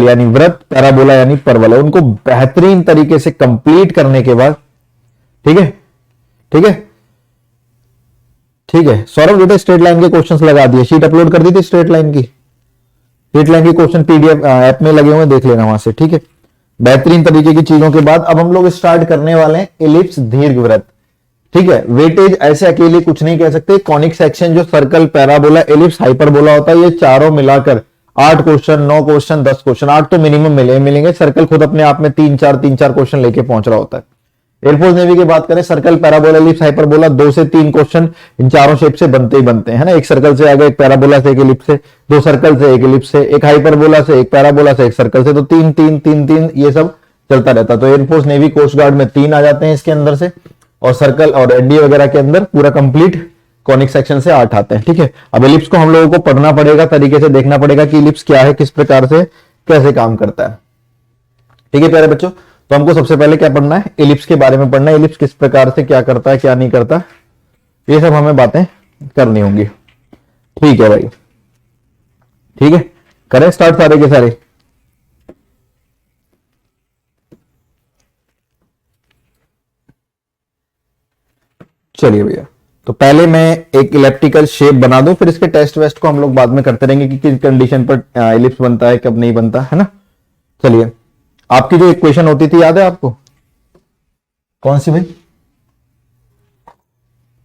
यानी वृत्त, पैराबोला यानी परवलय, उनको बेहतरीन तरीके से कंप्लीट करने के बाद, ठीक है ठीक है ठीक है। सौरभ बेटा स्ट्रेट लाइन के क्वेश्चंस लगा दिए, शीट अपलोड कर दी थी स्ट्रेट लाइन की, स्ट्रेट लाइन के क्वेश्चन पीडीएफ ऐप में लगे हुए, देख लेना वहां से, ठीक है। बेहतरीन तरीके की चीजों के बाद अब हम लोग स्टार्ट करने वाले हैं एलिप्स दीर्घवृत्त, ठीक है। वेटेज ऐसे अकेले कुछ नहीं कह सकते, कॉनिक सेक्शन जो सर्कल, पैराबोला, एलिप्स, हाइपरबोला होता है, ये चारों मिलाकर 8 क्वेश्चन, 9 क्वेश्चन, 10 क्वेश्चन, 8 तो मिनिमम मिलेंगे। सर्कल खुद अपने आप में 3-4 क्वेश्चन लेके पहुंच रहा होता है। एयरफोर्स नेवी की बात करें, सर्कल, पैराबोला, एलिप्स, हाइपरबोला, 2 से 3 क्वेश्चन इन चारों शेप से बनते ही बनते हैं, है ना। एक सर्कल से आगे, एक पैराबोला से, एक एलिप्स से, 2 सर्कल से, एक एलिप्स से, एक हाइपरबोला से, एक पैराबोला से, एक सर्कल से, तो 3 ये सब चलता रहता। तो एयरफोर्स नेवी कोस्ट गार्ड में 3 आ जाते हैं इसके अंदर से, और सर्कल और एनडीए वगैरह के अंदर पूरा कंप्लीट कॉनिक सेक्शन से 8 आते हैं, ठीक है। अब एलिप्स को हम लोगों को पढ़ना पड़ेगा, तरीके से देखना पड़ेगा कि एलिप्स क्या है, किस प्रकार से कैसे काम करता है, ठीक है प्यारे बच्चों। तो हमको सबसे पहले क्या पढ़ना है, एलिप्स के बारे में पढ़ना है, एलिप्स किस प्रकार से क्या करता है, क्या नहीं करता, ये सब हमें बातें करनी होंगी, ठीक है भाई, ठीक है। करें स्टार्ट सारे के सारे। चलिए भैया, तो पहले मैं एक इलेप्टिकल शेप बना दूं, फिर इसके टेस्ट वेस्ट को हम लोग बाद में करते रहेंगे कि किस कंडीशन पर एलिप्स बनता है, कब नहीं बनता, है ना। चलिए, आपकी जो इक्वेशन होती थी याद है आपको, कौन सी भाई,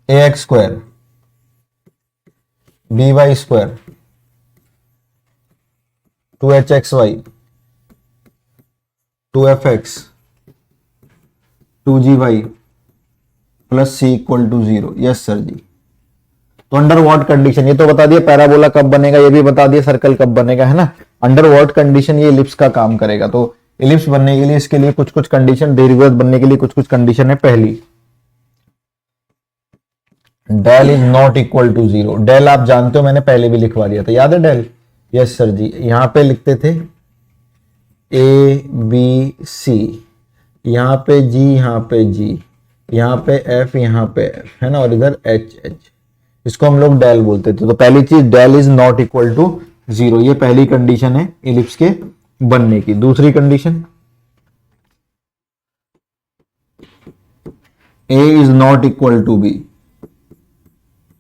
ax square by square 2hxy 2fx 2gy plus C equal to 0। Yes sir ji. तो अंडर व्हाट कंडीशन, ये तो बता दिया पैराबोला कब बनेगा, ये भी बता दिया सर्कल कब बनेगा, है ना। अंडर व्हाट कंडीशन ये एलिप्स का काम करेगा। तो एलिप्स बनने के लिए इसके लिए कुछ कुछ कंडीशन, दीर्घवृत्त बनने के लिए कुछ कुछ कंडीशन है। पहली, del is not equal to 0। Del आप जानते हो, मैंने पहले भी लिखवा दिया था, याद है डेल। यस सर जी। यहां पे लिखते थे ए बी सी, यहां पे जी, यहां पे जी, यहाँ पे एफ, यहाँ पे एफ, है ना, और इधर एच एच, इसको हम लोग डेल बोलते थे। तो पहली चीज del is not equal to 0, ये पहली कंडीशन है एलिप्स के बनने की। दूसरी condition, A is not equal to B.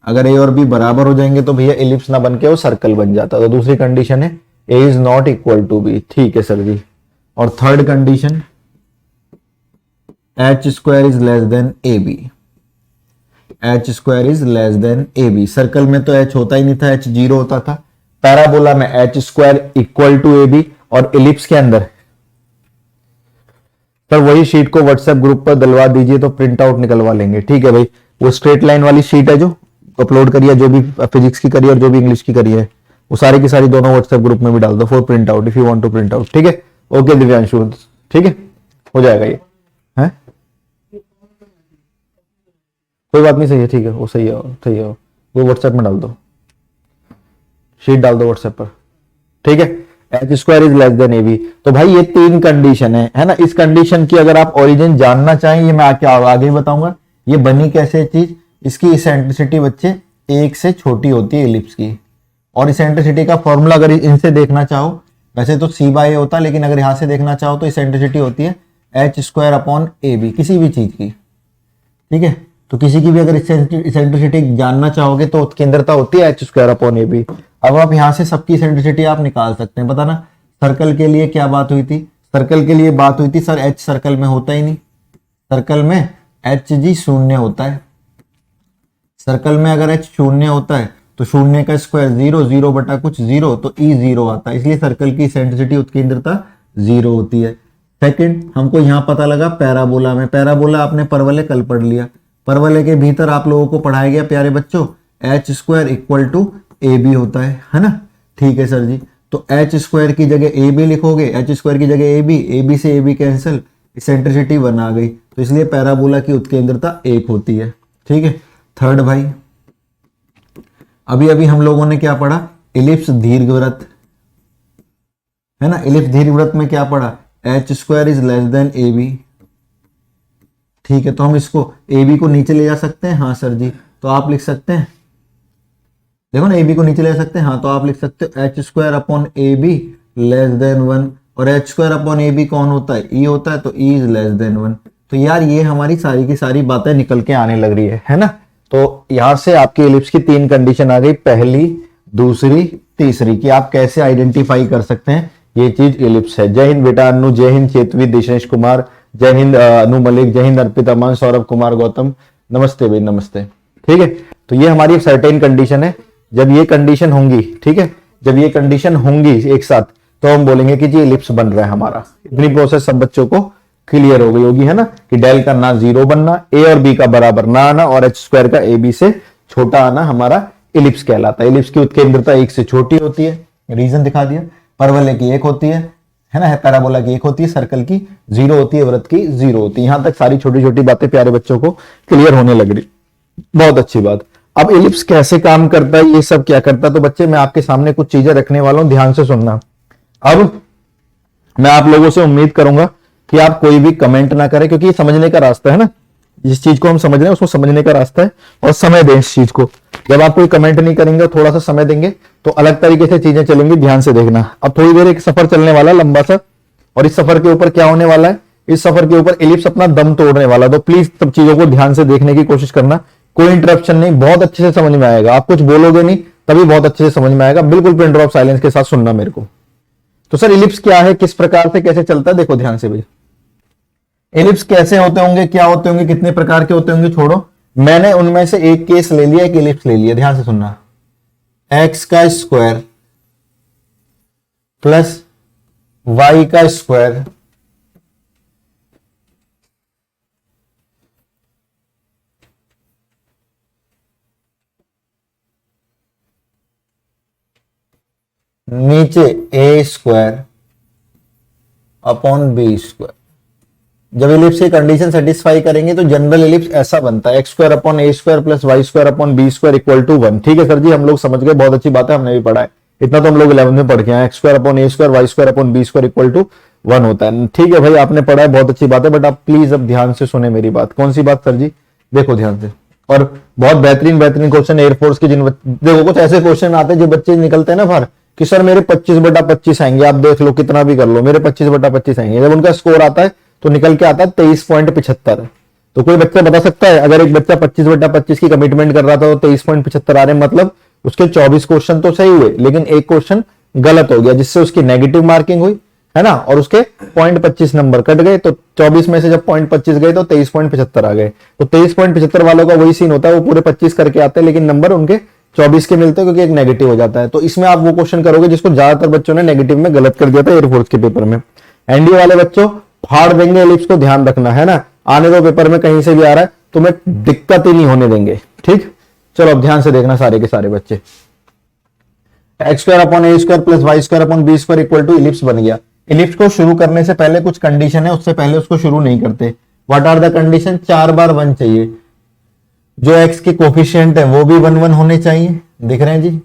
अगर ए और बी बराबर हो जाएंगे तो भैया एलिप्स ना बन के वो सर्कल बन जाता। तो दूसरी कंडीशन है A is not equal to B, ठीक है सर जी। और third condition, H square is less than A B. H square is less than A B. Circle में तो एच होता ही नहीं था, एच 0 होता था। पैराबोला में H square equal to A B, और एलिप्स के अंदर सर वही शीट को व्हाट्सएप ग्रुप पर डलवा दीजिए तो प्रिंट आउट निकलवा लेंगे, ठीक है भाई। वो स्ट्रेट लाइन वाली शीट है जो अपलोड करिए, जो भी फिजिक्स की करिए और जो भी इंग्लिश की करिए, वो सारी की सारी दोनों व्हाट्सएप ग्रुप में भी डाल दो for print out if you want to print out, ठीक है। ओके दिव्यांशु, ठीक है, हो जाएगा ये, है कोई बात नहीं, सही है, ठीक है, वो सही है, सही है। वो व्हाट्सएप में डाल दो, शीट डाल दो व्हाट्सएप पर, ठीक है। H square is less than A B. तो भाई ये 3 कंडीशन है ना। इस कंडीशन की अगर आप ओरिजिन जानना चाहें, ये मैं आगे ही बताऊंगा। ये बनी कैसे चीज, इसकी इसेंट्रिसिटी बच्चे 1 से छोटी होती है एलिप्स की, और इसेंट्रिसिटी का फॉर्मूला अगर इनसे देखना चाहो, वैसे तो सी बाय ए होता है, लेकिन अगर यहां से देखना चाहो तो इसेंट्रिसिटी होती है H square upon A B, किसी भी चीज की, ठीक है। तो किसी की भी अगर इसेंट्रिसिटी जानना चाहोगे तो केंद्रता होती है H square upon A B. अब आप यहां से सबकी इसेंट्रिसिटी आप निकाल सकते हैं। पता ना सर्कल के लिए क्या बात हुई थी, सर्कल के लिए बात हुई थी सर एच सर्कल में होता ही नहीं, सर्कल में एच जी 0 होता है। सर्कल में अगर एच 0 होता है तो 0 का स्क्वायर 0, 0 बटा कुछ 0, तो ई 0 आता है, इसलिए सर्कल की इसेंट्रिसिटी उत्केंद्रता 0 होती है। सेकंड, हमको यहां पता लगा पैराबोला में, पैराबोला आपने परवलय कल पढ़ लिया, परवलय के भीतर आप लोगों को पढ़ाया गया प्यारे बच्चों H square equal to A B होता है ना, ठीक है सर जी। तो एच स्क्वायर की जगह ए बी लिखोगे, एच स्क्वायर की जगह ए बी से ए बी कैंसिल, इसेंट्रिसिटी 1 आ गई। तो इसलिए पैराबोला की उत्केंद्रता 1 होती है, ठीक है। थर्ड भाई, अभी हम लोगों ने क्या पढ़ा, एलिप्स दीर्घवृत्त, है ना। एलिप्स दीर्घवृत्त में क्या पढ़ा, H square is less than A B, ठीक है। तो हम इसको ए बी को नीचे ले जा सकते हैं, हाँ सर जी। तो आप लिख सकते हैं, देखो ना, ए बी को नीचे ले जा सकते हैं, हाँ, तो आप लिख सकते हो H square upon A B less than 1, और H square upon A B कौन होता है, ई होता है, तो ई इज लेस देन 1। तो यार ये हमारी सारी की सारी बातें निकल के आने लग रही है ना। तो यहां से आपकी एलिप्स की 3 कंडीशन आ गई, पहली, दूसरी, तीसरी, कि आप कैसे आइडेंटिफाई कर सकते हैं ये चीज एलिप्स है। जय हिंद बेटा अनु, जय हिंद चेतवी, दिशेश कुमार, जय हिंद अनु मलिक, जय हिंद अर्पित अमन, सौरभ कुमार गौतम, नमस्ते भाई नमस्ते। ठीक है, तो ये हमारी एक सर्टेन कंडीशन है। जब ये कंडीशन होंगी, ठीक है, जब ये कंडीशन होंगी एक साथ, तो हम बोलेंगे कि जी एलिप्स बन रहा है हमारा। इतनी प्रोसेस सब बच्चों को क्लियर हो गई होगी, है ना, कि डेल का ना 0 बनना, ए और बी का बराबर ना आना, और एच स्क्वायर का ए बी से छोटा आना हमारा एलिप्स कहलाता है। एलिप्स की उत्केंद्रता 1 से छोटी होती है, रीजन दिखा दिया। परवलय की 1 होती है ना, पैराबोला की 1 होती है, सर्कल की 0 होती है, वृत्त की 0 होती है। यहां तक सारी छोटी छोटी बातें प्यारे बच्चों को क्लियर होने लग रही, बहुत अच्छी बात। अब एलिप्स कैसे काम करता है, ये सब क्या करता है, तो बच्चे मैं आपके सामने कुछ चीजें रखने वाला हूं, ध्यान से सुनना। अब मैं आप लोगों से उम्मीद करूंगा कि आप कोई भी कमेंट ना करें, क्योंकि ये समझने का रास्ता है ना, जिस चीज को हम समझ रहे हैं उसको समझने का रास्ता है, और समय दें इस चीज को। जब आप कोई कमेंट नहीं करेंगे, थोड़ा सा समय देंगे, तो अलग तरीके से चीजें चलेंगी, ध्यान से देखना। अब थोड़ी देर एक सफर चलने वाला लंबा सा, और इस सफर के ऊपर क्या होने वाला है, इस सफर के ऊपर एलिप्स अपना दम तोड़ने वाला। तो प्लीज सब चीजों को ध्यान से देखने की कोशिश करना, कोई इंटरप्शन नहीं, बहुत अच्छे से समझ में आएगा। आप कुछ बोलोगे नहीं तभी बहुत अच्छे से समझ में आएगा, बिल्कुल पिन ड्रॉप साइलेंस के साथ सुनना मेरे को। तो सर एलिप्स क्या है, किस प्रकार से कैसे चलता है, देखो ध्यान से भाई। एलिप्स कैसे होते होंगे, क्या होते होंगे, कितने प्रकार के होते होंगे, छोड़ो, मैंने उनमें से एक केस ले लिया, एक एलिप्स ले लिया, ध्यान से सुनना। एक्स का स्क्वायर प्लस वाई का स्क्वायर नीचे A square upon B square. जब एलिप्स की कंडीशन सेटिस्फाई करेंगे तो जनरल एलिप्स ऐसा बनता है, X square upon A square plus Y square upon B square equal to 1। ठीक है सर जी, हम लोग समझ गए, बहुत अच्छी बात है, हमने भी पढ़ा है, इतना तो हम लोग 11th में पढ़ के आए। X square upon A square Y square upon B square equal to 1 होता है। ठीक है भाई, आपने पढ़ा है, बहुत अच्छी बात है, बट आप प्लीज अब ध्यान से सुने मेरी बात। कौन सी बात सर जी, देखो ध्यान से, और बहुत बेहतरीन बेहतरीन क्वेश्चन एयरफोर्स के, जिन देखो कुछ ऐसे क्वेश्चन आते हैं जो बच्चे निकलते हैं ना बाहर, कि सर मेरे 25/25 आएंगे, आप देख लो कितना भी कर लो, मेरे 25/25 आएंगे। जब उनका स्कोर आता है तो निकल के आता है 23.75। तो कोई बच्चा बता सकता है, अगर एक बच्चा 25/25 की कमिटमेंट कर रहा था तो 23.75 आ रहे, मतलब उसके 24 क्वेश्चन तो सही हुए, लेकिन एक क्वेश्चन गलत हो गया, जिससे उसकी नेगेटिव मार्किंग हुई, है ना, और उसके 0.25 नंबर कट गए। तो 24 में से जब 0.25 गए तो 23.75 आ गए। तो 23.75 वालों का वही सीन होता है, वो पूरे 25 करके आते हैं, लेकिन नंबर उनके 24 के मिलते हैं, क्योंकि एक नेगेटिव हो जाता है। तो इसमें आप वो क्वेश्चन करोगे जिसको ज्यादातर बच्चों ने नेगेटिव में गलत कर दिया था एयरफोर्स के पेपर में। एनडीए वाले बच्चों फाड़ देंगे एलिप्स को, ध्यान रखना, है ना, आने दो, पेपर में कहीं से भी आ रहा है, तुम्हें दिक्कत ही नहीं होने देंगे। ठीक, चलो अब ध्यान से देखना सारे के सारे बच्चे। X square upon A square plus Y square upon B square equal to ellipse बन गया। इलिप्स को शुरू करने से पहले कुछ कंडीशन है, उससे पहले उसको शुरू नहीं करते। व्हाट आर द कंडीशन, 4 बार 1 चाहिए, जो एक्स के कोफिशिएंट है वो भी 1 1 होने चाहिए, दिख रहे हैं जी,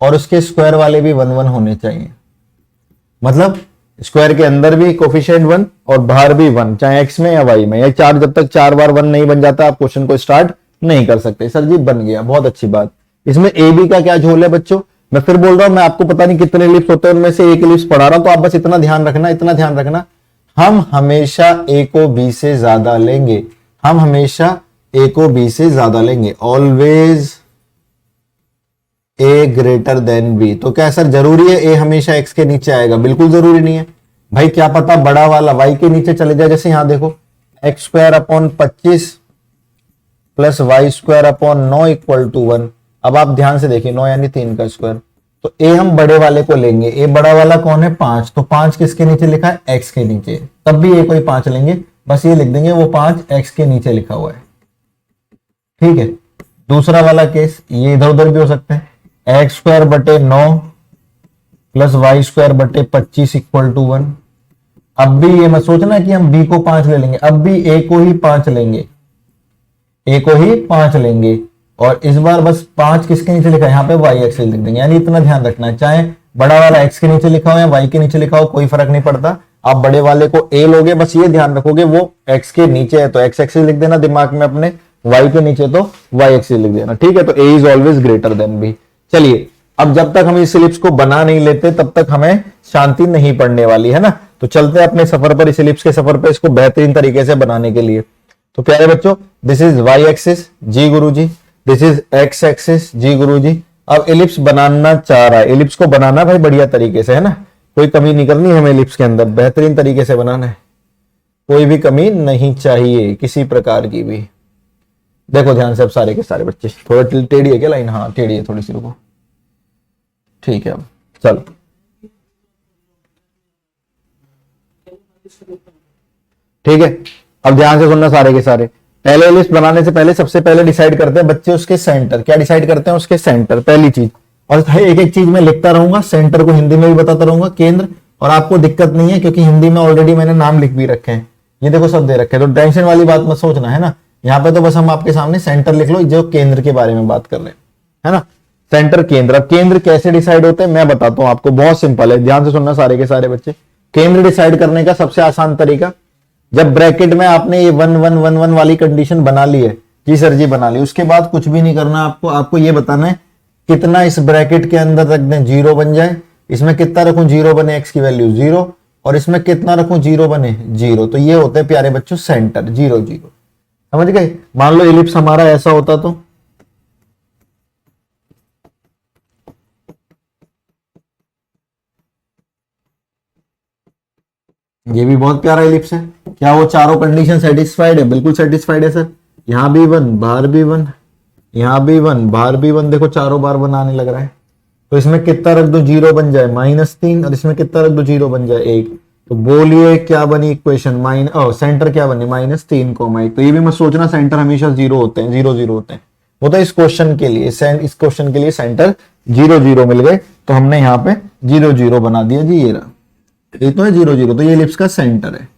और उसके स्क्वायर वाले भी 1 1 होने चाहिए। मतलब स्क्वायर के अंदर भी कोफिशिएंट 1 और बाहर भी 1, चाहे एक्स में या वाई में। ये 4, जब तक 4 बार 1 नहीं बन जाता आप क्वेश्चन को स्टार्ट नहीं कर सकते। सर जी बन गया, बहुत अच्छी बात। इसमें ए बी का क्या झोल है बच्चों, मैं फिर बोल रहा हूं, मैं आपको पता नहीं कितने एलिप्स होते हैं, उनमें से एक एलिप्स पढ़ा रहा हूं, तो आप बस इतना ध्यान रखना, इतना ध्यान रखना, हम हमेशा ए को बी से ज्यादा लेंगे, हम हमेशा ए को बी से ज्यादा लेंगे, always A greater than B. तो क्या सर जरूरी है ए हमेशा एक्स के नीचे आएगा, बिल्कुल जरूरी नहीं है भाई, क्या पता बड़ा वाला वाई के नीचे चले जाए। जैसे यहां देखो, X square upon 25 plus Y square upon 9 equal to 1। अब आप ध्यान से देखिए, 9 यानी 3 का स्क्वायर, तो ए हम बड़े वाले को लेंगे। ए बड़ा वाला कौन है, 5, तो 5 किसके नीचे लिखा है, एक्स के नीचे, तब भी ए को ही 5 लेंगे, बस ये लिख देंगे वो 5 एक्स के नीचे लिखा हुआ है। ठीक है, दूसरा वाला केस, ये इधर उधर भी हो सकते हैं, एक्स स्क्वायर बटे 9 प्लस वाई स्क्वायर बटे 25 इक्वल टू 1। अब भी ये मत सोचना कि हम बी को 5 ले लेंगे, अब भी ए को ही 5 लेंगे, ए को ही 5 लेंगे, और इस बार बस 5 किसके नीचे लिखा है, यहाँ पे वाई एक्स लिख देंगे। यानी इतना ध्यान रखना है, चाहे बड़ा वाला एक्स के नीचे लिखा हो या वाई के नीचे लिखा हो, कोई फर्क नहीं पड़ता, आप बड़े वाले को ए लोगे, बस ये ध्यान रखोगे वो एक्स के नीचे है तो एक्स एक्सिस लिख देना दिमाग में अपने, वाई के नीचे तो वाई एक्सिस लिख देना। ठीक है, तो A is always greater than B. चलिए अब जब तक हम इस इलिप्स को बना नहीं लेते तब तक हमें शांति नहीं पड़ने वाली है ना। तो चलते हैं अपने सफर पर, इस इलिप्स के सफर पर, इसको बेहतरीन तरीके से बनाने के लिए। तो प्यारे बच्चों, दिस इज वाई एक्सिस, जी गुरुजी, दिस इज एक्स एक्सिस, जी गुरुजी। अब इलिप्स बनाना चाह रहा है, इलिप्स को बनाना भाई बढ़िया तरीके से, है ना, कोई कमी नहीं करनी है हमें इलिप्स के अंदर, बेहतरीन तरीके से बनाना है, कोई भी कमी नहीं चाहिए किसी प्रकार की भी। देखो ध्यान से अब सारे के सारे बच्चे, थोड़ा टेढ़ी है क्या लाइन? हाँ टेढ़ी है थोड़ी सी, रुको, ठीक है। अब चलो, ठीक है, अब ध्यान से सुनना सारे के सारे। पहले लिस्ट बनाने से पहले सबसे पहले डिसाइड करते हैं बच्चे उसके सेंटर। क्या डिसाइड करते हैं? उसके सेंटर, पहली चीज। और एक एक चीज मैं लिखता रहूंगा, सेंटर को हिंदी में भी बताता रहूंगा, केंद्र। और आपको दिक्कत नहीं है क्योंकि हिंदी में ऑलरेडी मैंने नाम लिख भी रखे हैं, ये देखो सब दे रखे हैं, तो टेंशन वाली बात मत सोचना, है ना। यहाँ पे तो बस हम आपके सामने सेंटर लिख लो, जो केंद्र के बारे में बात कर रहे हैं, है ना। सेंटर, केंद्र। अब केंद्र कैसे डिसाइड होते हैं मैं बताता हूं आपको, बहुत सिंपल है, ध्यान से सुनना सारे के सारे बच्चे। केंद्र डिसाइड करने का सबसे आसान तरीका, जब ब्रैकेट में आपने ये 1 1 1 1 वाली कंडीशन बना ली है, जी सर जी बना ली, उसके बाद कुछ भी नहीं करना आपको। आपको ये बताना है कितना इस ब्रैकेट के अंदर रख दें, 0 बन जाए। इसमें कितना रखूं, 0 बने, x की वैल्यू 0, और इसमें कितना रखूं, 0 बने 0। तो ये होते हैं प्यारे बच्चों सेंटर, 0 0। समझ गए? मान लो इलिप्स हमारा ऐसा होता तो ये भी बहुत प्यारा इलिप्स है। क्या वो चारों कंडीशन सेटिस्फाइड है? बिल्कुल सेटिस्फाइड है सर। यहां भी 1, बाहर भी 1, यहां भी 1, बाहर भी 1, देखो चारों बार बनाने लग रहा है। तो इसमें कितना रख दो, 0 बन जाए -3, और इसमें कितना रख दो, 0 बन जाए 1। तो बोलिए क्या बनी इक्वेशन? सेंटर क्या बनी? -3, 1। तो ये भी मत सोचना सेंटर हमेशा 0 होते हैं, 0 0 होते हैं। वो तो इस क्वेश्चन के लिए, इस क्वेश्चन के लिए सेंटर 0 0 मिल गए, तो हमने यहाँ पे 0 0 बना दिया जी। ये रहा, ये तो है 0 0, तो ये इलिप्स का सेंटर है।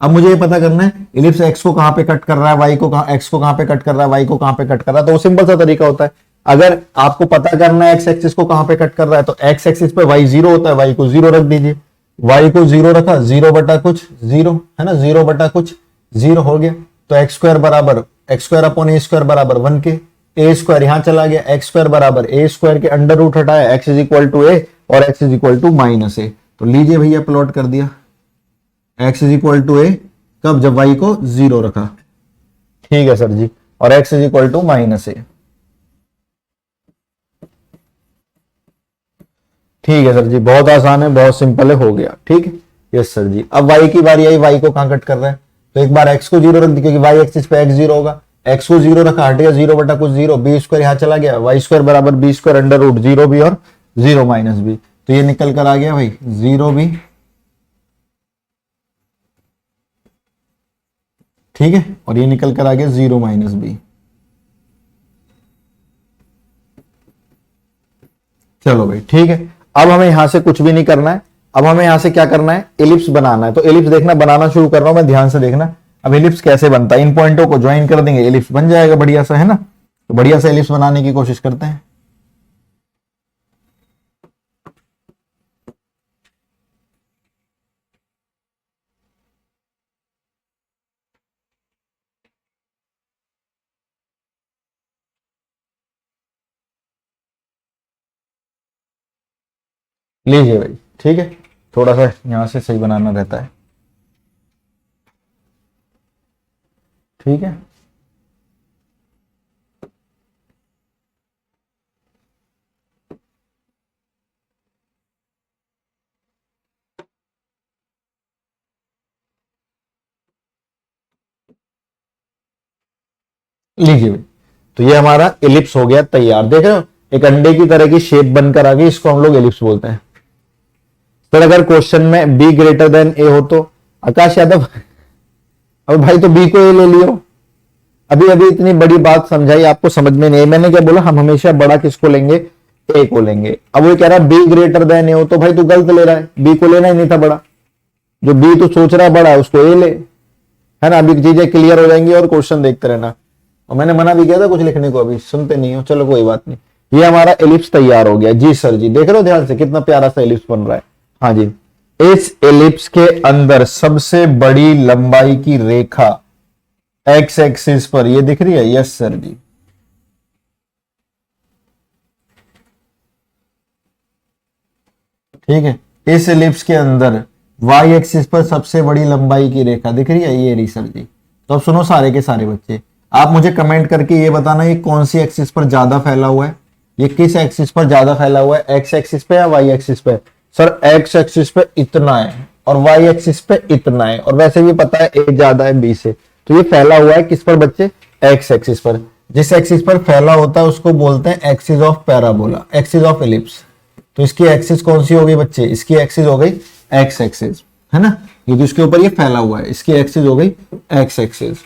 अब मुझे ये पता करना है इलिप्स एक्स को कहां पे कट कर रहा है, वाई को कहां, एक्स को कहां पे कट कर रहा है, वाई को कहां पे कट कर रहा है। तो वो सिंपल सा तरीका होता है, अगर आपको पता करना है एक्स एक्सिस को कहां पे कट कर रहा है, तो एक्स एक्सिस पे वाई 0 होता है, वाई को 0 रख दीजिए। वाई को 0 रखा, 0 बटा कुछ 0, है ना, 0 बटा कुछ 0 हो गया। तो एक्स स्क्वायर बराबर x square upon A square बराबर 1 के, ए स्क्वायर यहां चला गया, एक्स स्क्वायर बराबर ए स्क्वायर के अंडर रूट हटाया, X is equal to A और X is equal to -a। तो लीजिए भैया प्लॉट कर दिया, x is equal to A, कब? जब y को 0 रखा, ठीक है सर जी, और x is equal to -a। ठीक है सर जी, बहुत आसान है, बहुत सिंपल है, हो गया, ठीक है। यस सर जी। अब y की बारी आई, y को कहां कट कर रहा है? तो एक बार x को 0 रख दी, क्योंकि y एक्सिस पे x 0 होगा, x को 0 रखा, हट गया 0 बटा कुछ 0, b स्क्वायर यहां चला गया, y स्क्वायर बराबर b स्क्वायर अंडर रूट 0 भी और 0 -b। तो ये निकल कर आ गया भाई 0 भी, ठीक है, और ये निकल कर आ गया 0 -b। चलो भाई ठीक है। अब हमें यहां से कुछ भी नहीं करना है, अब हमें यहां से क्या करना है, एलिप्स बनाना है। तो एलिप्स देखना, बनाना शुरू कर रहा हूं मैं, ध्यान से देखना। अब एलिप्स कैसे बनता है, इन पॉइंटों को ज्वाइन कर देंगे, एलिप्स बन जाएगा बढ़िया सा, है ना। तो बढ़िया सा एलिप्स बनाने की कोशिश करते हैं। लीजिए भाई, ठीक है, थोड़ा सा यहां से सही बनाना रहता है, ठीक है। लीजिए भाई, तो ये हमारा एलिप्स हो गया तैयार, देख रहे हो, एक अंडे की तरह की शेप बनकर आ गई, इसको हम लोग एलिप्स बोलते हैं। फिर अगर क्वेश्चन में बी ग्रेटर देन ए हो तो, आकाश यादव, अब भाई तो बी को ए ले लियो। अभी अभी इतनी बड़ी बात समझाई आपको, समझ में नहीं, मैंने क्या बोला, हम हमेशा बड़ा किसको लेंगे, ए को लेंगे। अब वो कह रहा है बी ग्रेटर देन ए हो, तो भाई तू गलत ले रहा है, बी को लेना ही नहीं था बड़ा, जो बी तो सोच रहा है बड़ा है उसको ए ले, है ना। अभी चीजें क्लियर हो जाएंगी और क्वेश्चन देखते रहना। और मैंने मना भी किया था कुछ लिखने को, अभी सुनते नहीं हो, चलो कोई बात नहीं। ये हमारा एलिप्स तैयार हो गया जी सर जी, देख रहे हो ध्यान से कितना प्यारा सा एलिप्स बन रहा है। हाँ जी, इस एलिप्स के अंदर सबसे बड़ी लंबाई की रेखा एक्स एक्सिस पर ये दिख रही है, यस सर जी। ठीक है, इस एलिप्स के अंदर वाई एक्सिस पर सबसे बड़ी लंबाई की रेखा दिख रही है, ये रही सर जी। तो अब सुनो सारे के सारे बच्चे, आप मुझे कमेंट करके ये बताना ये कौन सी एक्सिस पर ज्यादा फैला हुआ है, ये किस एक्सिस पर ज्यादा फैला हुआ है, एक्स एक्सिस पे या वाई एक्सिस पे। सर एक्स एक्सिस पे इतना है और वाई एक्सिस पे इतना है, और वैसे भी पता है ए ज्यादा है बी से, तो ये फैला हुआ है किस पर बच्चे, एक्स एक्सिस पर। जिस एक्सिस पर फैला होता है उसको बोलते हैं axis of parabola, axis of ellipse. तो इसकी एक्सिस कौन सी हो गई बच्चे, इसकी एक्सिस हो गई एक्स एक्सिस, है ना, ये जो इसके ऊपर ये फैला हुआ है इसकी एक्सिस हो गई एक्स एक्सिस।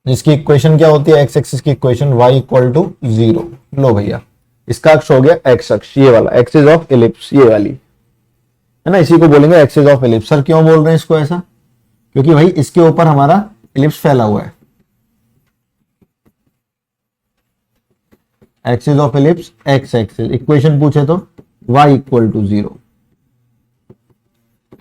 इसकी इक्वेशन क्या होती है, एक्स एक्सिस की इक्वेशन y इक्वल टू 0। लो भैया, इसका अक्ष हो गया एक्स अक्ष, ये वाला एक्सिस ऑफ एलिप्स, ये वाली है ना, इसी को बोलेंगे एक्सिस ऑफ एलिप्स। सर क्यों बोल रहे हैं इसको ऐसा, क्योंकि भाई इसके ऊपर हमारा एलिप्स फैला हुआ है, axis of ellipse x axis. Equation पूछे तो y इक्वल टू 0।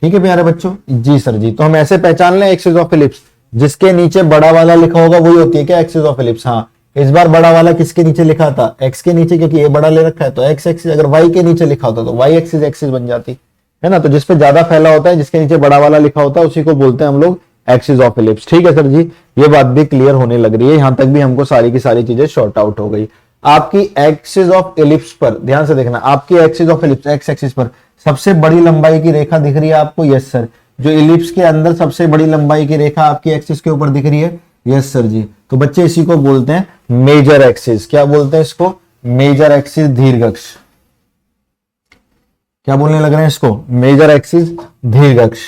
ठीक है प्यारे बच्चों, जी सर जी। तो हम ऐसे पहचान लें एक्सिस ऑफ एलिप्स, जिसके नीचे बड़ा वाला लिखा होगा वही होती है क्या एक्सिस ऑफ एलिप्स। हाँ, इस बार बड़ा वाला किसके नीचे लिखा था, एक्स के नीचे, क्योंकि ये बड़ा ले रखा है तो एक्स एक्सिस। अगर वाई के नीचे लिखा होता तो वाई एक्सिस एक्सिस बन जाती है ना। तो जिसपे ज्यादा फैला होता है, जिसके नीचे बड़ा वाला लिखा होता है, उसी को बोलते हैं हम लोग एक्सिस ऑफ एलिप्स। ठीक है सर जी, ये बात भी क्लियर होने लग रही है, यहां तक भी हमको सारी की सारी चीजें शॉर्ट आउट हो गई। आपकी एक्सिस ऑफ एलिप्स पर ध्यान से देखना, आपकी axis of ellipse x axis पर सबसे बड़ी लंबाई की रेखा दिख रही है आपको, यस सर। जो एलिप्स के अंदर सबसे बड़ी लंबाई की रेखा आपकी एक्सिस के ऊपर दिख रही है, यस सर जी। तो बच्चे इसी को बोलते हैं मेजर एक्सिस। क्या बोलते हैं इसको, मेजर एक्सिस दीर्घ अक्ष। क्या बोलने लग रहे हैं इसको, मेजर एक्सिस दीर्घ अक्ष,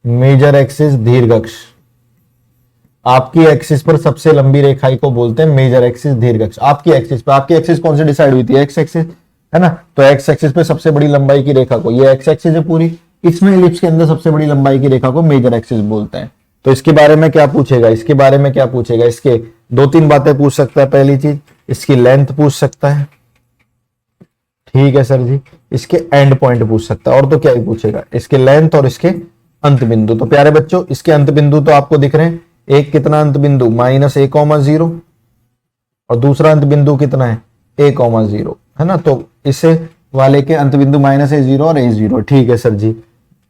मेजर एक्सिस दीर्घ अक्ष। आपकी एक्सिस पर सबसे लंबी रेखाई को बोलते हैं मेजर एक्सिस दीर्घ अक्ष। आपकी एक्सिस पर, आपकी एक्सिस कौन सी डिसाइड हुई थी, एक्स एक्सिस है ना, तो एक्स एक्सिस पे सबसे बड़ी लंबाई की रेखा को, ये एक्स एक्सिस है पूरी, इसमें एलिप्स के अंदर सबसे बड़ी लंबाई की रेखा को मेजर एक्सिस बोलते हैं। तो इसके बारे में क्या पूछेगा, इसके बारे में क्या पूछेगा, इसके दो तीन बातें पूछ सकता है। पहली चीज इसकी लेंथ पूछ सकता है, ठीक है सर जी। इसके एंड पॉइंट पूछ सकता है, और तो क्या ही पूछेगा, इसके लेंथ और इसके अंत बिंदु। तो प्यारे बच्चों इसके अंत बिंदु तो आपको दिख रहे हैं, एक कितना अंत बिंदु -a,0 और दूसरा अंत बिंदु कितना है a,0 है ना। तो इसे वाले के अंत बिंदु -a0 और a0, ठीक है सर जी।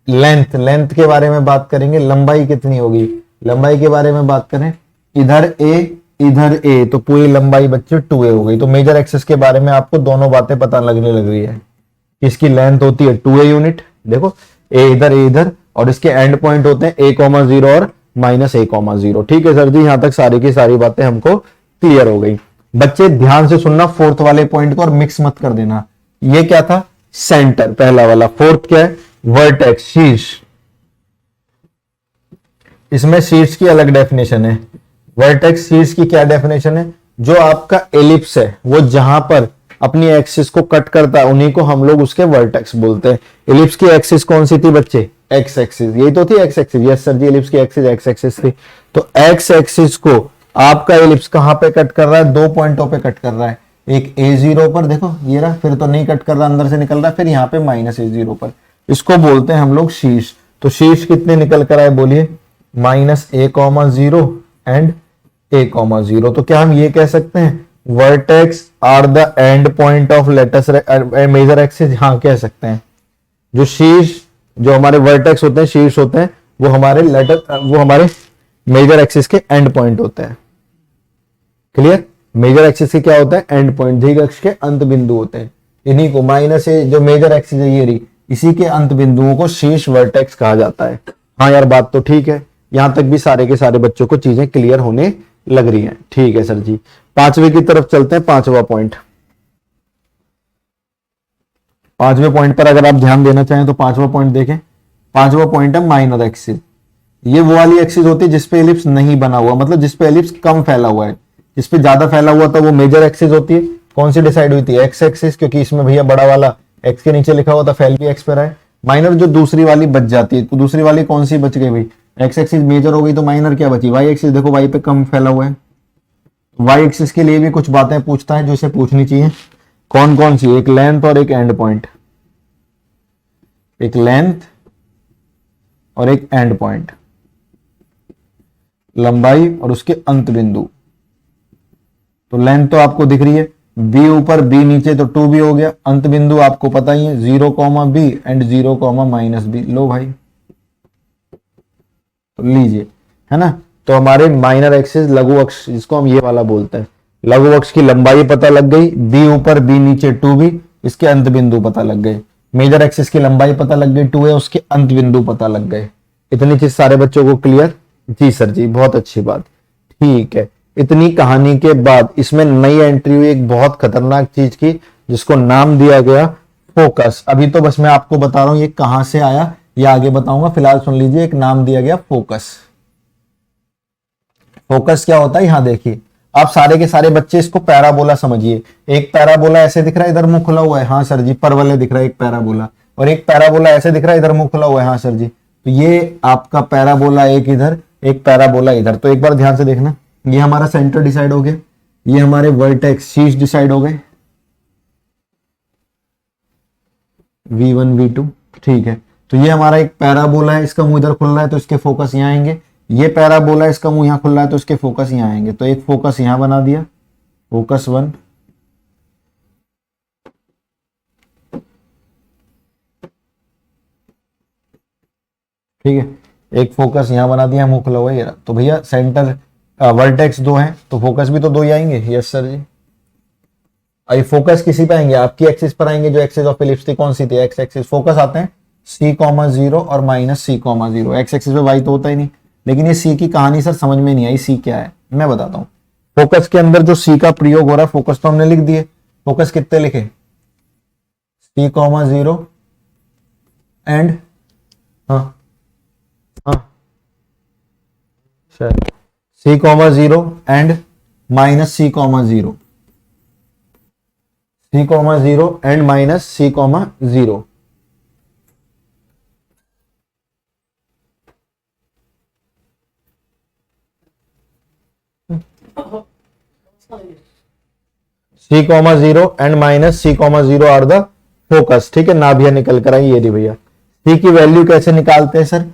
लेंथ, लेंथ के बारे में बात करेंगे, लंबाई कितनी होगी, लंबाई के बारे में बात करें, इधर a इधर a, तो पूरी लंबाई बच्चे 2a हो गई। तो मेजर एक्सिस के बारे में आपको दोनों बातें पता लगने लग रही है। इसकी लेंथ होती है 2a यूनिट, देखो a इधर, और इसके एंड पॉइंट होते हैं a,0 और -a,0। ठीक है सर जी, यहां तक सारी की सारी बातें हमको क्लियर हो गई। बच्चे ध्यान से सुनना फोर्थ वाले पॉइंट को, और मिक्स मत कर देना। ये क्या था, सेंटर पहला वाला। फोर्थ क्या है, वर्टेक्स, शीर्ष। इसमें शीर्ष की अलग डेफिनेशन है, वर्टेक्स शीर्ष की क्या डेफिनेशन है, जो आपका एलिप्स है वो जहां पर अपनी एक्सिस को कट करता है उन्हीं को हम लोग उसके वर्टेक्स बोलते हैं। एलिप्स की एक्सिस कौन सी थी बच्चे, एक्स एक्सिस, यही तो थी एक्स एक्सिस, यस सर जी। एलिप्स की एक्सिस एक्स एक्सिस थी। तो एक्स एक्सिस को आपका एलिप्स कहां पे कट कर रहा है, दो पॉइंटों पे कट कर रहा है। एक a0 पर, देखो ये रहा, फिर तो नहीं कट कर रहा, अंदर से निकल रहा है, फिर यहाँ पे -a0 पर, इसको बोलते हैं हम लोग शीर्ष। तो शीर्ष कितने निकल कर आए बोलिए, -a,0 एंड a,0। तो क्या हम ये कह सकते हैं vertex are the end point of latus major axis, हाँ कह सकते हैं। जो शीर्ष, जो हमारे वर्टेक्स होते हैं, शीर्ष होते हैं, वो हमारे मेजर एक्सिस के एंड पॉइंट होते हैं। क्लियर, मेजर एक्सिस के क्या होता है, एंड पॉइंट, दीर्घ अक्ष के अंत बिंदु होते हैं। इन्हीं को -a जो मेजर एक्सिस है ये रही, इसी के अंत बिंदुओं को शीर्ष वर्टेक्स कहा जाता है। हाँ यार बात तो ठीक है, यहां तक भी सारे के सारे बच्चों को चीजें क्लियर होने लग रही हैं। ठीक है सर जी, पांचवे की तरफ चलते हैं। पांचवा पॉइंट, पांचवें पॉइंट पर अगर आप ध्यान देना चाहें तो पांचवा पॉइंट देखें। पांचवा पॉइंट है माइनर एक्सिस। ये वो वाली एक्सिस होती है जिसपे एलिप्स नहीं बना हुआ, मतलब जिसपे एलिप्स कम फैला हुआ है। जिसपे ज्यादा फैला हुआ था वो मेजर एक्सिस होती है। कौन सी डिसाइड हुई थी, एक्स एक्सिस, क्योंकि इसमें भैया बड़ा वाला एक्स के नीचे लिखा हुआ था, फैल भी एक्स पर है। माइनर जो दूसरी वाली बच जाती है, तो दूसरी वाली कौन सी बच गई भाई, एक्स एक्सिस मेजर हो गई, तो माइनर क्या बची, वाई एक्सिस। देखो वाई पे कम फैला हुआ है। वाई एक्सिस के लिए भी कुछ बातें पूछता है जो इसे पूछनी चाहिए। कौन कौन सी, एक लेंथ और एक एंड पॉइंट, एक लेंथ और एक एंड पॉइंट, लंबाई और उसके अंत बिंदु। तो लेंथ तो आपको दिख रही है, बी ऊपर बी नीचे तो 2b हो गया। अंत बिंदु आपको पता ही है 0 comma B and 0 comma minus B. लो भाई तो लीजिए, है ना। तो हमारे माइनर एक्सिस लघु अक्ष जिसको हम ये वाला बोलते हैं, लघु अक्ष की लंबाई पता लग गई, बी ऊपर बी नीचे 2b, इसके अंत बिंदु पता लग गए। मेजर एक्सिस की लंबाई पता लग गई 2 है, उसके अंत बिंदु पता लग गए। इतनी चीज सारे बच्चों को क्लियर? जी सर जी, बहुत अच्छी बात। ठीक है, इतनी कहानी के बाद इसमें नई एंट्री हुई एक बहुत खतरनाक चीज की, जिसको नाम दिया गया फोकस। अभी तो बस मैं आपको बता रहा हूं ये कहां से आया, ये आगे बताऊंगा। फिलहाल सुन लीजिए, एक नाम दिया गया फोकस। फोकस क्या होता है यहां देखिए, आप सारे के सारे बच्चे इसको पैराबोला समझिए। एक पैराबोला ऐसे दिख रहा है, इधर मुंह खुला हुआ है, हाँ सर जी, परवलय दिख रहा है एक पैराबोला, और एक पैराबोला ऐसे दिख रहा है, इधर मुंह खुला हुआ है, हाँ सर जी। तो ये आपका पैराबोला एक इधर, एक पैराबोला इधर। तो एक बार ध्यान से देखना, ये हमारा सेंटर डिसाइड हो गया, ये हमारे वर्टेक्स शीर्ष डिसाइड हो गए, V1 V2, ठीक है। तो ये हमारा एक पैराबोला है, इसका मुंह इधर खुल रहा है तो इसके फोकस यहाँ आएंगे। ये पैराबोला है, इसका मुंह यहाँ खुल रहा है तो इसके फोकस यहाँ आएंगे। तो एक फोकस यहाँ बना दिया, फोकस 1, ठीक है। एक फोकस यहाँ बना दिया, मुंह खुला हुआ है। तो भैया सेंटर वर्टेक्स 2 है तो फोकस भी तो 2 ही आएंगे। यस सर जी। ये फोकस किसी पे आएंगे, आपकी एक्सिस पर आएंगे, जो एक्सिस ऑफ इलिप्स थी कौन सी थी, एक्स एक्सिस। फोकस आते हैं C,0 और -C,0। एक्स एक्सिस पे वाई तो होता ही नहीं। लेकिन ये सी की कहानी सर समझ में नहीं आई, सी क्या है मैं बताता हूं। फोकस के अंदर जो सी का प्रयोग हो रहा है, फोकस तो हमने लिख दिए। फोकस कितने लिखे, C,0 एंड हाँ हाँ C,0 and -C,0, C,0 and -C,0। C,0 and -C,0 are the focus, ठीक है। नाभियां निकल कर आई, ये रही भैया। C की वैल्यू कैसे निकालते हैं सर,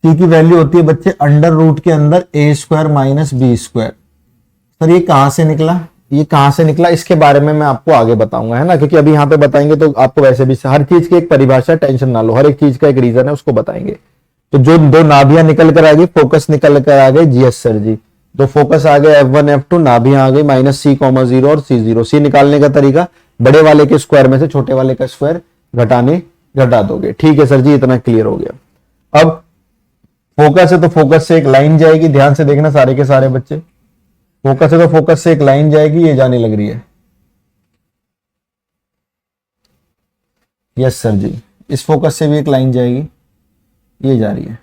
C की वैल्यू होती है बच्चे अंडर रूट के अंदर A² - B²। सर ये कहां से निकला, ये कहां से निकला, इसके बारे में मैं आपको आगे बताऊंगा, है ना। क्योंकि अभी यहाँ पे बताएंगे तो आपको वैसे भी हर चीज की एक परिभाषा, टेंशन ना लो, हर एक चीज का एक रीजन है, उसको बताएंगे। तो जो दो नाभियां निकल कर आ गई, फोकस निकल कर आ गए, जी एस सर जी। तो फोकस आ गए F1 F2, नाभियां आ गई -C,0 और C0। C निकालने का तरीका, बड़े वाले के स्क्वायर में से छोटे वाले का स्क्वायर घटा दोगे, ठीक है सर जी, इतना क्लियर हो गया। अब फोकस है तो फोकस से एक लाइन जाएगी, ध्यान से देखना सारे के सारे बच्चे। फोकस है तो फोकस से एक लाइन जाएगी, ये जाने लग रही है। यस सर जी, इस फोकस से भी एक लाइन जाएगी, ये जा रही है।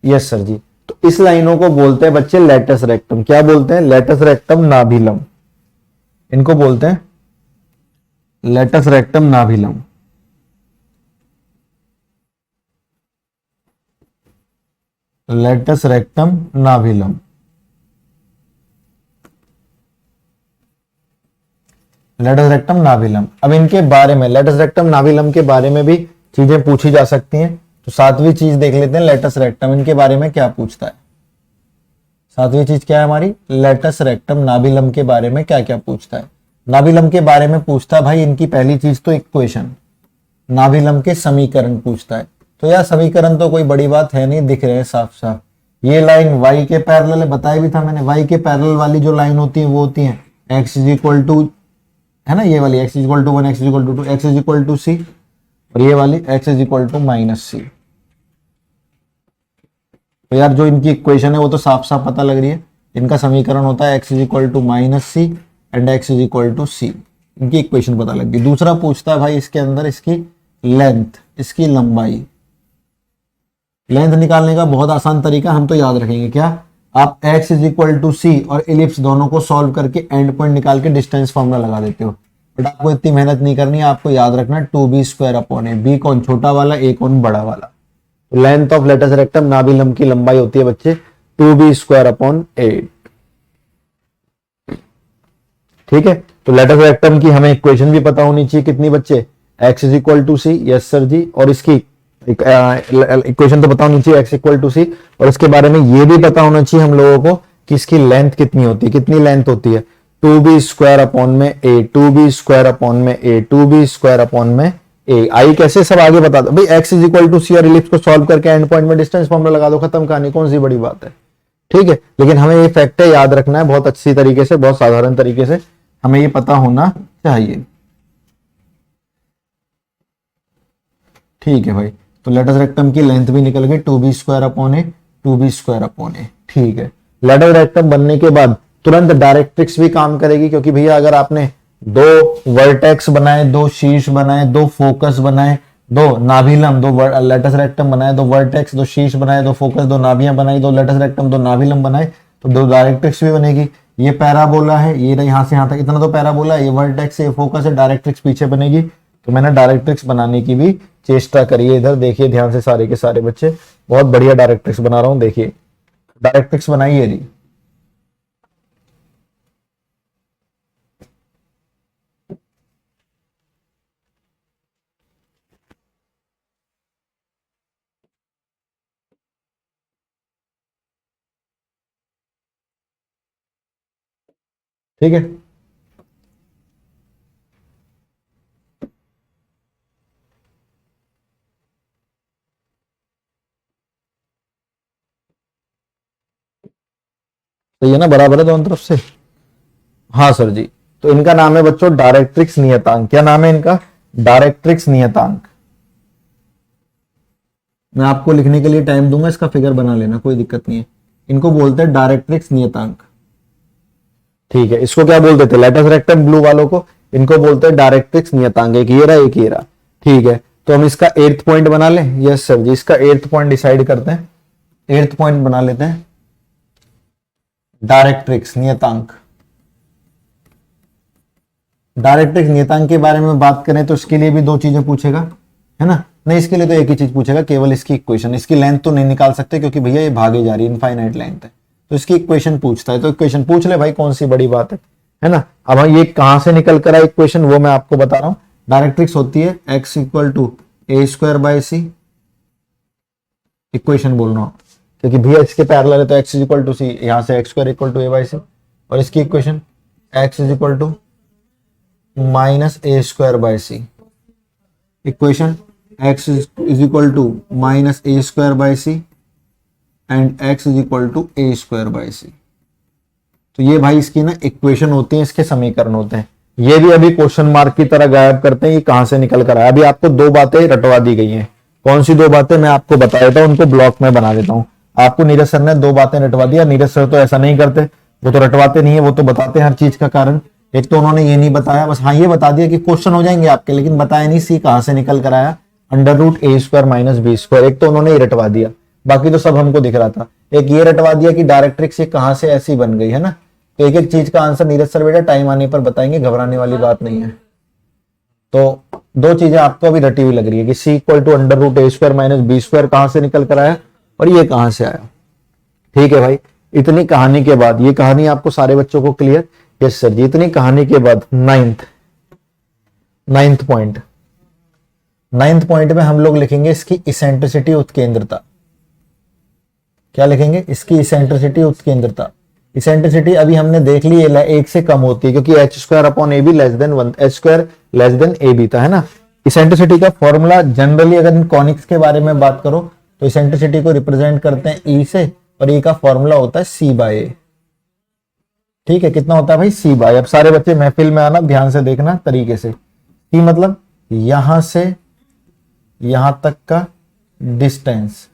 Yes sir ji. तो इस लाइनों को बोलते हैं बच्चे लेटस रेक्टम। क्या बोलते हैं, लेटस रेक्टम नाभिलम, इनको बोलते हैं लेटस रेक्टम नाभिलम। लेटस रेक्टम नाभिलम, लेटस रेक्टम नाभिलम। अब इनके बारे में, लेटस रेक्टम नाभिलम के बारे में भी चीजें पूछी जा सकती हैं। तो सातवीं चीज देख लेते हैं, लेटस रेक्टम, इनके बारे में क्या पूछता है। सातवीं चीज क्या है हमारी, लेटस रेक्टम नाभिलम के बारे में क्या क्या पूछता है। नाभिलम के बारे में पूछता है भाई, इनकी पहली चीज तो इक्वेशन, नाभिलम के समीकरण पूछता है। तो यार समीकरण तो कोई बड़ी बात है नहीं, दिख रहे हैं साफ साफ। ये लाइन y के पैरेलल है, बताया भी था मैंने। y के पैरेलल वाली जो लाइन होती है वो होती है x = है ना, ये वाली x = 1, x = 2, x = c, और ये वाली x = -c। तो यार जो इनकी इक्वेशन है वो तो साफ साफ पता लग रही है। इनका समीकरण होता है x = -c and x = c। इनकी इक्वेशन पता लग गई। दूसरा पूछता है भाई इसके अंदर इसकी लेंथ, इसकी लंबाई। लेंथ निकालने का बहुत आसान तरीका हम तो याद रखेंगे, क्या, आप x = c और इलिप्स दोनों को सॉल्व करके एंड पॉइंट निकाल के डिस्टेंस फॉर्मूला लगा देते हो। बट आपको इतनी मेहनत नहीं करनी है, आपको याद रखना 2b² b कौन छोटा वाला, a कौन बड़ा वाला। तो लेंथ ऑफ लेटस रेक्टम नाभिलम की लंबाई होती है बच्चे 2b²/8, ठीक है। तो लेटस रेक्टम की हमें इक्वेशन भी पता होनी चाहिए, कितनी बच्चे, x = c, yes sir ji. और इसकी इक्वेशन तो पता होनी चाहिए x = c, और इसके बारे में ये भी पता होना चाहिए हम लोगों को कि इसकी लेंथ कितनी होती है, कितनी लेंथ होती है। 2b² अपॉन में a, 2b² अपॉन में a, 2b² अपॉन में a। आई कैसे सब आगे बता दो भाई। x इज इक्वल टू सी और इलिप्स को सॉल्व करके एंड पॉइंट में डिस्टेंस फॉर्मूला लगा दो, खत्म कहानी, कौन सी बड़ी बात है। ठीक है, लेकिन हमें ये फैक्ट है याद रखना है बहुत अच्छी तरीके से, बहुत साधारण तरीके से हमें ये पता होना चाहिए। ठीक है भाई, तो लेटस रेक्टम की लेंथ भी निकल गई 2b² अपॉन ए, 2b² अपॉन ए। ठीक है, लेटस रेक्टम बनने के बाद तुरंत डायरेक्ट्रिक्स भी काम करेगी, क्योंकि भैया अगर आपने दो वर्टेक्स बनाए, दो शीर्ष बनाए, दो फोकस बनाए, दो नाभिलम, दो लेटस रेक्टम बनाए, दो वर्टेक्स, दो शीर्ष बनाए, दो फोकस, दो नाभियां बनाई, दो लेटस रेक्टम, दो नाभिलम बनाए, तो दो डायरेक्ट्रिक्स भी बनेगी। ये पैराबोला है, ये यहां से यहां तक इतना तो पैराबोला है, ये वर्टेक्स है, ये फोकस है, डायरेक्ट्रिक्स पीछे बनेगी। तो मैंने डायरेक्ट्रिक्स बनाने की भी चेष्टा करी है। इधर देखिए ध्यान से सारे के सारे बच्चे, बहुत बढ़िया डायरेक्ट्रिक्स बना रहा हूं, देखिए डायरेक्ट्रिक्स बनाई है जी। ठीक है, तो ये ना बराबर है दोनों तरफ से। हाँ सर जी, तो इनका नाम है बच्चों डायरेक्ट्रिक्स नियतांक। क्या नाम है इनका? डायरेक्ट्रिक्स नियतांक। मैं आपको लिखने के लिए टाइम दूंगा, इसका फिगर बना लेना, कोई दिक्कत नहीं है। इनको बोलते हैं डायरेक्ट्रिक्स नियतांक। ठीक है, इसको क्या बोलते थे लेटस रेक्टम ब्लू वालों को? इनको बोलते हैं डायरेक्ट्रिक्स नियतांक। एक ये रहा, एक ये रहा। ठीक है, तो हम इसका 8th पॉइंट बना लें। यस सर जी, इसका 8th पॉइंट डिसाइड करते हैं। 8th पॉइंट बना लेते हैं डायरेक्ट्रिक्स नियतांक। डायरेक्ट्रिक्स नियतांक के बारे में बात करें तो इसके लिए भी दो चीजें पूछेगा, है ना? नहीं, इसके लिए तो एक ही चीज पूछेगा, केवल इसकी इक्वेशन। इसकी लेंथ तो नहीं निकाल सकते क्योंकि भैया ये भागे जा रही है, इनफाइनाइट लेंथ है। तो इसकी इक्वेशन पूछता है, तो इक्वेशन पूछ ले भाई, कौन सी बड़ी बात है ना? अब ये कहां से निकल कर आए इक्वेशन, वो मैं आपको बता रहा हूं। डायरेक्ट्रिक्स होती है x equal to a²/c। Equation बोल रहा हूं क्योंकि भैया इसके पैरेलल है, तो x is equal to C, यहां से x² इक्वल टू a/c। और इसकी equation x is equal to -a²/c। Equation x is equal to -a²/c and x is equal to a²/c। तो ये भाई इसकी ना इक्वेशन होती है, इसके समीकरण होते हैं। ये भी अभी क्वेश्चन मार्क की तरह गायब करते हैं, ये कहां से निकल कर आया। अभी आपको दो बातें रटवा दी गई हैं। कौन सी दो बातें मैं आपको बता देता हूं, उनको ब्लॉक में बना देता हूं। आपको नीरज सर ने दो बातें रटवा दिया। नीरज सर तो ऐसा नहीं करते, वो तो रटवाते नहीं है, वो तो बताते हैं हर चीज का कारण। एक तो उन्होंने ये नहीं बताया, बस हाँ ये बता दिया कि क्वेश्चन हो जाएंगे आपके, लेकिन बताया नहीं सी कहां से निकल कर आया, √a² - b²। एक तो उन्होंने ये रटवा दिया, बाकी तो सब हमको दिख रहा था। एक ये रटवा दिया कि डायरेक्ट्रिक्स ये कहां से ऐसी बन गई, है ना? तो एक एक चीज का आंसर नीरज सर बेटा टाइम आने पर बताएंगे, घबराने वाली बात नहीं है। तो दो चीजें आपको अभी रटी हुई लग रही है कि c equal to √a² - b² कहां से निकल कर आया और ये कहां से आया। ठीक है भाई, इतनी कहानी के बाद, ये कहानी आपको सारे बच्चों को क्लियर? यस सर जी। इतनी कहानी के बाद नाइन्थ पॉइंट। नाइन्थ पॉइंट में हम लोग लिखेंगे इसकी इसेंट्रिसिटी, उत्केंद्रता। क्या लिखेंगे? इसकी इसेंट्रिसिटी, उत्केंद्रता। इसेंट्रिसिटी अभी हमने देख ली, एक से कम होती है क्योंकि h²/ab less than 1, h² less than ab था, है ना? इसेंट्रिसिटी का फॉर्मूला जनरली अगर इन कॉनिक्स के बारे में बात करो तो इसेंट्रिसिटी को रिप्रेजेंट करते हैं e से, और e का फॉर्मूला होता है c/a। ठीक है, कितना होता है भाई? c/a। अब सारे बच्चे महफिल में आना, ध्यान से देखना तरीके से। c मतलब यहां से यहां तक का डिस्टेंस।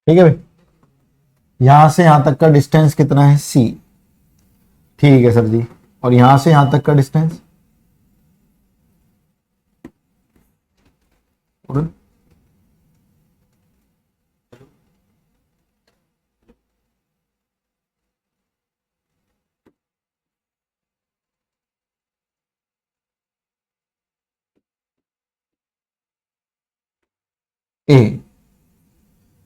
ठीक है भाई, यहां से यहां तक का डिस्टेंस कितना है? c। ठीक है सर जी। और यहां से यहां तक का डिस्टेंस? ए,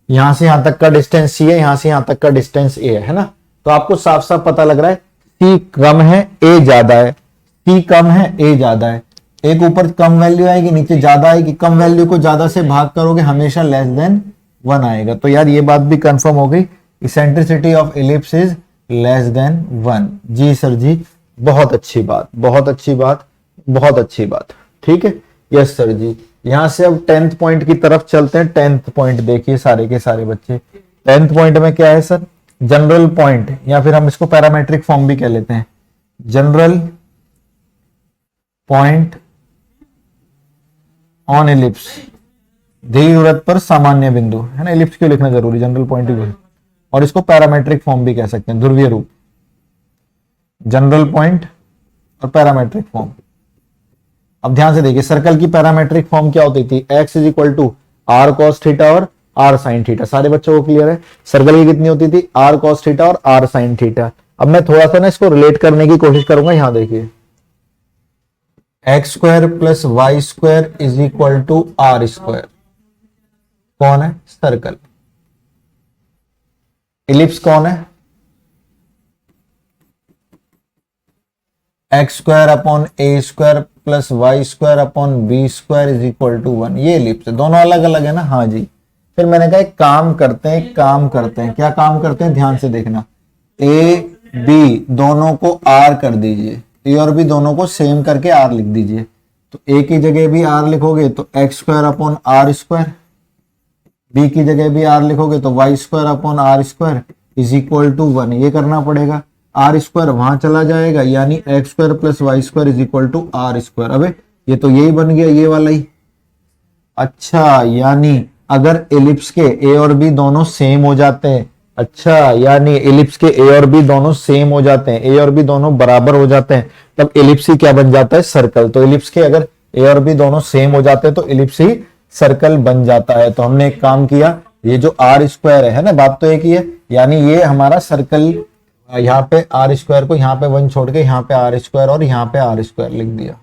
यहां से यहां तक का डिस्टेंस सी है, यहां से यहां तक का डिस्टेंस ए है ना। तो आपको साफ साफ पता लग रहा है सी कम है ए ज्यादा है, सी कम है ए ज्यादा है। एक ऊपर कम वैल्यू आएगी, नीचे ज्यादा आएगी, कम वैल्यू को ज्यादा से भाग करोगे हमेशा लेस देन 1 आएगा। तो यार ये बात भी कंफर्म हो गई, eccentricity of ellipse is less than 1। जी सर जी, बहुत अच्छी बात, बहुत अच्छी बात, बहुत अच्छी बात। ठीक है, यस सर जी। यहां से अब 10th पॉइंट की तरफ चलते हैं। 10th पॉइंट देखिए सारे के सारे बच्चे, 10th पॉइंट में क्या है सर, जनरल पॉइंट, या फिर हम इसको पैरामेट्रिक फॉर्म भी कह लेते हैं, जनरल पॉइंट ऑन एलिप्स, दीर्घवृत्त पर सामान्य बिंदु, है ना। एलिप्स क्यों लिखना जरूरी, जनरल पॉइंट ही, और इसको पैरामेट्रिक फॉर्म भी कह सकते हैं, ध्रुवीय रूप, जनरल पॉइंट और पैरामेट्रिक फॉर्म। अब ध्यान से देखिए, सर्कल की पैरामेट्रिक फॉर्म क्या होती थी, x is equal to R cos theta और आर साइन थीटा। सारे बच्चों को क्लियर है, सर्कल की कितनी होती थी, आर कॉस थीटा और आर साइन थीटा। अब मैं थोड़ा सा ना इसको रिलेट करने की कोशिश करूंगा। यहां देखिए, X square plus Y square is equal to R square, कौन है, सर्कल। इलिप्स कौन है, X square upon A square plus Y square upon B square is equal to 1। ये एलिप्स है, दोनों अलग अलग है ना। हाँ जी। फिर मैंने कहा एक काम करते हैं, काम करते हैं, क्या काम करते हैं, ध्यान से देखना, ए बी दोनों को आर कर दीजिए, ए और बी दोनों को सेम करके आर लिख दीजिए। तो ए की जगह भी आर लिखोगे तो X square upon R square, B की जगह भी आर लिखोगे तो Y square upon R square is equal to 1। ये करना पड़ेगा, आर स्क्वायर वहां चला जाएगा, यानी X square plus Y square is equal to R square. अबे ये तो यही बन गया, ये वाला ही। अच्छा, यानी अगर एलिप्स के ए और बी दोनों सेम हो जाते हैं, अच्छा यानी एलिप्स के ए और बी दोनों सेम हो जाते हैं, ए और बी दोनों बराबर हो जाते हैं, तब एलिप्स ही क्या बन जाता है, सर्कल। तो एलिप्स के अगर ए और बी दोनों सेम हो जाते हैं तो एलिप्स ही सर्कल बन जाता है। तो हमने एक काम किया, ये जो आर स्क्वायर है ना, बात तो एक ही है, यानी ये हमारा सर्कल, यहाँ पे आर स्क्वायर को यहाँ पे 1 छोड़ के यहाँ पे आर स्क्वायर और यहाँ पे आर स्क्वायर लिख दिया।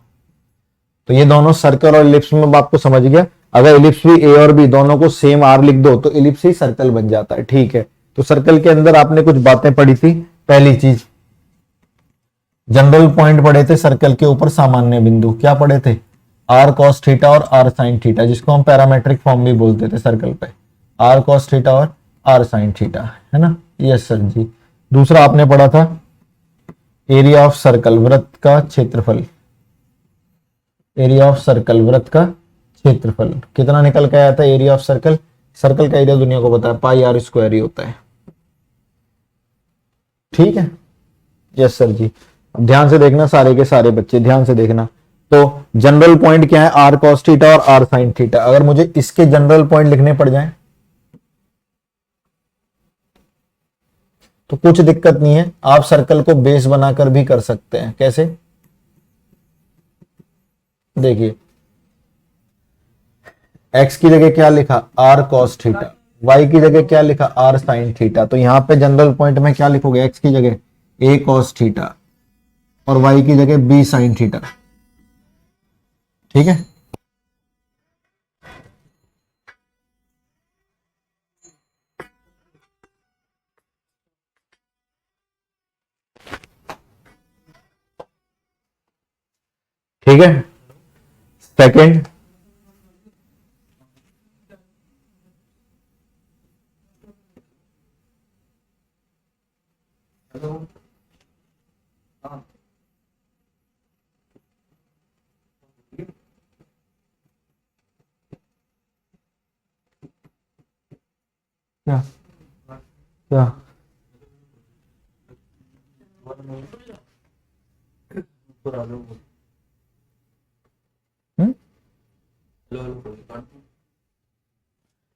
तो ये दोनों सर्कल और इलिप्स में आपको समझ गया। अगर इलिप्स भी ए और बी दोनों को सेम आर लिख दो तो इलिप्स ही सर्कल बन जाता है। ठीक है, तो सर्कल के अंदर आपने कुछ बातें पढ़ी थी। पहली चीज, जनरल पॉइंट पढ़े थे सर्कल के ऊपर सामान्य बिंदु, क्या पढ़े थे, आर कॉस थीटा और आर साइन थीटा, जिसको हम पैरामेट्रिक फॉर्म भी बोलते थे सर्कल पे, आर कॉस थीटा और आर साइन थीटा, है ना। यस सर जी। दूसरा आपने पढ़ा था एरिया ऑफ सर्कल, वृत्त का क्षेत्रफल, एरिया ऑफ सर्कल, वृत्त का क्षेत्रफल कितना निकल के आया था, एरिया ऑफ सर्कल, सर्कल का एरिया दुनिया को पता है पाई आर स्क्वायर ही होता है। ठीक है, यस सर जी। अब ध्यान से देखना सारे के सारे बच्चे, ध्यान से देखना। तो जनरल पॉइंट क्या है, आर कॉस थीटा और आर साइन थीटा। अगर मुझे इसके जनरल पॉइंट लिखने पड़ जाए तो कुछ दिक्कत नहीं है, आप सर्कल को बेस बनाकर भी कर सकते हैं। कैसे, देखिए x की जगह क्या लिखा, आर कॉस थीटा, y की जगह क्या लिखा, आर साइन थीटा। तो यहां पे जनरल पॉइंट में क्या लिखोगे, x की जगह a कॉस थीटा और y की जगह b साइन थीटा। ठीक है, ठीक है। सेकंड, क्या क्या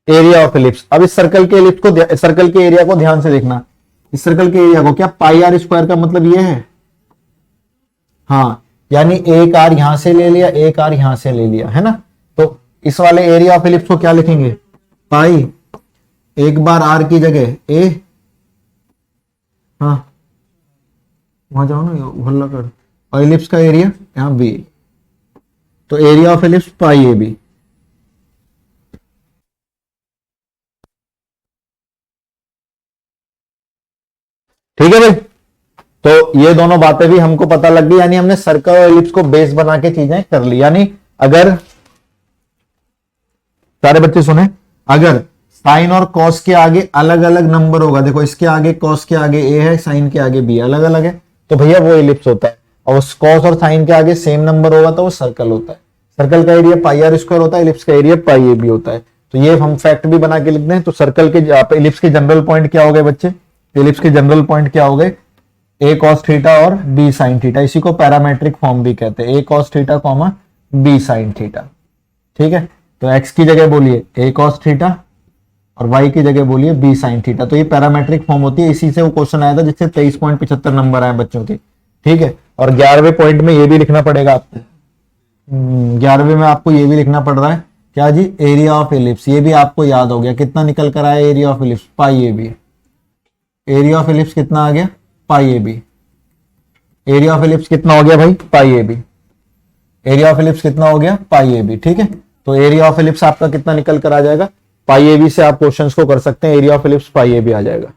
एरिया ऑफ एलिप्स। अब इस सर्कल के एलिप्स को, सर्कल के एरिया को ध्यान से देखना। इस सर्कल के एरिया को क्या, पाई आर स्क्वायर का मतलब ये है, हाँ, यानी एक आर यहां से ले लिया, एक आर यहां से ले लिया, है ना। तो इस वाले एरिया ऑफ एलिप्स को क्या लिखेंगे, पाई, एक बार आर की जगह ए, हाँ वहां जाओ ना, हल्ला कर, और एलिप्स का एरिया यहां बी, तो area of ellipse pi A B. ठीक है भाई, तो ये दोनों बातें भी हमको पता लग गई, यानी हमने सर्कल और एलिप्स को बेस बना के चीजें कर ली। यानी अगर सारे बच्चे सुने, अगर साइन और कॉस के आगे अलग अलग नंबर होगा, देखो इसके आगे कॉस के आगे ए है, साइन के आगे बी अलग अलग है, तो भैया वो एलिप्स होता है। और कॉस और साइन के आगे सेम नंबर होगा तो वो सर्कल होता है। सर्कल का एरिया पाई आर स्क्वायर होता है, एलिप्स का एरिया पाई ए बी होता है। तो ये हम फैक्ट भी बना के लिख दें। तो सर्कल के एलिप्स के जनरल पॉइंट क्या हो गए बच्चे, एलिप्स के जनरल पॉइंट क्या हो गए, ए कॉस थीटा और बी साइन थीटा। इसी को पैरामेट्रिक फॉर्म भी कहते हैं, A cos theta comma B sine theta. ठीक है, तो एक्स की जगह बोलिए ए कॉस थीटा और वाई की जगह बोलिए बी साइन थीटा। तो ये पैरामेट्रिक फॉर्म होती है, इसी से वो क्वेश्चन आया था जिससे 23.75 नंबर आए बच्चों के। ठीक है, और 11वें पॉइंट में ये भी लिखना पड़ेगा आपको, 11वें में आपको ये भी लिखना पड़ रहा है क्या जी, एरिया ऑफ एलिप्स। ये भी आपको याद हो गया, कितना निकल कर आया area of ellipse, pi A B. Area of ellipse कितना आ गया, pi A B. Area of ellipse कितना हो गया भाई, pi A B. Area of ellipse कितना हो गया, पाई ए बी। ठीक है, तो एरिया ऑफ एलिप्स आपका कितना निकल कर आ जाएगा, पाई ए बी से आप क्वेश्चंस को कर सकते हैं, area of ellipse pi A B आ जाएगा।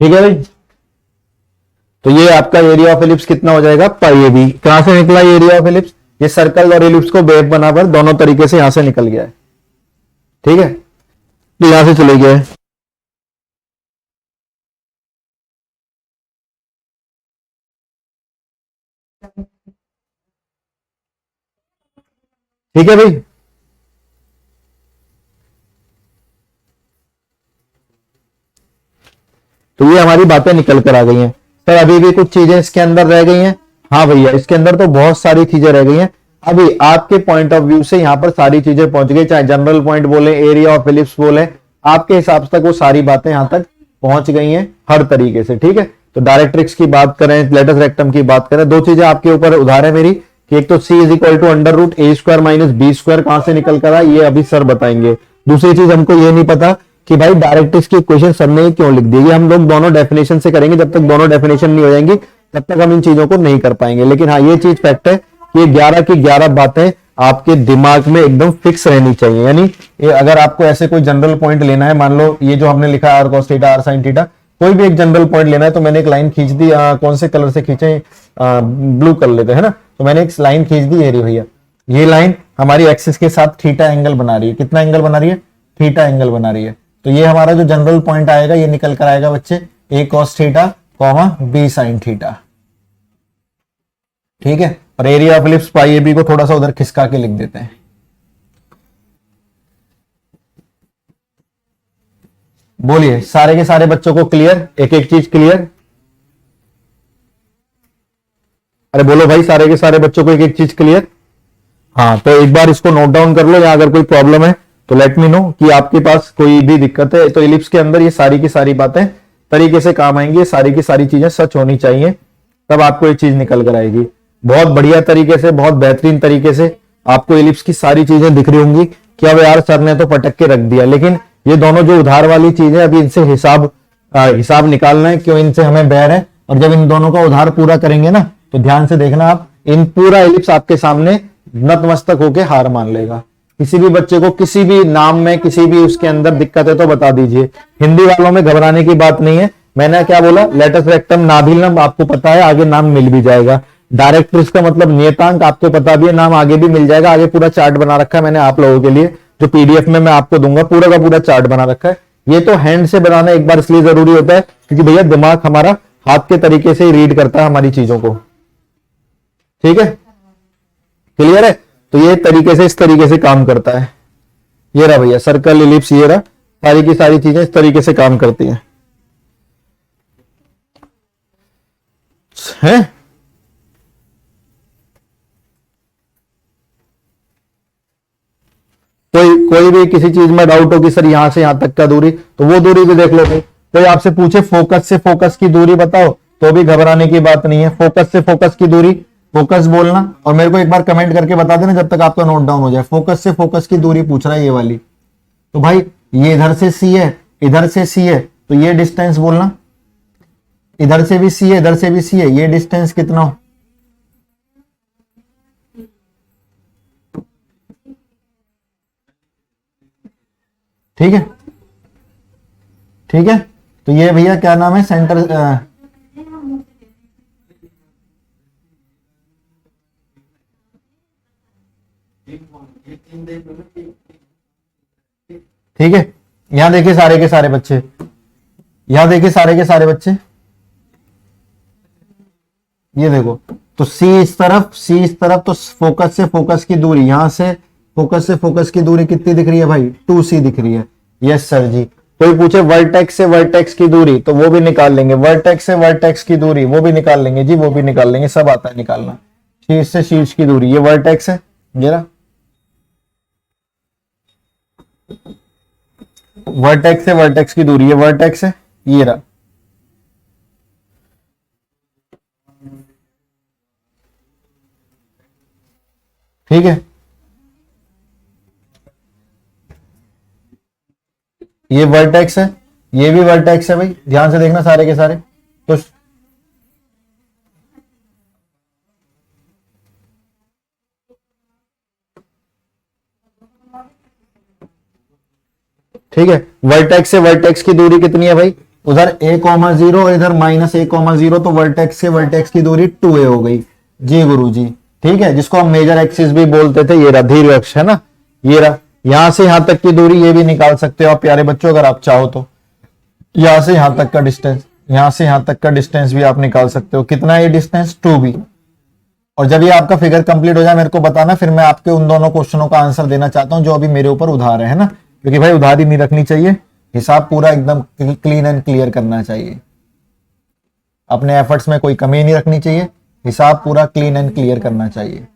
ठीक है भाई, तो ये आपका एरिया ऑफ एलिप्स कितना हो जाएगा, पाई ए बी। कहां से निकला ये एरिया ऑफ एलिप्स, ये सर्कल और एलिप्स को वेव बनाकर दोनों तरीके से यहां से निकल गया है। ठीक है, तो यहां से चले गया है। ठीक है भाई, तो ये हमारी बातें निकल कर आ गई हैं। सर अभी भी कुछ चीजें इसके अंदर रह गई हैं, हाँ भैया इसके अंदर तो बहुत सारी चीजें रह गई हैं। अभी आपके पॉइंट ऑफ व्यू से यहां पर सारी चीजें पहुंच गई, चाहे जनरल पॉइंट बोले, एरिया ऑफ एलिप्स बोले, आपके हिसाब से वो सारी बातें यहां तक पहुंच गई हैं हर तरीके से। ठीक है, तो डायरेक्ट्रिक्स की बात करें, लेटस रेक्टम की बात करें, दो चीजें आपके ऊपर उधार है मेरी कि एक तो c is equal to under root A square minus B square कहां से निकल कर आया, ये अभी सर बताएंगे। दूसरी चीज हमको ये नहीं पता कि भाई डायरेक्ट्रिक्स की इक्वेशन सर ने क्यों लिख दी, ये हम लोग दोनों डेफिनेशन से करेंगे। जब तक दोनों डेफिनेशन नहीं हो जाएंगी तब तक हम इन चीजों को नहीं कर पाएंगे। लेकिन हाँ ये चीज फैक्ट है कि 11 की 11 बातें आपके दिमाग में एकदम फिक्स रहनी चाहिए। यानी अगर आपको ऐसे कोई जनरल पॉइंट लेना है, मान लो ये जो हमने लिखा R cos theta R sine theta, कोई भी एक जनरल पॉइंट लेना है, तो मैंने एक लाइन खींच दी, कौन से कलर से खींचे, ब्लू कर लेते हैं ना, तो मैंने एक लाइन खींच दी, ये रही भैया, ये लाइन हमारी एक्सिस के साथ थीटा एंगल बना रही है। कितना एंगल बना रही है, थीटा एंगल बना रही है। तो ये हमारा जो जनरल पॉइंट आएगा ये निकल कर आएगा बच्चे A cos theta comma B sine theta. ठीक है, और area of ellipse pi A B को थोड़ा सा उधर खिसका के लिख देते हैं। बोलिए सारे के सारे बच्चों को क्लियर, एक एक चीज क्लियर, अरे बोलो भाई सारे के सारे बच्चों को एक एक चीज क्लियर। हाँ तो एक बार इसको नोट डाउन कर लो, या अगर कोई प्रॉब्लम है तो लेट मी नो कि आपके पास कोई भी दिक्कत है। तो एलिप्स के अंदर ये सारी की सारी बातें तरीके से काम आएंगी, सारी की सारी चीजें सच होनी चाहिए, तब आपको ये चीज निकल कर आएगी। बहुत बढ़िया तरीके से, बहुत बेहतरीन तरीके से आपको एलिप्स की सारी चीजें दिख रही होंगी कि अब यार सर ने तो पटक के रख दिया। लेकिन ये दोनों जो उधार वाली चीजें, अभी इनसे हिसाब निकालना है, क्यों इनसे हमें बैर है। और जब इन दोनों का उधार पूरा करेंगे ना, तो ध्यान से देखना आप, इन पूरा एलिप्स आपके सामने नतमस्तक होके हार मान लेगा। किसी भी बच्चे को किसी भी नाम में, किसी भी उसके अंदर दिक्कत है तो बता दीजिए। हिंदी वालों में घबराने की बात नहीं है। मैंने क्या बोला, लेटस रेक्टम नाभिलम आपको पता है, आगे नाम मिल भी जाएगा। डायरेक्ट्रिक्स का मतलब नियतांक आपको पता भी है, नाम आगे भी मिल जाएगा। आगे पूरा चार्ट बना रखा है मैंने आप लोगों के लिए, जो पीडीएफ में मैं आपको दूंगा, पूरा का पूरा चार्ट बना रखा है। ये तो हैंड से बनाना एक बार इसलिए जरूरी होता है क्योंकि भैया दिमाग हमारा हाथ के तरीके से ही रीड करता है हमारी चीजों को। ठीक है, क्लियर है। तो ये तरीके से, इस तरीके से काम करता है। ये रहा भैया सर्कल, एलिप्स, ये रहा, सारी की सारी चीजें इस तरीके से काम करती हैं। है? कोई भी किसी चीज में डाउट हो कि सर यहां से यहां तक का दूरी, तो वो दूरी भी देख लो। कोई आपसे पूछे फोकस से फोकस की दूरी बताओ, तो भी घबराने की बात नहीं है। फोकस से फोकस की दूरी, फोकस बोलना, और मेरे को एक बार कमेंट करके बता देना जब तक आपका नोट डाउन हो जाए। फोकस से फोकस की दूरी पूछ रहा है ये वाली। तो भाई ये इधर से सी है, इधर से सी है, तो ये डिस्टेंस बोलना, इधर से भी सी है, इधर से भी सी है, ये डिस्टेंस कितना हो? ठीक है, ठीक है। तो ये भैया क्या नाम है, सेंटर, ठीक है। यहां देखिए सारे के सारे बच्चे, यहां देखिए सारे के सारे बच्चे, ये देखो, तो सी इस तरफ, सी इस तरफ, तो फोकस से फोकस की दूरी, यहां से फोकस से फोकस की दूरी कितनी दिख रही है भाई? 2c दिख रही है। यस सर जी। कोई पूछे वर्टेक्स से वर्टेक्स की दूरी, तो वो भी निकाल लेंगे। वर्टेक्स से वर्टेक्स की दूरी वो भी निकाल लेंगे जी, वो भी निकाल लेंगे, सब आता है निकालना। शीर्ष से शीर्ष की दूरी, ये वर्टेक्स है, जरा वर्टेक्स से वर्टेक्स की दूरी, ये वर्टेक्स है, ये रहा। ठीक है, ये वर्टेक्स है, ये भी वर्टेक्स है भाई, ध्यान से देखना सारे के सारे। तो ठीक है, वर्टेक्स से वर्टेक्स की दूरी कितनी है भाई? उधर a,0 और इधर -a,0, तो वर्टेक्स से वर्टेक्स की दूरी 2a हो गई जी गुरु जी। ठीक है, जिसको हम मेजर एक्सिस भी बोलते थे, ये रहा धीर्घ अक्ष है ना, ये रहा। यहां से यहां तक की दूरी ये भी निकाल सकते हो आप प्यारे बच्चों, अगर आप चाहो तो। यहां से यहां तक का डिस्टेंस, यहां से यहां तक का डिस्टेंस भी आप निकाल सकते हो। कितना है ये डिस्टेंस? 2b। और जब ये आपका फिगर कंप्लीट हो जाए मेरे को बताना, फिर मैं आपके उन दोनों क्वेश्चनों का आंसर देना चाहता हूं जो अभी मेरे ऊपर उधार है ना, क्योंकि भाई उधारी नहीं रखनी चाहिए, हिसाब पूरा एकदम क्लीन एंड क्लियर करना चाहिए। अपने एफर्ट्स में कोई कमी नहीं रखनी चाहिए, हिसाब पूरा क्लीन एंड क्लियर करना चाहिए।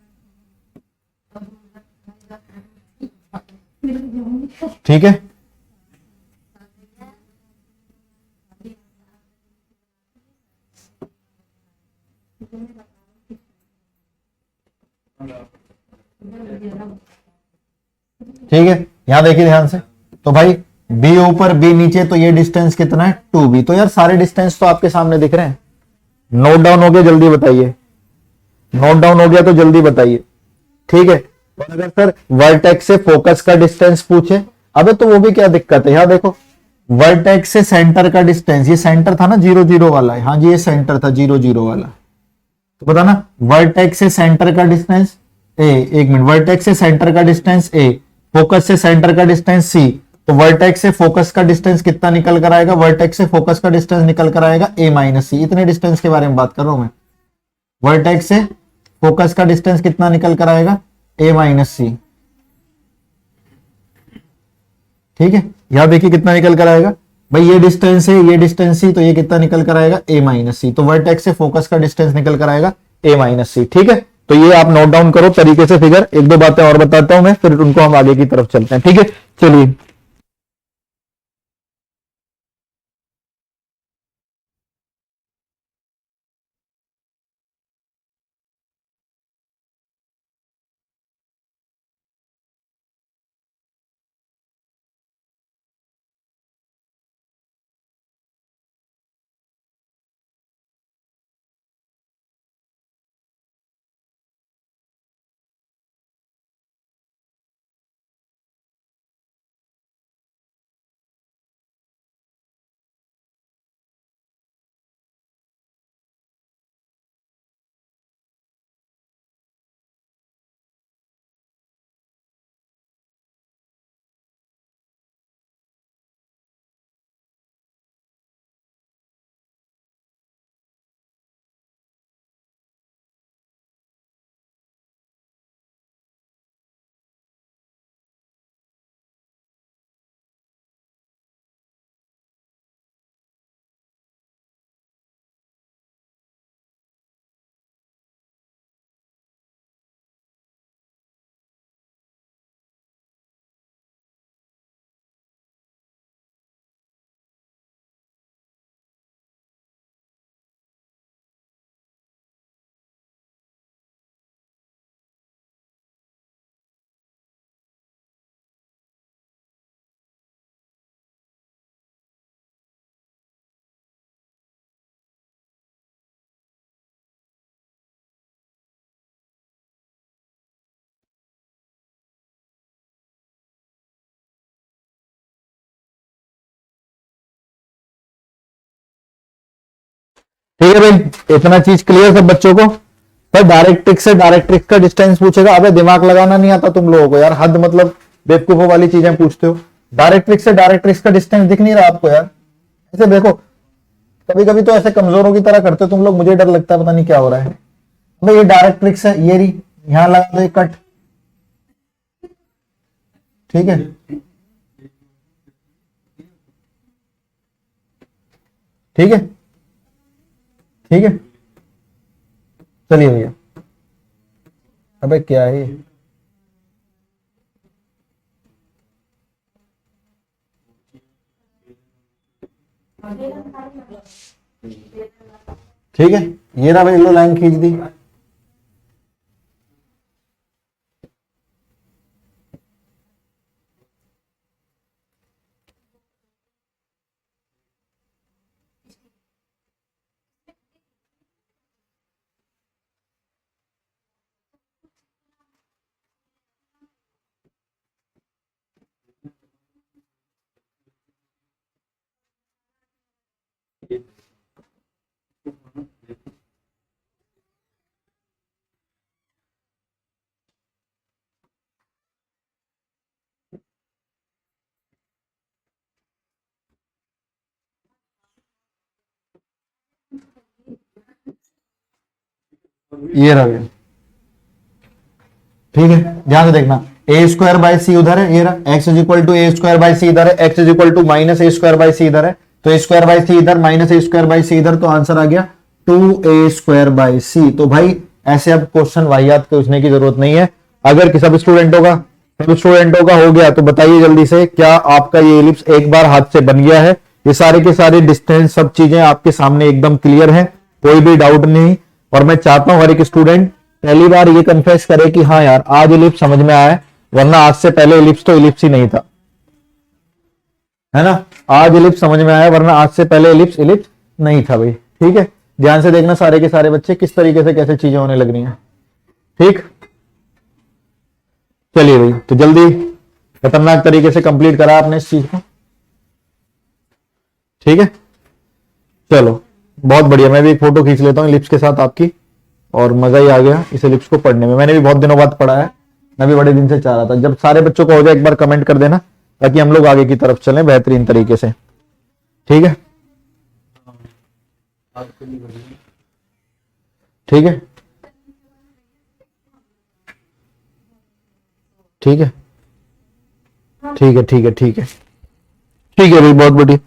ठीक है, ठीक है। यहां देखिए ध्यान से, तो भाई बी ऊपर बी नीचे, तो ये डिस्टेंस कितना है? 2b। तो यार सारे डिस्टेंस तो आपके सामने दिख रहे हैं। नोट डाउन हो गया, जल्दी बताइए। नोट डाउन हो गया तो जल्दी बताइए। ठीक है, और अगर सर वर्टेक्स से फोकस का डिस्टेंस पूछे, अबे तो वो भी क्या दिक्कत है, यहां देखो, वर्टेक्स से सेंटर का डिस्टेंस, ये सेंटर था ना 0 0 वाला, हाँ जी ये सेंटर था 0 0 वाला। तो बताना वर्टेक्स से सेंटर का डिस्टेंस ए, एक मिनट, वर्टेक्स से सेंटर का डिस्टेंस ए, फोकस से सेंटर का डिस्टेंस सी, तो वर्टेक्स से फोकस का डिस्टेंस कितना निकल कर आएगा? वर्टेक्स से फोकस का डिस्टेंस निकल कर आएगा a-c। इतने डिस्टेंस के बारे में बात कर रहा हूं मैं। वर्टेक्स से फोकस का डिस्टेंस कितना निकल कर आएगा? a-c। ठीक है, यहां देखिए कितना निकल कर आएगा भाई, ये डिस्टेंस है, ये डिस्टेंस सी, तो ये कितना निकल कर आएगा? a-c। तो वर्टेक्स से फोकस का डिस्टेंस निकल कर आएगा a-c। ठीक है, तो ये आप नोट डाउन करो तरीके से फिगर। एक दो बातें और बताता हूं मैं, फिर उनको हम आगे की तरफ चलते हैं। ठीक है, चलिए। ठीक है भाई, इतना चीज क्लियर सब बच्चों को। सर डायरेक्ट्रिक्स से डायरेक्ट्रिक्स का डिस्टेंस पूछेगा, अबे दिमाग लगाना नहीं आता तुम लोगों को यार, हद मतलब बेवकूफों वाली चीजें पूछते हो। डायरेक्ट्रिक्स से डायरेक्ट्रिक्स का डिस्टेंस दिख नहीं रहा आपको यार, ऐसे देखो, कभी कभी तो ऐसे कमजोरों की तरह करते हो तुम लोग, मुझे डर लगता है पता नहीं क्या हो रहा है। भाई ये डायरेक्ट्रिक्स है, ये रही, यहां लगा दो एक कट, ठीक है। ठीक है, ठीक है, चलिए भैया। अबे क्या है ये? ठीक है, ये रहा भाई, लो लाइन खींच दी। ये रहा भैया, ठीक है, ध्यान से देखना, ए स्क्वायर बाय सी उधर है, ये रहा, X is equal to A square by C इधर है, X is equal to minus A square by C इधर है, तो ए स्क्वायर बाय सी इधर, minus A square by C इधर, तो आंसर आ गया 2a स्क्वायर बाय सी। तो भाई ऐसे अब क्वेश्चन वाहियात पूछने की जरूरत नहीं है। अगर कि सब स्टूडेंटों का हो गया तो बताइए जल्दी से, क्या आपका ये एलिप्स एक बार हाथ से बन गया है? ये सारे के सारे डिस्टेंस सब चीजें आपके सामने एकदम क्लियर है, कोई भी डाउट नहीं। और मैं चाहता हूं हर एक स्टूडेंट पहली बार ये कन्फेस करे कि हाँ यार आज इलिप्स समझ में आया है, वरना आज से पहले इलिप्स तो इलिप्स ही नहीं था, है ना। आज इलिप्स समझ में आया, वरना आज से पहले इलिप्स इलिप्स नहीं था भाई। ठीक है, ध्यान से देखना सारे के सारे बच्चे किस तरीके से कैसे चीजें होने लग रही हैं। ठीक, चलिए भाई, तो जल्दी खतरनाक तरीके से कंप्लीट करा आपने इस चीज को। ठीक है, चलो बहुत बढ़िया। मैं भी एक फोटो खींच लेता हूँ लिप्स के साथ आपकी, और मजा ही आ गया इसे लिप्स को पढ़ने में। मैंने भी बहुत दिनों बाद पढ़ा है, मैं भी बड़े दिन से चाह रहा था। जब सारे बच्चों को हो जाए एक बार कमेंट कर देना, ताकि हम लोग आगे की तरफ चलें बेहतरीन तरीके से। ठीक है, ठीक है, ठीक है, ठीक है, ठीक है, ठीक है, ठीक है भाई, बहुत बढ़िया।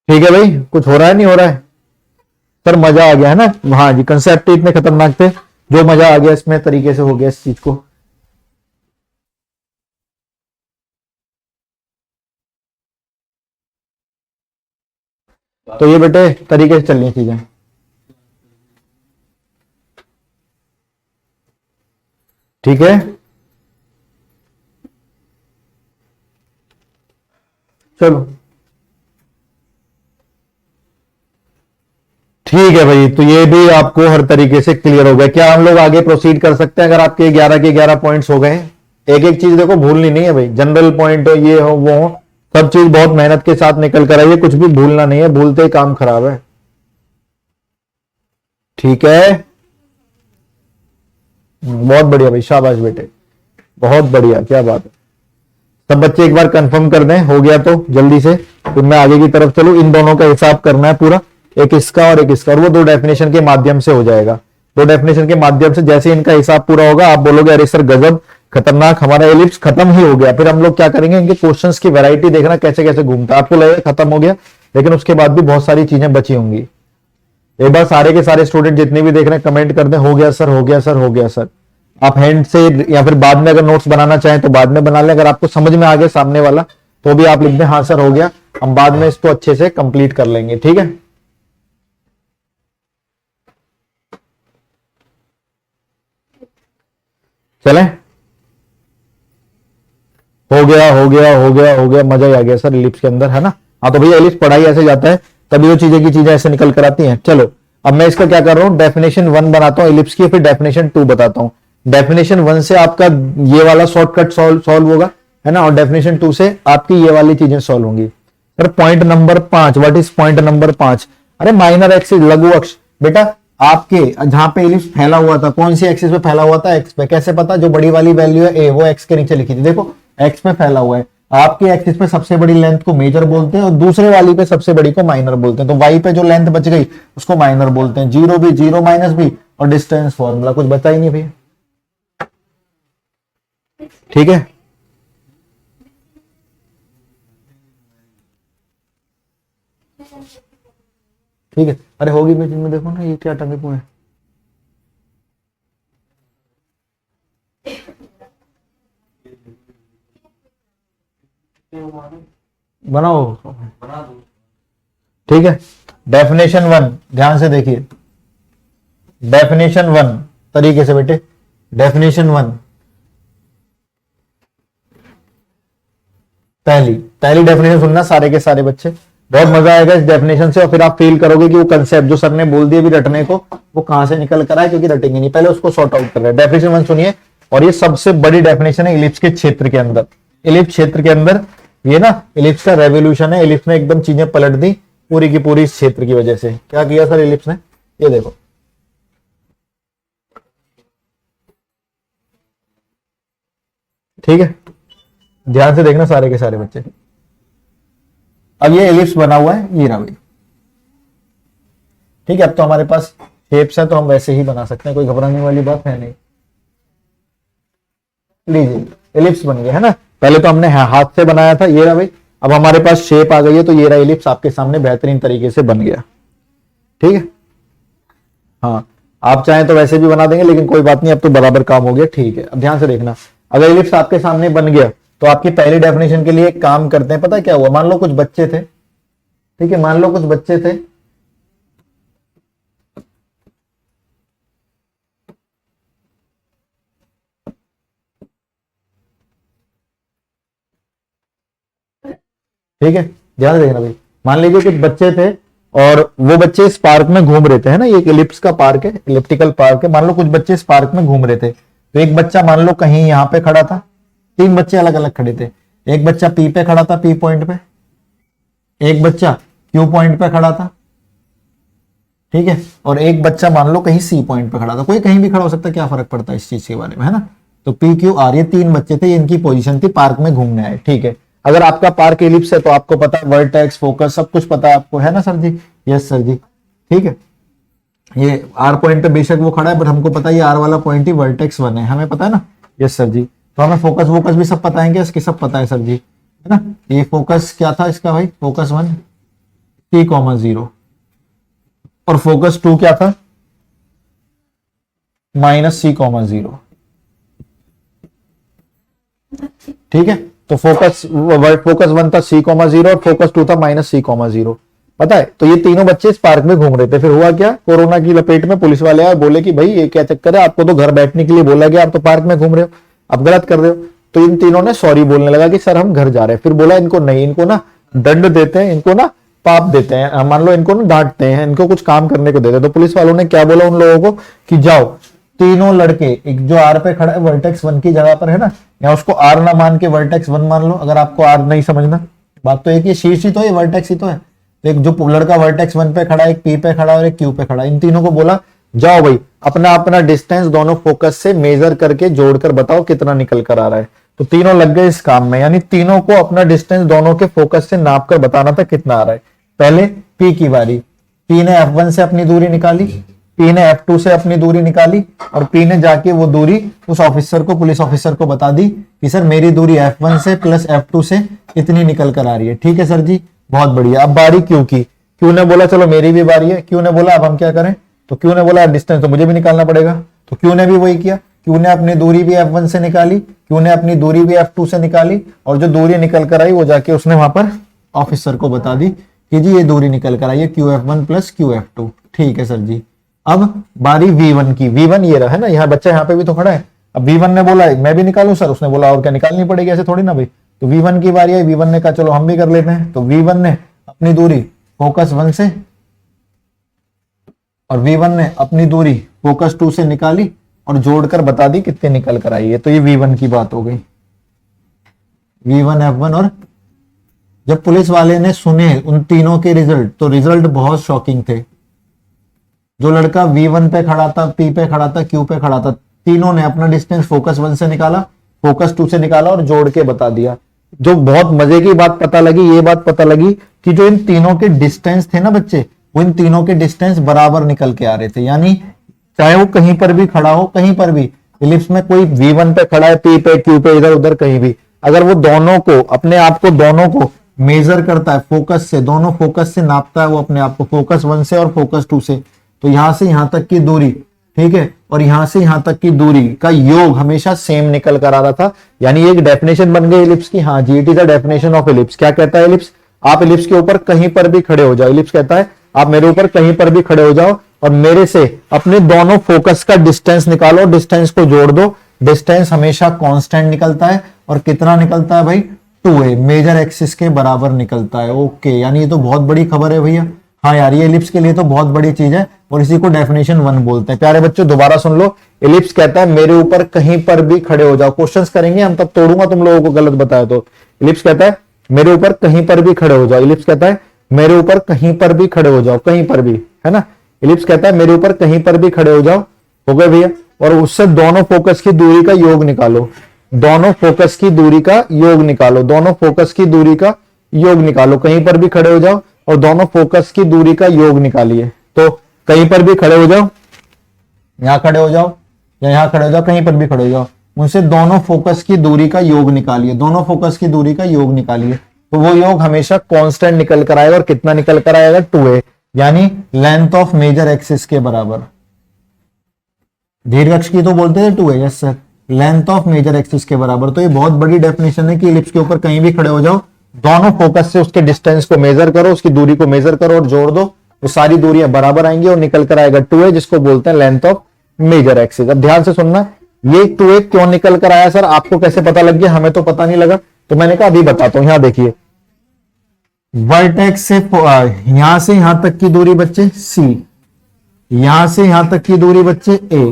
ठीक है भाई, कुछ हो रहा है नहीं हो रहा है? सर मजा आ गया है ना? हाँ जी, कंसेप्ट इतने खतरनाक थे, जो मजा आ गया इसमें तरीके से हो गया इस चीज को। तो ये बेटे तरीके से चल रही चीजें। ठीक है, चलो ठीक है भाई, तो ये भी आपको हर तरीके से क्लियर हो गया। क्या हम लोग आगे प्रोसीड कर सकते हैं? अगर आपके 11 के 11 पॉइंट्स हो गए, एक एक चीज देखो भूलनी नहीं है भाई, जनरल पॉइंट हो, ये हो वो हो, सब चीज बहुत मेहनत के साथ निकल कर आई है, कुछ भी भूलना नहीं है, भूलते ही काम खराब है। ठीक है, बहुत बढ़िया भाई, शाबाश बेटे, बहुत बढ़िया, क्या बात है। सब बच्चे एक बार कंफर्म कर दें, हो गया तो जल्दी से, फिर मैं आगे की तरफ चलूं। इन दोनों का हिसाब करना है पूरा, एक इसका और एक इसका, और वो दो डेफिनेशन के माध्यम से हो जाएगा। दो डेफिनेशन के माध्यम से जैसे इनका हिसाब पूरा होगा, आप बोलोगे अरे सर गजब, खतरनाक, हमारा एलिप्स खत्म ही हो गया। फिर हम लोग क्या करेंगे, इनके क्वेश्चंस की वैरायटी देखना कैसे कैसे घूमता है। आपको लगेगा खत्म हो गया, लेकिन उसके बाद भी बहुत सारी चीजें बची होंगी। एक बार सारे के सारे स्टूडेंट जितने भी देख रहे हैं कमेंट कर दें, हो गया सर, हो गया सर, हो गया सर। आप हैंड से या फिर बाद में अगर नोट्स बनाना चाहें तो बाद में बना लें। अगर आपको समझ में आ गया सामने वाला तो भी आप लिख दें हाँ सर हो गया, हम बाद में इसको अच्छे से कंप्लीट कर लेंगे। ठीक है, चलें। हो गया हो गया हो गया हो गया, मजा ही आ गया सर इलिप्स के अंदर, है ना। हाँ तो भैया इलिप्स पढ़ाई ऐसे जाता है, तभी वो चीजें की चीजें ऐसे निकल कर आती हैं। चलो अब मैं इसका क्या कर रहा हूँ, डेफिनेशन 1 बनाता हूँ इलिप्स की, फिर डेफिनेशन 2 बताता हूँ। डेफिनेशन 1 से आपका ये वाला शॉर्टकट सॉल्व होगा, है ना, और डेफिनेशन 2 से आपकी ये वाली चीजें सॉल्व होंगी। Sir point number 5, what is point number 5? अरे माइनर एक्सिस, लघु अक्ष। बेटा आपके जहां पे इलिप्स फैला हुआ था, कौन सी एक्सिस पे फैला हुआ था? एक्स पे। कैसे पता? जो बड़ी वाली वैल्यू है ए, वो एक्स के नीचे लिखी थी, देखो एक्स पे फैला हुआ है। आपके एक्सिस पे सबसे बड़ी लेंथ को मेजर बोलते हैं और दूसरे वाली पे सबसे बड़ी को माइनर बोलते हैं। तो वाई पे जो लेंथ बच गई उसको माइनर बोलते हैं। जीरो भी, जीरो माइनस भी, और डिस्टेंस फॉर्मूला, कुछ बता ही नहीं भैया। ठीक है, ठीक है। अरे होगी बीच में, देखो ना ये क्या टंगे हुए हैं। बनाओ, बना दो। ठीक है, डेफिनेशन 1 ध्यान से देखिए, डेफिनेशन 1 तरीके से बेटे, डेफिनेशन 1 पहली पहली डेफिनेशन सुनना सारे के सारे बच्चे, बहुत मजा आएगा इस डेफिनेशन से, और फिर आप फील करोगे कि वो कंसेप्ट जो सर ने बोल दिए भी रटने को, वो कहां से निकल कर आए, क्योंकि रटेंगे नहीं, पहले उसको सॉर्ट आउट कर रहे हैं। डेफिनेशन 1 सुनिए, और ये सबसे बड़ी डेफिनेशन है इलिप्स के क्षेत्र के अंदर। इलिप्स क्षेत्र के अंदर ये ना इलिप्स का रेवोल्यूशन है, इलिप्स ने एकदम चीजें पलट दी पूरी की पूरी इस क्षेत्र की वजह से। क्या किया सर इलिप्स ने? ये देखो, ठीक है, ध्यान से देखना सारे के सारे बच्चे। अब ये एलिप्स बना हुआ है, ये रहा भाई, ठीक है। अब तो हमारे पास शेप्स है तो हम वैसे ही बना सकते हैं, कोई घबराने वाली बात है नहीं। लीजिए एलिप्स बन गया, है ना। पहले तो हमने हाथ से बनाया था, ये रहा भाई। अब हमारे पास शेप आ गई है, तो ये रहा एलिप्स आपके सामने बेहतरीन तरीके से बन गया। ठीक है, हाँ आप चाहें तो वैसे भी बना देंगे, लेकिन कोई बात नहीं, अब तो बराबर काम हो गया। ठीक है, अब ध्यान से देखना, अगर एलिप्स आपके सामने बन गया तो आपकी पहली डेफिनेशन के लिए एक काम करते हैं। पता क्या हुआ, मान लो कुछ बच्चे थे, ठीक है, मान लो कुछ बच्चे थे, ठीक है, ध्यान देखना भाई। मान लीजिए कुछ बच्चे थे और वो बच्चे इस पार्क में घूम रहे थे, है ना, ये एक इलिप्स का पार्क है, इलिप्टिकल पार्क है। मान लो कुछ बच्चे इस पार्क में घूम रहे थे, तो एक बच्चा मान लो कहीं यहां पे खड़ा था, 3 बच्चे अलग अलग खड़े थे। एक बच्चा पी पे खड़ा था, पी पॉइंट पे, एक बच्चा क्यू पॉइंट पे खड़ा था, ठीक है, और एक बच्चा मान लो कहीं सी पॉइंट पे खड़ा था। कोई कहीं भी खड़ा हो सकता है, क्या फर्क पड़ता है इस चीज के बारे में, है ना। तो पी क्यू आर, ये 3 बच्चे थे, इनकी पोजीशन थी, पार्क में घूमने आए। ठीक है, अगर आपका पार्क एलिप्स है तो आपको पता है वर्टेक्स, फोकस, सब कुछ पता है आपको, है ना सर जी? यस सर जी, ठीक है। ये आर पॉइंट पे बेशक वो खड़ा है, बट हमको पता है ये आर वाला पॉइंट ही वर्टेक्स 1 है, हमें पता है ना। यस सर जी, तो हमें फोकस वोकस भी सब पता है, इसके सब पता है सर जी, है ना। ये फोकस क्या था इसका भाई, फोकस 1 T,0 और फोकस 2 क्या था, -C,0। ठीक है, तो फोकस 1 था C,0 और फोकस 2 था -C,0, पता है। तो ये तीनों बच्चे इस पार्क में घूम रहे थे, फिर हुआ क्या, कोरोना की लपेट में पुलिस वाले आए, बोले कि भाई ये क्या चक्कर है, आपको तो घर बैठने के लिए बोला गया, आप तो पार्क में घूम रहे हो, आप गलत कर रहे हो। तो इन तीनों ने सॉरी बोलने लगा कि सर हम घर जा रहे हैं। फिर बोला इनको नहीं, इनको ना दंड देते हैं, इनको ना पाप देते हैं, मान लो इनको ना डांटते हैं, इनको कुछ काम करने को देते हैं। तो पुलिस वालों ने क्या बोला उन लोगों को कि जाओ तीनों लड़के, एक जो आर पे खड़ा है वर्टेक्स 1 की जगह पर, है ना, या उसको आर ना मान के वर्टेक्स 1 मान लो, अगर आपको आर नहीं समझना, बात तो एक ही, शीर्ष ही तो है, वर्टेक्स ही तो है। तो एक जो लड़का वर्टेक्स 1 पे खड़ा है, एक पी पे खड़ा है और एक क्यू पे खड़ा है, इन तीनों को बोला जाओ भाई अपना अपना डिस्टेंस दोनों फोकस से मेजर करके जोड़कर बताओ कितना निकल कर आ रहा है। तो तीनों लग गए इस काम में, यानी तीनों को अपना डिस्टेंस दोनों के फोकस से नाप कर बताना था कितना आ रहा है। पहले पी की बारी, पी ने F1 से अपनी दूरी निकाली, पी ने F2 से अपनी दूरी निकाली, और पी ने जाके वो दूरी उस ऑफिसर को, पुलिस ऑफिसर को बता दी कि सर मेरी दूरी F1 से प्लस F2 से इतनी निकल कर आ रही है। ठीक है सर जी, बहुत बढ़िया। अब बारी क्यू की, क्यू ने बोला चलो मेरी भी बारी है, क्यू ने बोला अब हम क्या करें, तो क्यू ने बोला डिस्टेंस तो मुझे भी निकालना पड़ेगा, तो क्यू ने भी वही किया, क्यू ने अपनी दूरी भी F1 से निकाली, क्यू ने अपनी दूरी भी F2 से निकाली, और जो दूरी निकल कर आई वो जाके उसने वहां पर ऑफिसर को बता दी कि जी ये दूरी निकल कर आई है QF1 प्लस QF2। ठीक है सर जी। अब बारी V1 की, V1 ये रहा है ना, यहाँ बच्चा यहाँ पे भी तो खड़ा है, अब V1 ने बोला मैं भी निकालूं सर, उसने बोला और क्या निकालनी पड़ेगी, ऐसे थोड़ी ना भाई। तो V1 की बारी है, V1 ने कहा चलो हम भी कर लेते हैं। तो V1 ने अपनी दूरी फोकस 1 से और V1 ने अपनी दूरी फोकस 2 से निकाली और जोड़कर बता दी कितनी निकल कर आई है। तो ये V1 की बात हो गई, V1 F1। और जब पुलिस वाले ने सुने उन तीनों के रिजल्ट, तो रिजल्ट बहुत शॉकिंग थे। जो लड़का V1 पे खड़ा था, P पे खड़ा था, Q पे खड़ा था, तीनों ने अपना डिस्टेंस फोकस 1 से निकाला, फोकस 2 से निकाला और जोड़ के बता दिया। जो बहुत मजे की बात पता लगी, ये बात पता लगी कि जो इन तीनों के डिस्टेंस थे ना बच्चे, वो इन तीनों के डिस्टेंस बराबर निकल के आ रहे थे। यानी चाहे वो कहीं पर भी खड़ा हो, कहीं पर भी इलिप्स में कोई V1 पे खड़ा है, P पे, Q पे, इधर उधर कहीं भी, अगर वो दोनों को अपने आप को दोनों को मेजर करता है फोकस से, दोनों फोकस से नापता है वो अपने आप को, फोकस 1 से और फोकस 2 से, तो यहां से यहां तक की दूरी, ठीक है, और यहां से यहां तक की दूरी का योग हमेशा सेम निकल कर आ रहा था। यानी एक डेफिनेशन बन गई इलिप्स की। हाँ जी, it is a definition of ellipse. क्या कहता है इलिप्स? आप इलिप्स के ऊपर कहीं पर भी खड़े हो जाओ। इलिप्स कहता है आप मेरे ऊपर कहीं पर भी खड़े हो जाओ और मेरे से अपने दोनों फोकस का डिस्टेंस निकालो, डिस्टेंस को जोड़ दो। डिस्टेंस हमेशा कांस्टेंट निकलता है और कितना निकलता है भाई? 2a, मेजर एक्सिस के बराबर निकलता है। ओके, यानी ये तो बहुत बड़ी खबर है भैया। हाँ यार, ये इलिप्स के लिए तो बहुत बड़ी चीज है और इसी को डेफिनेशन 1 बोलते हैं। प्यारे बच्चों दोबारा सुन लो, इलिप्स कहता है मेरे ऊपर कहीं पर भी खड़े हो जाओ। क्वेश्चंस करेंगे हम, तब तोड़ूंगा तुम लोगों को गलत बताया तो। इलिप्स कहता है मेरे ऊपर कहीं पर भी खड़े हो जाओ। इलिप्स कहता है मेरे ऊपर कहीं पर भी खड़े हो जाओ, कहीं पर भी, है ना। इलिप्स कहता है मेरे ऊपर कहीं पर भी खड़े हो जाओ, हो गए भैया। और उससे दोनों फोकस की दूरी का योग निकालो, दोनों फोकस की दूरी का योग निकालो, दोनों फोकस की दूरी का योग निकालो। कहीं पर भी खड़े हो जाओ और दोनों फोकस की दूरी का योग निकालिए। तो कहीं पर भी खड़े हो जाओ, यहां खड़े हो जाओ या यहां खड़े हो जाओ, कहीं पर भी खड़े हो जाओ, उनसे दोनों फोकस की दूरी का योग निकालिए, दोनों फोकस की दूरी का योग निकालिए। तो वो योग हमेशा कांस्टेंट निकल कर आएगा। और कितना निकल कर आएगा? 2a, यानी लेंथ ऑफ मेजर एक्सिस के बराबर। दीर्घ अक्ष की तो बोलते थे 2a, yes sir, length of major axis के बराबर। तो ये बहुत बड़ी डेफिनेशन है कि इलिप्स के ऊपर कहीं भी खड़े हो जाओ, दोनों फोकस से उसके डिस्टेंस को मेजर करो, उसकी दूरी को मेजर करो और जोड़ दो, तो सारी दूरियां बराबर आएंगी और निकल कर आएगा 2a, जिसको बोलते हैं लेंथ ऑफ मेजर एक्सिस। अब ध्यान से सुनना, ये 2a क्यों निकल कर आया सर, आपको कैसे पता लग गया? हमें तो पता नहीं लगा, तो मैंने कहा अभी बताता हूं। यहां देखिए, वर्टेक्स से यहां से यहां तक की दूरी बच्चे c, यहां से यहां तक की दूरी बच्चे a,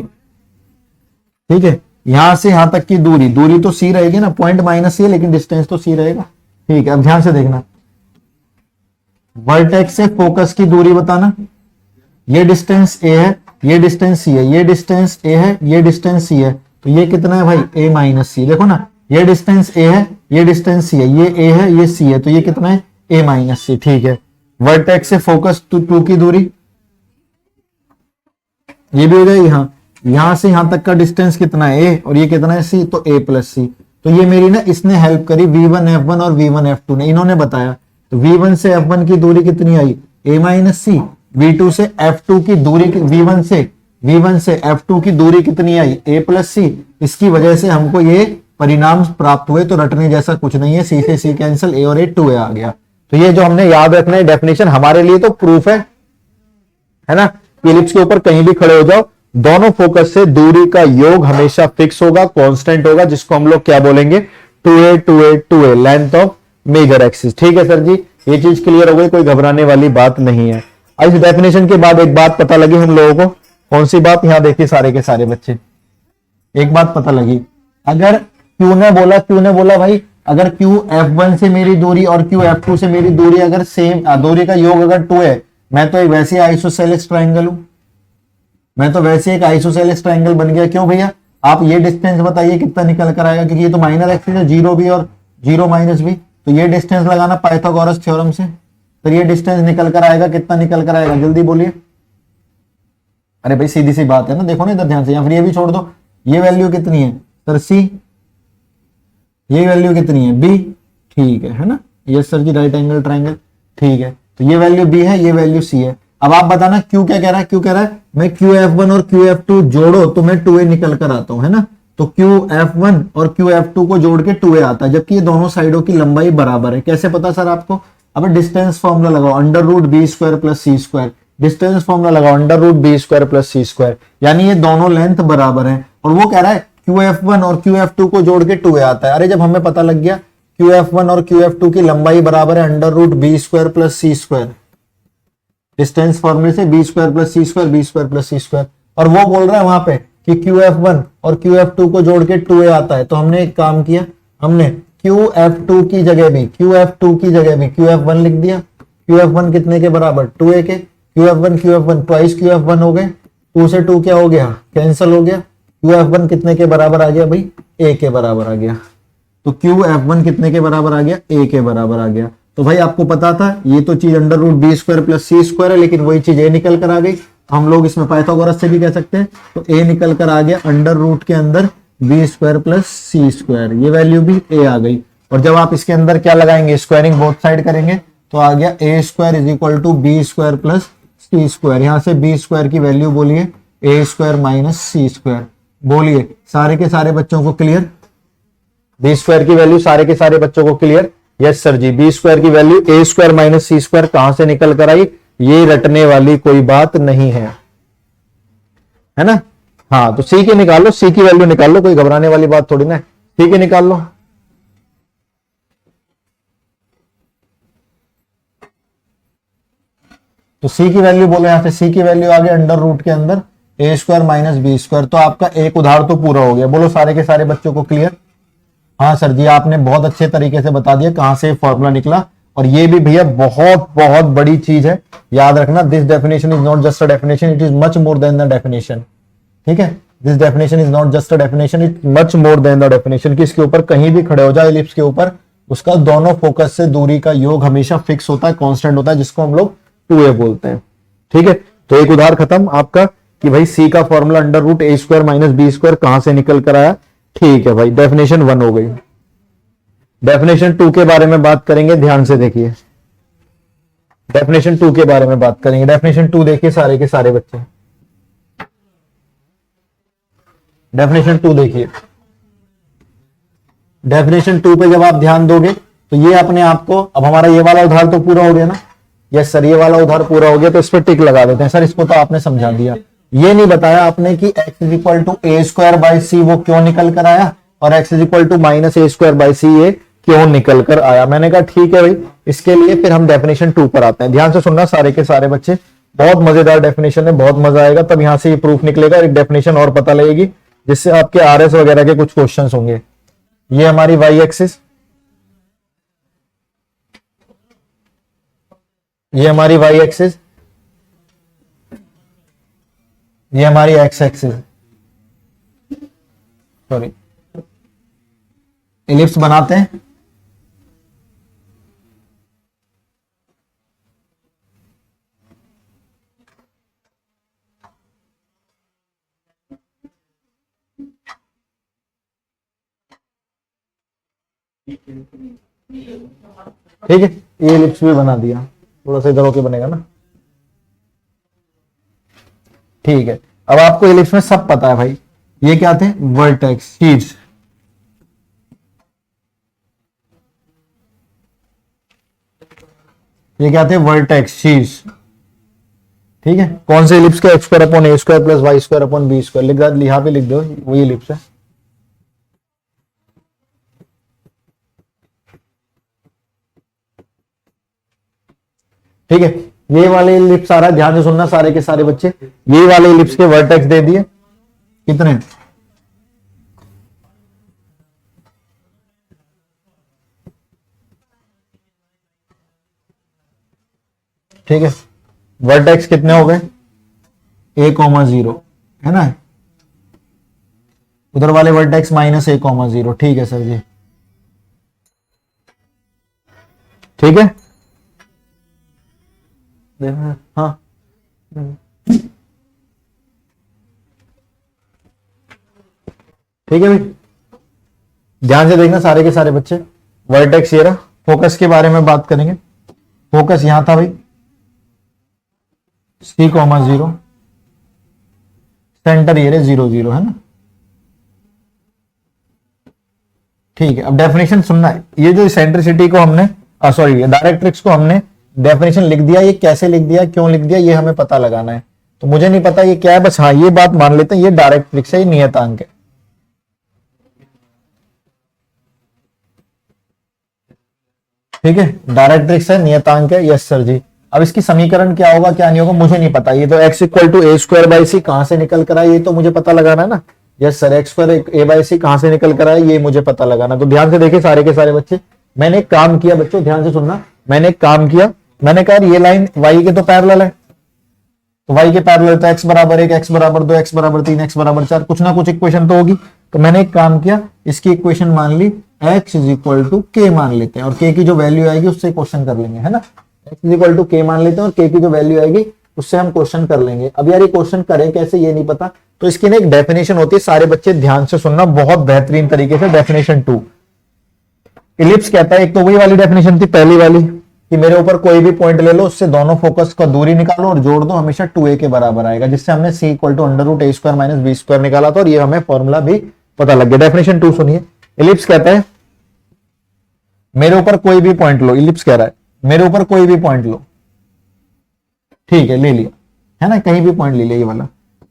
ठीक है। यहां से यहां तक की दूरी, दूरी तो c रहेगी ना, पॉइंट माइनस c है लेकिन डिस्टेंस तो c रहेगा, ठीक है। अब ध्यान से देखना, वर्टेक्स से फोकस की दूरी बताना, ये डिस्टेंस a है, ये डिस्टेंस c है, ये डिस्टेंस a है, ये डिस्टेंस c है, तो ये कितना है भाई? a minus c। देखो ना, ये डिस्टेंस a है, ये डिस्टेंस c है, ये a है, ये c है, तो ये कितना है? a माइनस c, ठीक है। वर्टेक्स से फोकस 2 की दूरी, ये भी हो जाएगी। हाँ, यहां से यहां तक का डिस्टेंस कितना है? a, और ये कितना है? c, तो a प्लस c। तो ये मेरी ना, इसने हेल्प करी, V1 F1 और V1 F2 ने, इन्होंने बताया। तो V1 से F1 की दूरी कितनी आई? a minus c। V2 से F2 की दूरी, V1 से F2 की दूरी कितनी आई? a plus c। इसकी वजह से हमको ये परिणाम प्राप्त हुए। तो रटने जैसा कुछ नहीं है, c से c कैंसिल, a और a 2a आ गया। तो ये जो हमने याद रखना है डेफिनेशन, हमारे लिए तो प्रूफ है ना। इलिप्स के ऊपर कहीं भी खड़े हो जाओ, दोनों फोकस से दूरी का योग हमेशा फिक्स होगा, कांस्टेंट होगा, जिसको हम लोग क्या बोलेंगे? 2a 2a 2a, length of major axis. ठीक है सर जी, ये चीज क्लियर हो गई, कोई घबराने वाली बात नहीं है। इस डेफिनेशन के बाद एक बात पता लगी हम लोगों को। कौन सी बात? यहां देखिए सारे के सारे बच्चे, एक बात पता लगी। अगर Q ने बोला भाई, अगर Q F1 से मेरी दूरी और Q F2 से मेरी दूरी अगर सेम, दूरी का योग अगर 2 है, मैं तो एक वैसे आइसोसेलेस ट्राइंगल हूं, मैं तो वैसे एक आइसोसेलेस ट्राइंगल बन गया। क्यों भैया? आप ये डिस्टेंस बताइए कितना निकल कर आएगा, क्योंकि ये तो माइनर एक्सिस है, 0 भी और 0 माइनस भी। तो ये डिस्टेंस लगाना पाइथागोरस थ्योरम से, फिर ये डिस्टेंस निकल कर आएगा, कितना निकल कर आएगा? जल्दी बोलिए। अरे भाई सीधी सी बात है ना, देखो ना इधर ध्यान से, या फिर ये भी छोड़ दो। ये वैल्यू कितनी है सर? c। ये वैल्यू कितनी है? b, ठीक है ना। यस सर जी, राइट एंगल ट्राइंगल, ठीक है। तो ये वैल्यू b है, ये वैल्यू c है। अब आप बताना Q क्या कह रहा है? Q कह रहा है मैं QF1 और QF2 जोड़ो तो मैं 2a निकल कर आता हूं, है ना। तो QF1 और QF2 को जोड़ के 2a आता है, जबकि ये दोनों साइडों की लंबाई बराबर है। कैसे पता सर आपको? अब डिस्टेंस फॉर्मूला लगाओ, √b² plus c²। Distance formula लगाओ, √b² प्लस c², यानी ये दोनों लेंथ बराबर है। और वो कह रहा है QF1 और QF2 को जोड़ के 2a आता है। अरे जब हमें पता लग गया QF1 और QF2 की लंबाई बराबर है under root B square plus C square, distance फॉर्मूले से B square plus C square, B square plus C square, और वो बोल रहा है वहां पे कि QF1 और QF2 को जोड़ के 2a आता है। तो हमने एक काम किया, हमने QF2 की जगह भी QF1 लिख दिया। QF1 कितने के बराबर, 2a के। QF1 ट्वाइस QF1 हो गए, 2 से 2 क्या हो गया, कैंसिल हो गया। QF1 कितने के बराबर आ गया भाई, a के बराबर आ गया। तो QF1 कितने के बराबर आ गया, a के बराबर आ गया। तो भाई आपको पता था ये तो चीज under root B square plus C square है, लेकिन वही चीज a निकल कर आ गई। हम लोग इसमें पाइथागोरस से भी कह सकते हैं। तो a निकल कर आ गया अंडर रूट के अंदर B square plus C square, ये वैल्यू भी a आ गई। और जब आप इसके अंदर क्या लगाएंगे, स्क्वायरिंग बोथ साइड करेंगे, तो आ गया a square is equal to B square plus C square. यहां से बी स्क्वायर की वैल्यू बोलिए a square minus C square. बोलिए सारे के सारे बच्चों को क्लियर, बी स्क्वायर की वैल्यू सारे के सारे बच्चों को clear. Yes sir ji, B square की value a square minus C square कहां से निकल कर आई, ये रटने वाली कोई बात नहीं है ना। हाँ तो सी की निकाल लो, सी की वैल्यू निकाल लो, कोई घबराने वाली बात थोड़ी ना है, सी की निकाल लो। तो सी की वैल्यू बोले यहां से, सी की वैल्यू आ गई अंडर रूट के अंदर a square minus B square. तो आपका एक उधार तो पूरा हो गया। बोलो सारे के सारे बच्चों को क्लियर। हाँ सर जी, आपने बहुत अच्छे तरीके से बता दिया कहां से फॉर्मूला निकला। और ये भी भैया बहुत बहुत बड़ी चीज है, याद रखना, this definition is not just a definition, it is much more than the definition. ठीक है, this definition is not just a definition, it much more than the definition. कि इसके ऊपर कहीं भी खड़े हो जाए इलिप्स के ऊपर, उसका दोनों फोकस से दूरी का योग हमेशा फिक्स होता है, कांस्टेंट होता है, जिसको हम लोग 2a बोलते हैं। ठीक है, तो एक उदाहरण खत्म आपका कि भाई सी का formula under root a square minus B square कहां से निकल कर आया। ठीक है भाई, डेफिनेशन 1 हो गई। डेफिनेशन 2 के बारे में बात करेंगे, ध्यान से देखिए। डेफिनेशन 2 के बारे में बात करेंगे। डेफिनेशन 2 देखिए सारे के सारे बच्चे, डेफिनेशन 2 देखिए। डेफिनेशन 2 पे जब आप ध्यान दोगे तो ये अपने आप को, अब हमारा ये वाला उधार तो पूरा हो गया ना। यस सर, ये वाला उधार पूरा हो गया, तो इस पर टिक लगा देते हैं। सर इसको तो आपने समझा दिया, ये नहीं बताया आपने कि x is equal to A square by C वो क्यों निकल कर आया, और x is equal to minus A square by C ये क्यों निकल कर आया। मैंने कहा ठीक है भाई, इसके लिए फिर हम डेफिनेशन 2 पर आते हैं। ध्यान से सुनना सारे के सारे बच्चे, बहुत मजेदार डेफिनेशन है, बहुत मजा आएगा। तब यहां से ये प्रूफ निकलेगा, एक डेफिनेशन और पता लगेगी, जिससे आपके आरएस वगैरह के कुछ क्वेश्चन होंगे। ये हमारी वाई एक्सिस, ये हमारी वाई एक्सिस, ये हमारी एक्स एक्सिस, सॉरी इलिप्स बनाते हैं। ठीक है, ये इलिप्स भी बना दिया, थोड़ा सा इधर होके बनेगा ना। ठीक है, अब आपको इलिप्स में सब पता है भाई। ये क्या थे, वर्टेक्स शीट्स। ये क्या थे, वर्टेक्स शीट्स। ठीक है, कौन से इलिप्स के, X square upon A square plus Y square upon B square. लिखा भी लिख दो, वही इलिप्स है। ठीक है, ये वाले इलिप्स आ रहा है, ध्यान से सुनना सारे के सारे बच्चे। ये वाले इलिप्स के वर्टेक्स दे दिए कितने, ठीक है, वर्टेक्स कितने हो गए, a,0 है ना। उधर वाले वर्टेक्स माइनस a,0। ठीक है सर जी, ठीक है। हाँ ठीक है भाई, ध्यान से देखना सारे के सारे बच्चे। वर्टेक्स ये रहा। फोकस के बारे में बात करेंगे। फोकस यहां था भाई, c,0, सेंटर ये रहे 0 0, है ना। ठीक है, अब डेफिनेशन सुनना है। ये जो सेंट्रिसिटी को हमने, सॉरी डायरेक्ट्रिक्स को हमने डेफिनेशन लिख दिया, ये कैसे लिख दिया, क्यों लिख दिया, ये हमें पता लगाना है। तो मुझे नहीं पता ये क्या है, बस हाँ ये बात मान लेते हैं, ये डायरेक्ट्रिक्स है, ये नियतांक है। ठीक है, डायरेक्ट्रिक्स है, नियतांक है, यस सर जी। अब इसकी समीकरण क्या होगा क्या नहीं होगा मुझे नहीं पता, ये तो x equal to A square by C कहां से निकल कर आया ये तो मुझे पता लगाना है ना। Yes sir, X square A by C कहां से निकल कर आया ये मुझे पता लगाना। तो ध्यान से देखिए सारे के सारे बच्चे, मैंने एक काम किया बच्चों, ध्यान से सुनना, मैंने एक काम किया, मैंने कहा ये लाइन y के तो पैरेलल है, तो y के पैरेलल तो x बराबर 1, x बराबर 2, x बराबर 3, x बराबर 4, कुछ ना कुछ इक्वेशन तो होगी। तो मैंने एक काम किया, इसकी इक्वेशन मान ली x इज इक्वल टू के मान लेते हैं, और k की जो वैल्यू आएगी उससे क्वेश्चन कर लेंगे, है ना। x इज इक्वल टू के मान लेते हैं और k की जो वैल्यू आएगी उससे हम क्वेश्चन कर लेंगे। अब यार ये क्वेश्चन करें कैसे ये नहीं पता, तो इसकी ना एक डेफिनेशन होती है, सारे बच्चे ध्यान से सुनना बहुत बेहतरीन तरीके से। डेफिनेशन 2 इलिप्स कहता है, एक तो वही वाली डेफिनेशन थी पहली वाली कि मेरे ऊपर कोई भी पॉइंट ले लो, उससे दोनों फोकस का दूरी निकालो और जोड़ दो, हमेशा 2a के बराबर आएगा, जिससे हमने c equal to under root A square minus B square निकाला था, और ये हमें फॉर्मूला भी पता लग गया। डेफिनेशन 2 सुनिए, इलिप्स कहता है मेरे ऊपर कोई भी पॉइंट लो, इलिप्स कह रहा है मेरे ऊपर कोई भी पॉइंट लो, ठीक है ले लिया, है ना, कहीं भी पॉइंट ले लिया ये वाला।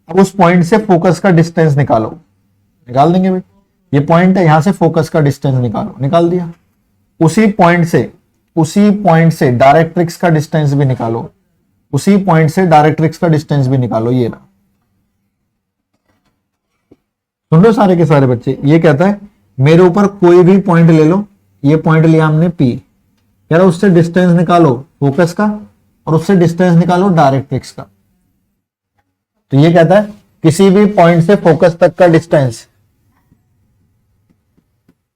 अब उस पॉइंट से फोकस का डिस्टेंस निकालो, निकाल देंगे भाई, ये पॉइंट है, यहां से फोकस का डिस्टेंस निकालो, निकाल दिया। उसी पॉइंट से डायरेक्ट्रिक्स का डिस्टेंस भी निकालो, उसी पॉइंट से डायरेक्ट्रिक्स का डिस्टेंस भी निकालो, ये रहा। सुन लो सारे के सारे बच्चे, ये कहता है मेरे ऊपर कोई भी पॉइंट ले लो, ये पॉइंट लिया हमने P, कह रहा उससे डिस्टेंस निकालो फोकस का और उससे डिस्टेंस निकालो डायरेक्ट्रिक्स का। तो ये कहता है किसी भी पॉइंट से फोकस तक का डिस्टेंस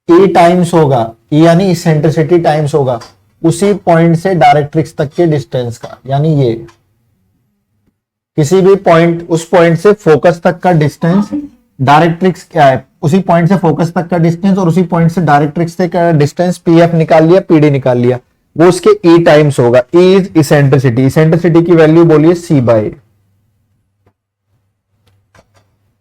E टाइम्स होगा, E यानी इसेंट्रिसिटी टाइम्स होगा उसी पॉइंट से डायरेक्ट्रिक्स तक के डिस्टेंस का, यानी ये किसी भी पॉइंट, उस पॉइंट से फोकस तक का डिस्टेंस, डायरेक्ट्रिक्स क्या है, उसी पॉइंट से फोकस तक का डिस्टेंस और उसी पॉइंट से डायरेक्ट्रिक्स तक का डिस्टेंस, पीएफ निकाल लिया, पीडी निकाल लिया, वो उसके E टाइम्स होगा। E इज इसेंट्रिसिटी, इसेंट्रिसिटी की वैल्यू बोलिए C बाय,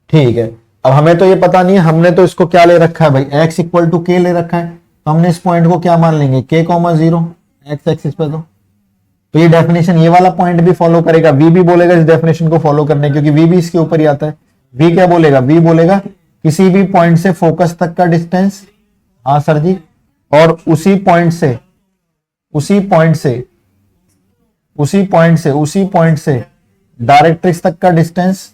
ठीक है। अब हमें तो ये पता नहीं है, हमने तो इसको क्या ले रखा है भाई, x इक्वल टू के ले रखा है, तो हमने इस पॉइंट को क्या मान लेंगे k, 0 x एक्सिस पे। तो ये डेफिनेशन ये वाला पॉइंट भी फॉलो करेगा, v भी बोलेगा इस डेफिनेशन को फॉलो करने, क्योंकि v भी इसके ऊपर ही आता है। v क्या बोलेगा, v बोलेगा किसी भी पॉइंट से फोकस तक का डिस्टेंस, हाँ सर जी, और उसी पॉइंट से डायरेक्ट्रिक्स तक का डिस्टेंस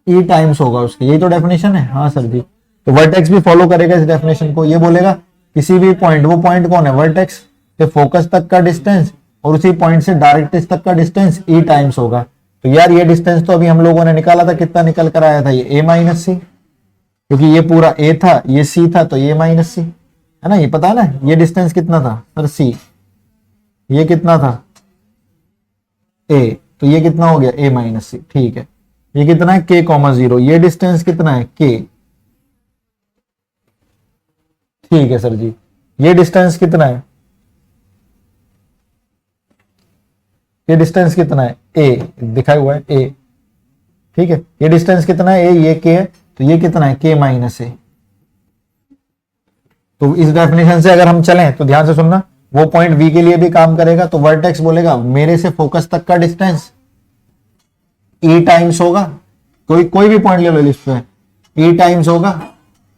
E टाइम्स होगा उसके, यही तो डेफिनेशन है, हाँ सर जी। तो वर्टेक्स भी फॉलो करेगा इस डेफिनेशन को, ये बोलेगा किसी भी पॉइंट, वो पॉइंट कौन है, वर्टेक्स से फोकस तक का डिस्टेंस और उसी पॉइंट से डायरेक्ट्रिक्स तक का डिस्टेंस E टाइम्स होगा। तो यार ये डिस्टेंस तो अभी हम लोगों ने निकाला था, कितना निकल कर आया था, ये a माइनस सी, क्योंकि ये पूरा a था, ये c था, तो ये माइनस सी, है ना, ये पता है ना, ये डिस्टेंस कितना था सर c, ये कितना था a, तो ये कितना हो गया a माइनस सी, ठीक है। ये कितना है k, 0, ये डिस्टेंस कितना है k, ठीक है सर जी। ये डिस्टेंस कितना है, ये डिस्टेंस कितना है a, दिखाया हुआ है a, ठीक है। ये डिस्टेंस कितना है a, ये k है, तो ये कितना है k माइनस a। तो इस डेफिनेशन से अगर हम चलें तो ध्यान से सुनना, वो पॉइंट v के लिए भी काम करेगा। तो वर्टेक्स बोलेगा मेरे से फोकस तक का डिस्टेंस E टाइम्स होगा, कोई भी पॉइंट ले लो लिस्ट में, E टाइम्स होगा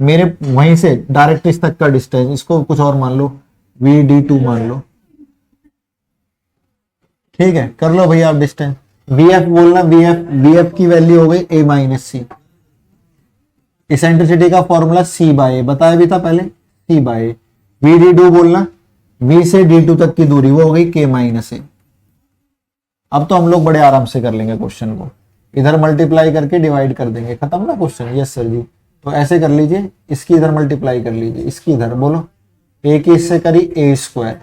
मेरे वहीं से डायरेक्ट्रिक्स तक का डिस्टेंस, इसको कुछ और मान लो, VD2 मान लो, ठीक है, कर लो भैया आप डिस्टेंस। VF बोलना, VF की वैल्यू हो गई a माइनस सी, इसेंट्रिसिटी का फॉर्मूला C बाय, बताया भी था पहले, C बाय। VD2 बोलना, V से D2 तक की दूरी, वो हो गई k माइनस ए। अब तो हम लोग बड़े आराम से कर लेंगे क्वेश्चन को, इधर मल्टीप्लाई करके डिवाइड कर देंगे, खत्म ना क्वेश्चन। Yes sir ji. तो ऐसे कर लीजिए, इसकी इधर मल्टीप्लाई कर लीजिए, इसकी इधर बोलो, a की इससे करी a स्क्वायर,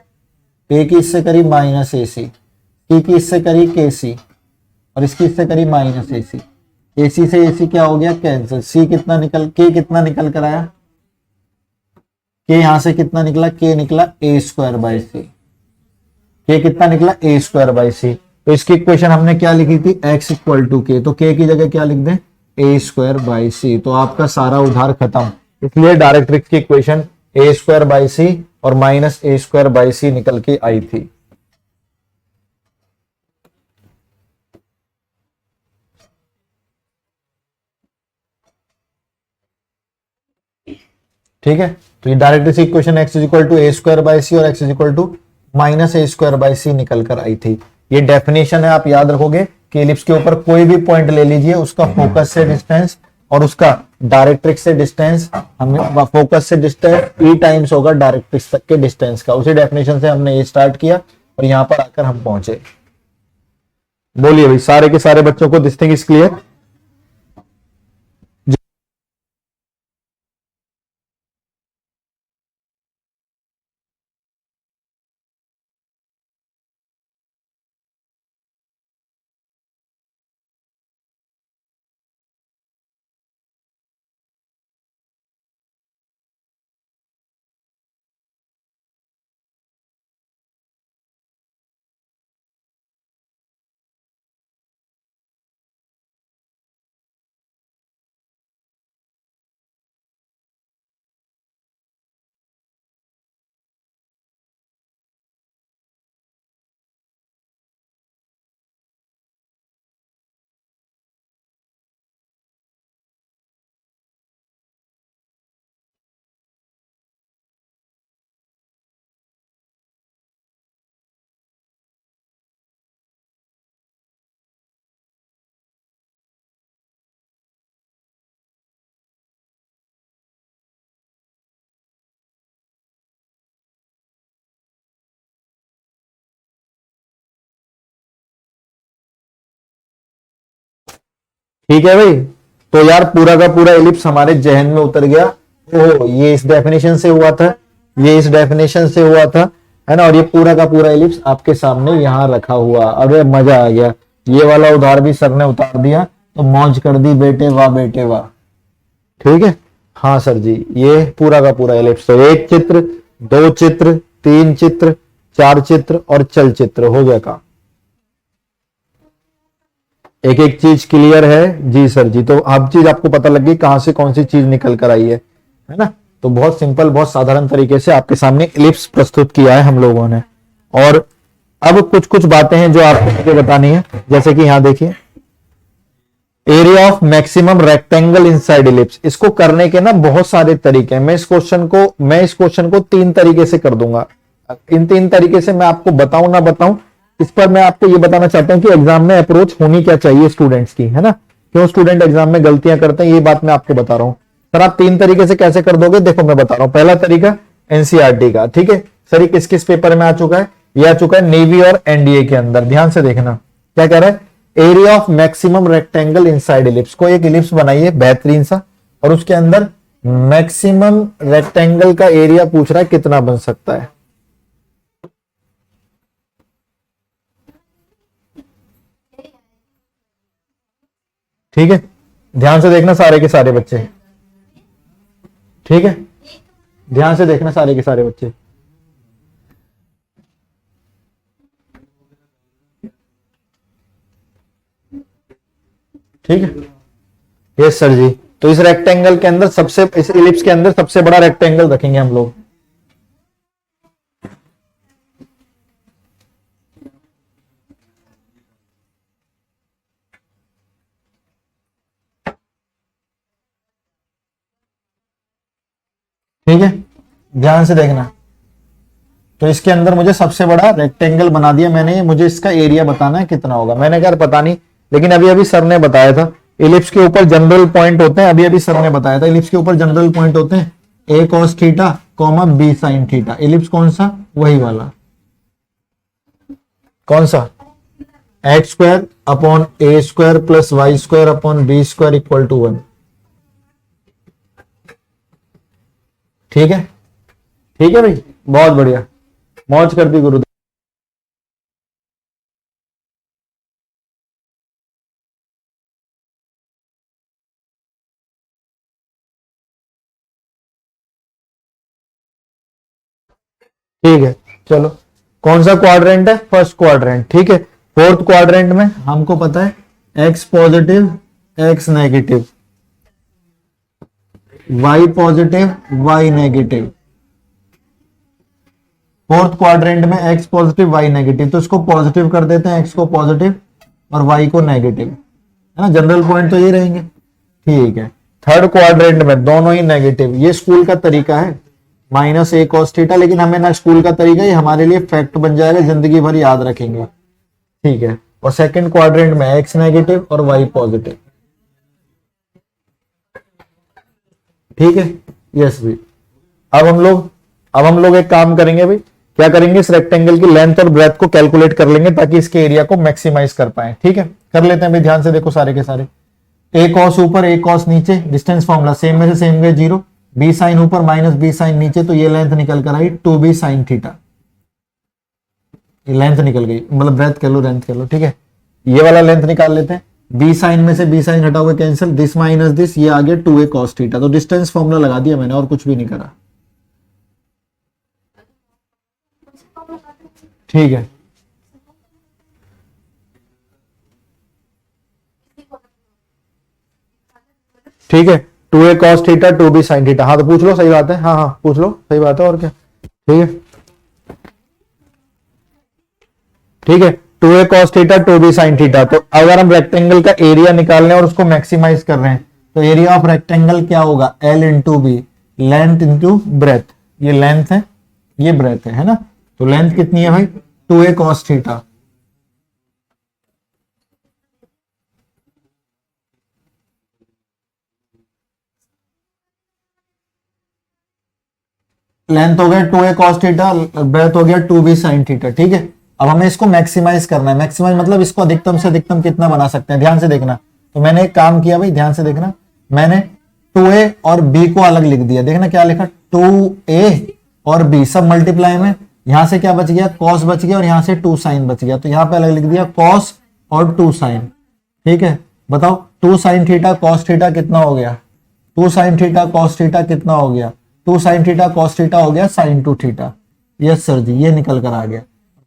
a की इससे करी माइनस ए सी, c की इससे करी के सी, और इसकी इससे करी माइनस ए सी, ए सी से ए सी क्या हो गया कैंसिल, k कितना निकल कर आया, k यहां से कितना निकला, k निकला a square by C, k कितना निकला a स्क्वायर बाई सी। तो इसकी इक्वेशन हमने क्या लिखी थी, x इक्वल टू के, तो k की जगह क्या लिख दें, a स्क्वायर बाई सी। तो आपका सारा उधार खत्म, इसलिए डायरेक्ट्रिक्स की equation a square by C और minus a square by C निकल के आई थी। ठीक है, तो ये directrix equation x is equal to A square by C और x is equal to minus A square by C निकल कर आई थी। ये डेफिनेशन है, आप याद रखोगे कि एलिप्स के ऊपर कोई भी पॉइंट ले लीजिए, उसका फोकस से डिस्टेंस और उसका डायरेक्ट्रिक्स से डिस्टेंस, हमें फोकस से डिस्टेंस ई टाइम्स होगा डायरेक्ट्रिक्स तक के डिस्टेंस का। उसी डेफिनेशन से हमने ये स्टार्ट किया और यहां पर आकर हम पहुंचे। बोलिए भाई, सारे के सारे बच्चों को दिस थिंग इज क्लियर? ठीक है भाई, तो यार पूरा का पूरा एलिप्स हमारे जहन में उतर गया। ओ ये इस डेफिनेशन से हुआ था, ये इस डेफिनेशन से हुआ था, है ना। और ये पूरा का पूरा एलिप्स आपके सामने यहां रखा हुआ। अरे मजा आ गया, ये वाला उधार भी सर ने उतार दिया तो मौज कर दी बेटे, वाह बेटे वाह। ठीक है, हाँ सर जी, ये पूरा का पूरा एलिप्स। तो एक चित्र, दो चित्र, तीन चित्र, चार चित्र और चल चित्र हो गया काम। एक एक चीज क्लियर है जी सर जी। तो अब चीज आपको पता लग गई कहां से कौन सी चीज निकल कर आई है ना। तो बहुत सिंपल, बहुत साधारण तरीके से आपके सामने एलिप्स प्रस्तुत किया है हम लोगों ने। और अब कुछ कुछ बातें हैं जो आपको मुझे बतानी है। जैसे कि यहां देखिए, area of maximum rectangle inside ellipse. इसको करने के ना बहुत सारे तरीके हैं। मैं इस क्वेश्चन को तीन तरीके से कर दूंगा। इन तीन तरीके से मैं आपको बताऊं ना बताऊं, इस पर मैं आपको ये बताना चाहता हूं कि एग्जाम में अप्रोच होनी क्या चाहिए स्टूडेंट्स की, है ना। क्यों स्टूडेंट एग्जाम में गलतियां करते हैं, ये बात मैं आपको बता रहा हूं। सर आप तीन तरीके से कैसे कर दोगे, देखो मैं बता रहा हूं। पहला तरीका एनसीईआरटी का, ठीक है सर, ये किस किस पेपर में आ चुका है, ये आ चुका है नेवी और एनडीए के अंदर। ध्यान से देखना क्या कह रहा है, area of maximum rectangle inside ellipse. को एक एलिप्स बनाइए बेहतरीन सा, और उसके अंदर मैक्सिमम रेक्टेंगल का एरिया पूछ रहा है कितना बन सकता है। ठीक है, ध्यान से देखना सारे के सारे बच्चे, ठीक है ध्यान से देखना सारे के सारे बच्चे। ठीक है, यस सर जी। तो इस रेक्टेंगल के अंदर इस एलिप्स के अंदर सबसे बड़ा रेक्टेंगल रखेंगे हम लोग। ठीक है, ध्यान से देखना। तो इसके अंदर मुझे सबसे बड़ा रेक्टेंगल बना दिया मैंने, मुझे इसका एरिया बताना है कितना होगा। मैंने कहा पता नहीं, लेकिन अभी अभी सर ने बताया था एलिप्स के ऊपर जनरल पॉइंट होते हैं। अभी अभी सर ने बताया था एलिप्स के ऊपर जनरल पॉइंट होते हैं A cos theta comma B sine theta. Ellipse कौन सा, वही वाला, कौन सा, X square upon A square plus Y square upon B square equal to 1। ठीक है, ठीक है भाई, बहुत बढ़िया, मौज कर दी गुरुदेव। ठीक है, चलो कौन सा क्वाड्रेंट है, फर्स्ट क्वाड्रेंट। ठीक है, फोर्थ क्वाड्रेंट में हमको पता है X positive X negative, Y positive Y negative. Fourth quadrant में एक्स पॉजिटिव वाई नेगेटिव, तो इसको पॉजिटिव कर देते हैं, एक्स को पॉजिटिव और वाई को नेगेटिव, है ना। जनरल पॉइंट तो ये रहेंगे। ठीक है, थर्ड क्वाड्रेंट में दोनों ही नेगेटिव। ये स्कूल का तरीका है माइनस ए कॉस थीटा, लेकिन हमें ना स्कूल का तरीका, ये हमारे लिए फैक्ट बन जाएगा, जिंदगी भर याद रखेंगे। ठीक है, और सेकंड क्वाड्रेंट में एक्स नेगेटिव और वाई पॉजिटिव। ठीक है, यस भाई। अब हम लोग अब हम लोग एक काम करेंगे भाई, क्या करेंगे, इस रेक्टेंगल की लेंथ और ब्रेथ को कैलकुलेट कर लेंगे ताकि इसके एरिया को मैक्सिमाइज कर पाए। ठीक है, कर लेते हैं भाई, ध्यान से देखो सारे के सारे। ए कॉस ऊपर ए कॉस नीचे, डिस्टेंस फॉर्मूला सेम में से सेम गए जीरो, बी साइन ऊपर माइनस बी साइन नीचे, तो ये लेंथ निकल कर आई 2b साइन थीटा। ये लेंथ निकल गई, मतलब ब्रेथ कह लो, लेंथ कह लो। ठीक है, ये वाला लेंथ निकाल लेते हैं। बी साइन में से बी साइन हटा हुआ कैंसिल, दिस माइनस दिस, ये आ गया 2a कॉस थीटा। तो डिस्टेंस फॉर्मूला लगा दिया मैंने और कुछ भी नहीं करा। ठीक है, ठीक है, 2a cos theta 2b sin theta. हाँ तो पूछ लो, सही बात है, हाँ हाँ पूछ लो, सही बात है, और क्या। ठीक है, ठीक है, 2a cos theta 2b sin theta. तो अगर हम रेक्टेंगल का एरिया निकाल रहे हैं और उसको मैक्सिमाइज कर रहे हैं, तो एरिया ऑफ रेक्टेंगल क्या होगा, L into B, length into breadth. ये लेंथ है, ये ब्रेथ है ना। तो लेंथ कितनी है भाई, 2a cos थीटा। लेंथ हो गया 2a cos थीटा, ब्रेथ हो गया 2b sin थीटा। ठीक है, अब हमें इसको मैक्सिमाइज करना है। मैक्सिमाइज मतलब इसको अधिकतम से अधिकतम कितना बना सकते हैं, ध्यान से देखना। तो मैंने एक काम किया भाई, ध्यान से देखना, मैंने 2a और b को अलग लिख दिया। देखना क्या लिखा, 2a और b सब मल्टीप्लाई में, यहां से क्या बच गया, cos बच गया, और यहां से 2 sin बच गया, तो यहां पे अलग लिख दिया cos और 2 sin। ठीक है, बताओ 2 sin थीटा cos थीटा कितना हो गया, 2 sin थीटा cos थीटा कितना हो गया, 2 sin थीटा cos थीटा हो गया sin 2 थीटा। यस सर जी, ये निकल कर आ गया।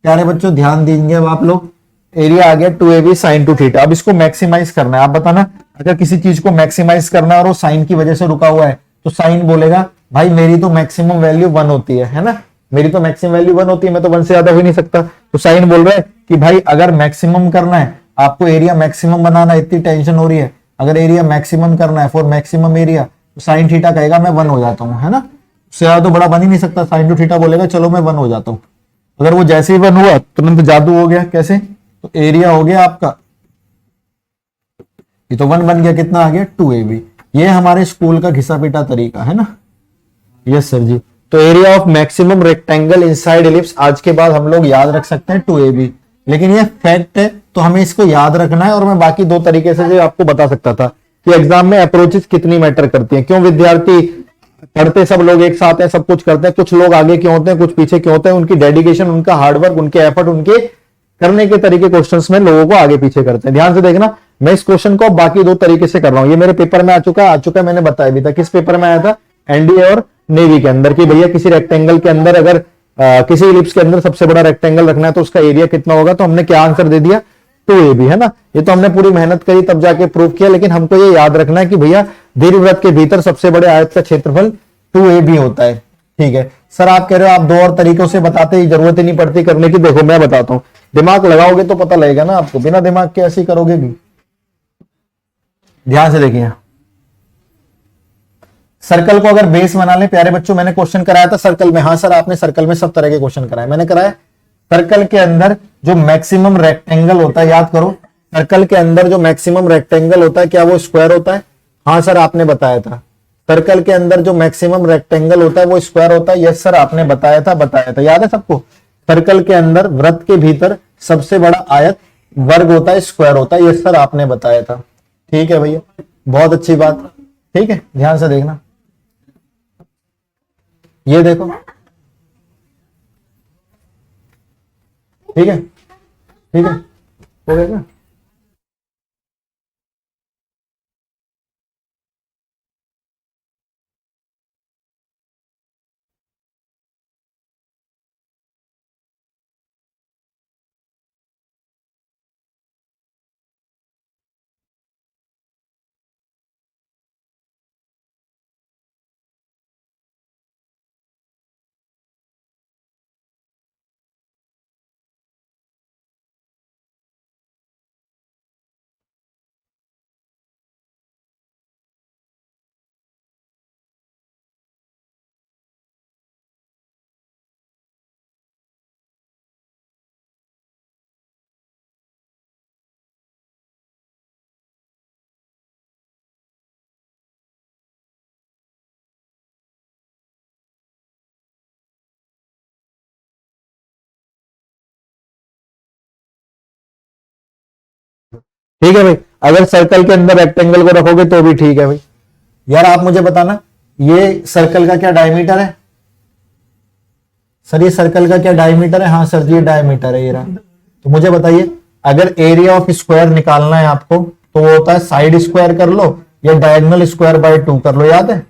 प्यारे बच्चों ध्यान देंगे अब आप लोग, एरिया आ गया 2ab sin 2 थीटा। अब इसको मैक्सिमाइज करना है। आप बताना, अगर किसी चीज को मैक्सिमाइज करना है और वो साइन की वजह से रुका हुआ है, तो साइन बोलेगा भाई मेरी तो मैक्सिमम वैल्यू 1 होती है ना, मेरी तो मैक्सिमम वैल्यू 1 होती है, मैं तो 1 से ज्यादा हो ही नहीं सकता। तो साइन बोल रहा है कि भाई अगर मैक्सिमम करना है, आपको एरिया मैक्सिमम बनाना है, इतनी टेंशन हो रही है, अगर एरिया मैक्सिमम करना है फॉर मैक्सिमम एरिया, तो साइन थीटा कहेगा मैं 1 हो जाता हूं, है ना। उससे ज्यादा तो बड़ा बन ही नहीं सकता। साइन 2 थीटा बोलेगा चलो मैं 1 हो जाता हूं। अगर वो जैसे ही 1 हुआ तुरंत जादू हो गया, कैसे, तो एरिया हो गया आपका, ये तो 1 बन गया, कितना आ गया 2ab। ये हमारे स्कूल का घिसा पिटा तरीका है ना। Yes sir ji. तो area of maximum rectangle inside ellipse आज के बाद हम लोग याद रख सकते हैं 2ab, लेकिन ये फैक्ट है तो हमें इसको याद रखना है। और मैं बाकी दो तरीके से जो आपको बता सकता था कि एग्जाम में अप्रोचेस कितनी मैटर करती हैं, क्यों विद्यार्थी पढ़ते सब लोग एक साथ हैं, सब कुछ करते हैं, कुछ लोग आगे क्यों होते हैं, कुछ पीछे क्यों होते हैं, उनकी डेडिकेशन, उनका हार्डवर्क, उनके एफर्ट, उनके करने के तरीके क्वेश्चंस में लोगों को आगे पीछे करते हैं। ध्यान से देखना, मैं इस क्वेश्चन को बाकी दो तरीके से कर रहा हूं। ये मेरे पेपर में आ चुका है, मैंने बताया भी था। किस पेपर में आया था, एनडीए और नेवी के अंदर, कि भैया किसी रेक्टेंगल के अंदर अगर किसी इलिप्स के अंदर सबसे बड़ा रेक्टेंगल रखना है तो उसका एरिया कितना होगा, तो हमने क्या आंसर दे दिया, 2ab, है ना। ये तो हमने पूरी मेहनत करी तब जाके प्रूव किया, लेकिन हमको ये याद रखना है कि भैया दीर्घवृत्त के भीतर सबसे बड़े आयत का क्षेत्रफल 2ab होता है। ठीक है सर, आप कह रहे हो आप दो और तरीकों से बताते ही, जरूरत ही नहीं पड़ती करने की। देखो मैं बताता हूं, दिमाग लगाओगे तो पता लगेगा ना आपको, बिना दिमाग के ऐसे ही करोगे भी। ध्यान से देखिए, सर्कल को अगर बेस बना ले, प्यारे बच्चों मैंने क्वेश्चन कराया था सर्कल में, हाँ सर आपने सर्कल में सब तरह के क्वेश्चन कराए, मैंने कराया। सर्कल के अंदर जो मैक्सिमम रेक्टेंगल होता है, याद करो, सर्कल के अंदर जो मैक्सिमम रेक्टेंगल होता है क्या वो स्क्वायर होता है, हाँ सर आपने बताया था। सर्कल के अंदर जो मैक्सिमम रेक्टेंगल होता है वो स्क्वायर होता है, यस सर आपने बताया था, याद है सबको। सर्कल के अंदर वृत्त के भीतर सबसे बड़ा आयत वर्ग होता है, स्क्वायर होता है, यस सर आपने बताया था। ठीक है भैया, बहुत अच्छी बात। ठीक है, ध्यान से देखना, ये देखो, ठीक है, ठीक है, हो गया क्या? ठीक है भाई। अगर सर्कल के अंदर रेक्टेंगल को रखोगे तो भी ठीक है भाई। यार आप मुझे बताना, ये सर्कल का क्या डायमीटर है सर? ये सर्कल का क्या डायमीटर है? हाँ सर जी, ये डायमीटर है ये रहा। तो मुझे बताइए, अगर एरिया ऑफ स्क्वायर निकालना है आपको तो वो होता है साइड स्क्वायर कर लो या डायगोनल स्क्वायर बाय 2 कर लो, याद है?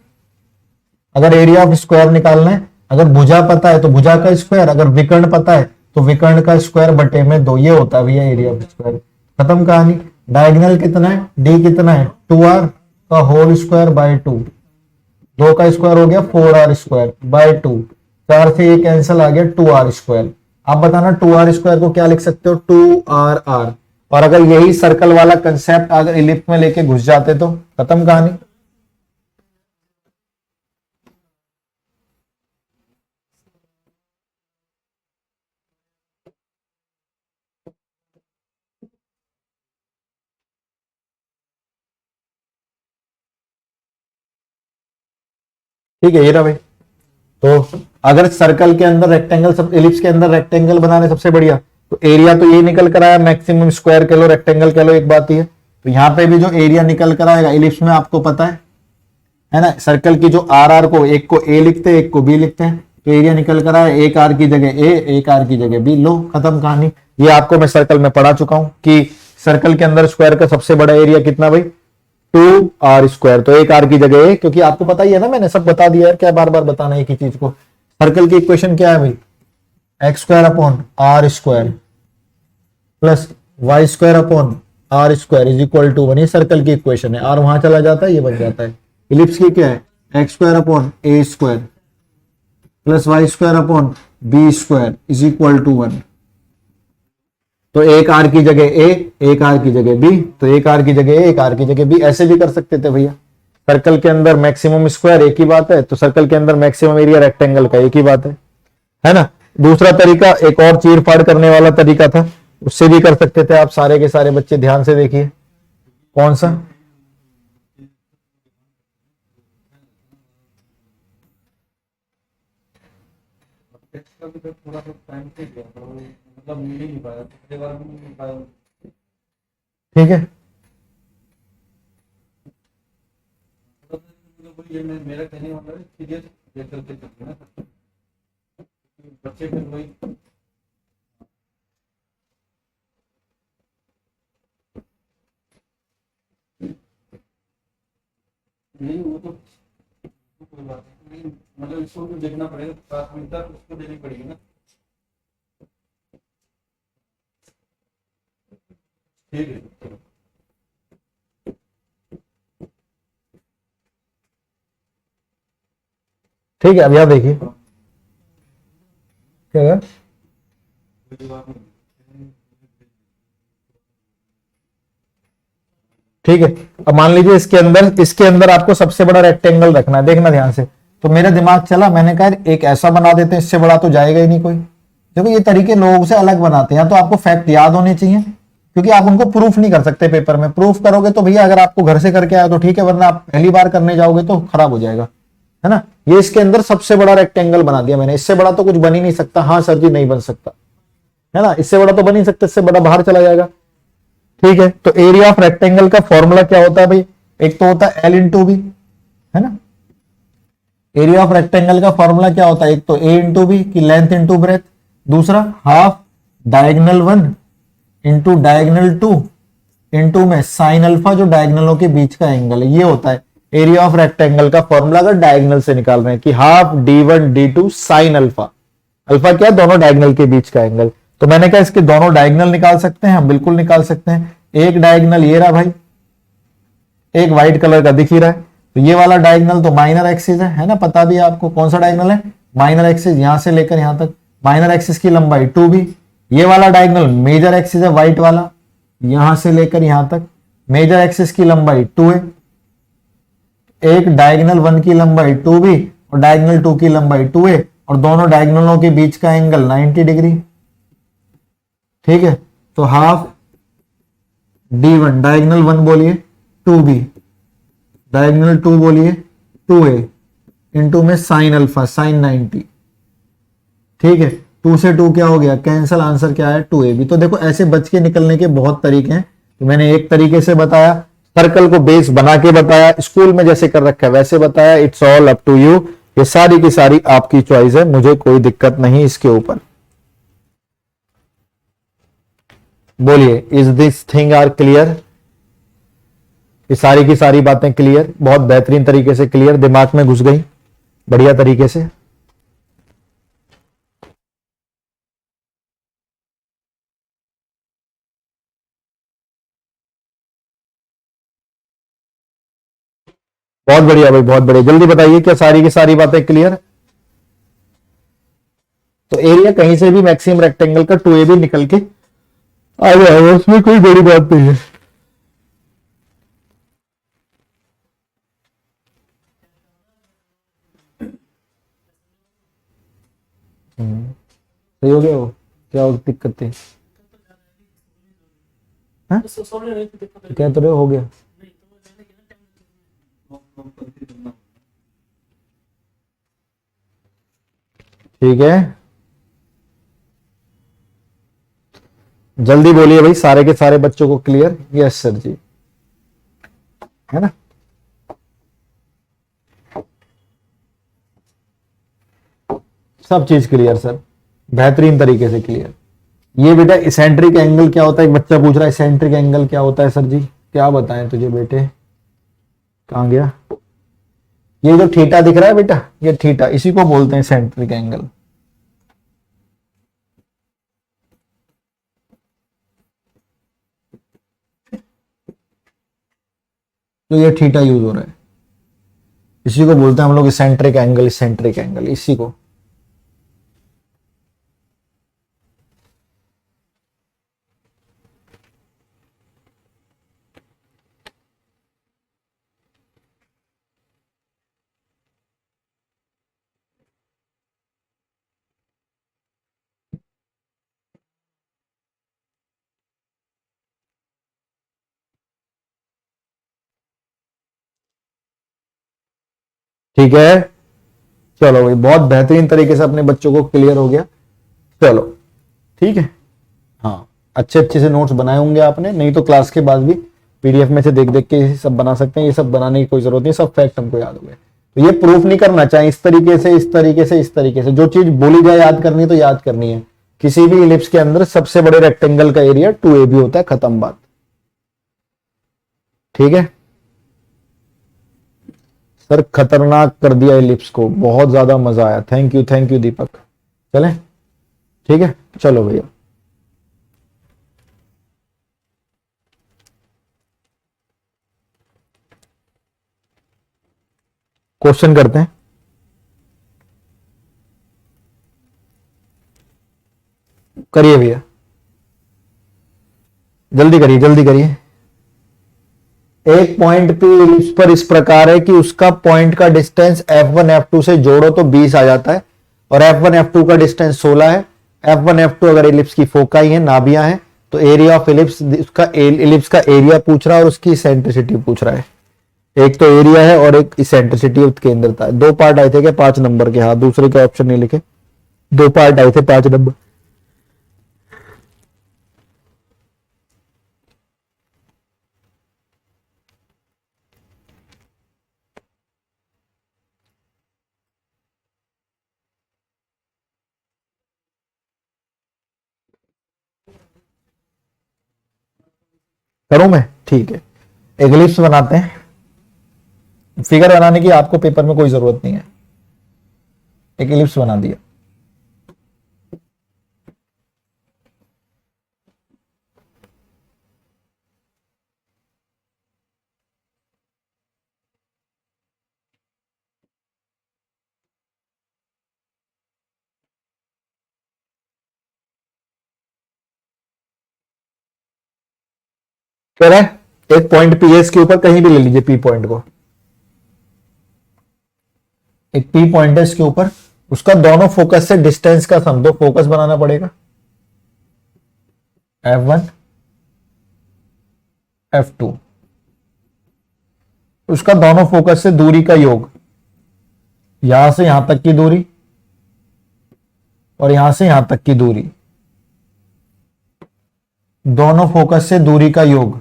अगर एरिया ऑफ स्क्वायर निकालना है, अगर भुजा पता है तो भुजा का स्क्वायर, अगर विकर्ण पता है तो विकर्ण का स्क्वायर बटे में 2, ये होता है भैया एरिया ऑफ स्क्वायर। खत्म कहानी। डायगोनल कितना है? डी कितना है? 2r का होल स्क्वायर बाय 2, 2 का स्क्वायर हो गया 4r स्क्वायर बाय 2, 4 से ये कैंसिल आ गया 2r स्क्वायर। आप बताना 2r स्क्वायर को क्या लिख सकते हो? 2rr। और अगर यही सर्कल वाला कंसेप्ट अगर इलिप्स में लेके घुस जाते तो खत्म कहानी। ठीक है, ये रहा भाई। तो अगर सर्कल के अंदर रेक्टेंगल, सब इलिप्स के अंदर रेक्टेंगल बनाने सबसे बढ़िया, तो एरिया तो ये निकल कर आया, मैक्सिमम स्क्वायर कह लो, रेक्टेंगल कह लो, एक बात ये। तो यहाँ पे भी जो एरिया निकल कर आएगा इलिप्स में, आपको पता है ना? सर्कल की जो आर को, एक को ए लिखते हैं एक को बी लिखते हैं, तो एरिया निकल कर आया, एक आर की जगह ए, एक आर की जगह बी। लो खत्म कहानी। ये आपको मैं सर्कल में पढ़ा चुका हूं कि सर्कल के अंदर स्क्वायर का सबसे बड़ा एरिया कितना भाई? 2r square. तो एक आर की जगह ए, क्योंकि आपको पता ही है ना, मैंने सब बता दिया है, क्या बार बार बताना है एक ही चीज को। सर्कल की इक्वेशन क्या है भाई? X square upon R square plus Y square upon R square is equal to 1। ये सर्कल की इक्वेशन है, आर वहां चला जाता है, ये बन जाता है। इलिप्स की क्या है? X square upon A square plus Y square upon B square is equal to 1। तो एक आर की जगह ए, एक आर की जगह बी, तो एक आर की जगह ए, एक आर की जगह बी, ऐसे भी कर सकते थे भैया। सर्कल के अंदर मैक्सिमम स्क्वायर एक ही बात है, तो सर्कल के अंदर मैक्सिमम एरिया रेक्टेंगल का एक ही बात है ना? दूसरा तरीका, एक और चीर फाड़ करने वाला तरीका था, उससे भी कर सकते थे आप। सारे के सारे बच्चे ध्यान से देखिए, कौन सा? थोड़ा सा टाइम से गया, मतलब मिल ही नहीं पाया, ठीक है। ये मेरा कहने वाला है, सीरियस चलते चलते ना बच्चे फिर वही नहीं, वो तो कोई बात नहीं, मतलब इसको तो देखना पड़ेगा, प्राथमिकता उसको देनी पड़ेगी ना। ठीक है, ठीक है। अब यहाँ देखिए क्या है? ठीक है। अब मान लीजिए इसके अंदर आपको सबसे बड़ा रेक्टेंगल रखना है, देखना ध्यान से। तो मेरा दिमाग चला, मैंने कहा एक ऐसा बना देते हैं, इससे बड़ा तो जाएगा ही नहीं कोई। देखो ये तरीके लोगों से अलग बनाते हैं, तो आपको फैक्ट याद होने चाहिए, क्योंकि आप उनको प्रूफ नहीं कर सकते पेपर में। प्रूफ करोगे तो भैया अगर आपको घर से करके आया तो ठीक है, वरना आप पहली बार करने जाओगे तो खराब हो जाएगा, है ना? ये इसके अंदर सबसे बड़ा रेक्टेंगल बना दिया मैंने, इससे बड़ा तो कुछ बन ही नहीं सकता। हाँ सर जी, नहीं बन सकता, है ना? इससे बड़ा तो बन ही सकता, इससे बड़ा बाहर चला जाएगा। ठीक है, तो एरिया ऑफ रेक्टेंगल का फॉर्मूला क्या होता है भाई? एक तो होता है एल इंटू बी, है ना? एरिया ऑफ रेक्टेंगल का फॉर्मूला क्या होता है? एक तो ए इंटू बी की लेंथ इंटू ब्रेथ, दूसरा half diagonal 1 into diagonal 2 into में साइन अल्फा, जो डायगोनलों के बीच का एंगल है। ये होता है एरिया ऑफ रेक्टेंगल का फॉर्मूला, अगर डायगोनल से निकाल रहे हैं कि half d1 d2 sine alpha. Alpha क्या है? दोनों डायगोनल के बीच का एंगल। तो मैंने कहा इसके दोनों डायगोनल निकाल सकते हैं हम, बिल्कुल निकाल सकते हैं। एक डायगोनल ये रहा भाई, एक व्हाइट कलर का दिख ही रहा है, तो ये वाला डायगोनल तो माइनर एक्सिस है ना? पता भी आपको कौन सा डायगोनल है? माइनर एक्सिस, यहां से लेकर यहां तक माइनर एक्सिस की लंबाई 2b। ये वाला डायगोनल मेजर एक्सिस है, व्हाइट वाला, यहां से लेकर यहां तक मेजर एक्सिस की लंबाई 2 है। एक डायगोनल 1 की लंबाई 2b और डायगोनल 2 की लंबाई 2a, और दोनों डायगोनलों के बीच का एंगल 90 डिग्री। ठीक है, तो हाफ d1 डायगोनल 1 बोलिए 2b, डायगोनल 2 बोलिए 2a इंटू में साइन अल्फा साइन 90। ठीक है, 2 से 2 क्या हो गया? कैंसल, आंसर क्या है? 2ab। तो देखो ऐसे बच के निकलने के बहुत तरीके हैं, तो मैंने एक तरीके से बताया, सर्कल को बेस बना के बताया, स्कूल में जैसे कर रखा है वैसे बताया। It's all up to you, ये सारी की सारी आपकी चॉइस है, मुझे कोई दिक्कत नहीं इसके ऊपर। बोलिए, is this thing are clear? ये सारी की सारी बातें क्लियर, बहुत बेहतरीन तरीके से क्लियर, दिमाग में घुस गई बढ़िया तरीके से। बहुत बढ़िया भाई, बहुत बढ़िया, जल्दी बताइए क्या सारी की सारी बातें क्लियर? तो एरिया कहीं से भी मैक्सिमम रेक्टेंगल का 2a भी निकल के आ जाएगा, उसमें कोई बड़ी बात नहीं है। सही हो गया वो, क्या दिक्कत थी? हाँ? क्या तो रहे हो गया? ठीक है, जल्दी बोलिए भाई, सारे के सारे बच्चों को क्लियर? यस सर जी, है ना? सब चीज क्लियर सर, बेहतरीन तरीके से क्लियर। ये बेटा इसेंट्रिक एंगल क्या होता है, एक बच्चा पूछ रहा है इसेंट्रिक एंगल क्या होता है सर जी, क्या बताएं तुझे बेटे? कहां गया ये जो थीटा दिख रहा है बेटा, ये थीटा, इसी को बोलते हैं इसेंट्रिक एंगल। तो ये थीटा यूज हो रहा है, इसी को बोलते हैं हम लोग इसेंट्रिक एंगल, इसेंट्रिक एंगल इसी को। ठीक है, चलो भाई, बहुत बेहतरीन तरीके से अपने बच्चों को क्लियर हो गया। चलो ठीक है, हाँ, अच्छे अच्छे से नोट्स बनाए होंगे आपने, नहीं तो क्लास के बाद भी पीडीएफ में से देख देख के ये सब बना सकते हैं, ये सब बनाने की कोई जरूरत नहीं, सब फैक्ट हमको याद हो गए। तो ये प्रूफ नहीं करना चाहिए, इस तरीके से इस तरीके से इस तरीके से, जो चीज बोली जाए याद करनी तो याद करनी है। किसी भी इलिप्स के अंदर सबसे बड़े रेक्टेंगल का एरिया 2ab होता है, खत्म बात। ठीक है सर, खतरनाक कर दिया इलिप्स को, बहुत ज्यादा मजा आया, थैंक यू दीपक। चलें, ठीक है, चलो भैया। क्वेश्चन करते हैं, करिए भैया, जल्दी करिए जल्दी करिए। एक पॉइंट पे इलिप्स पर इस प्रकार है कि उसका पॉइंट का डिस्टेंस F1 F2 से जोड़ो तो 20 आ जाता है, और F1 F2 का डिस्टेंस 16 है। F1 F2 अगर इलिप्स की फोकाई है, नाभियां हैं, तो एरिया ऑफ इलिप्स, उसका इलिप्स का एरिया पूछ रहा है और उसकी इसेंट्रिसिटी पूछ रहा है। एक तो एरिया है और एक इसेंट्रिसिटी उत्केंद्रता है। दो पार्ट आए थे क्या 5 नंबर के? हाँ, दूसरे के ऑप्शन नहीं लिखे, दो पार्ट आए थे 5 नंबर। करूं मैं? ठीक है, एक इलिप्स बनाते हैं। फिगर बनाने की आपको पेपर में कोई जरूरत नहीं है, एक इलिप्स बना दिया। कह रहा है एक पॉइंट पी है, इसके ऊपर कहीं भी ले लीजिए पी पॉइंट को, एक पी पॉइंट है इसके ऊपर, उसका दोनों फोकस से डिस्टेंस का सम, दो फोकस बनाना पड़ेगा, F1 F2, उसका दोनों फोकस से दूरी का योग, यहां से यहां तक की दूरी और यहां से यहां तक की दूरी, दोनों फोकस से दूरी का योग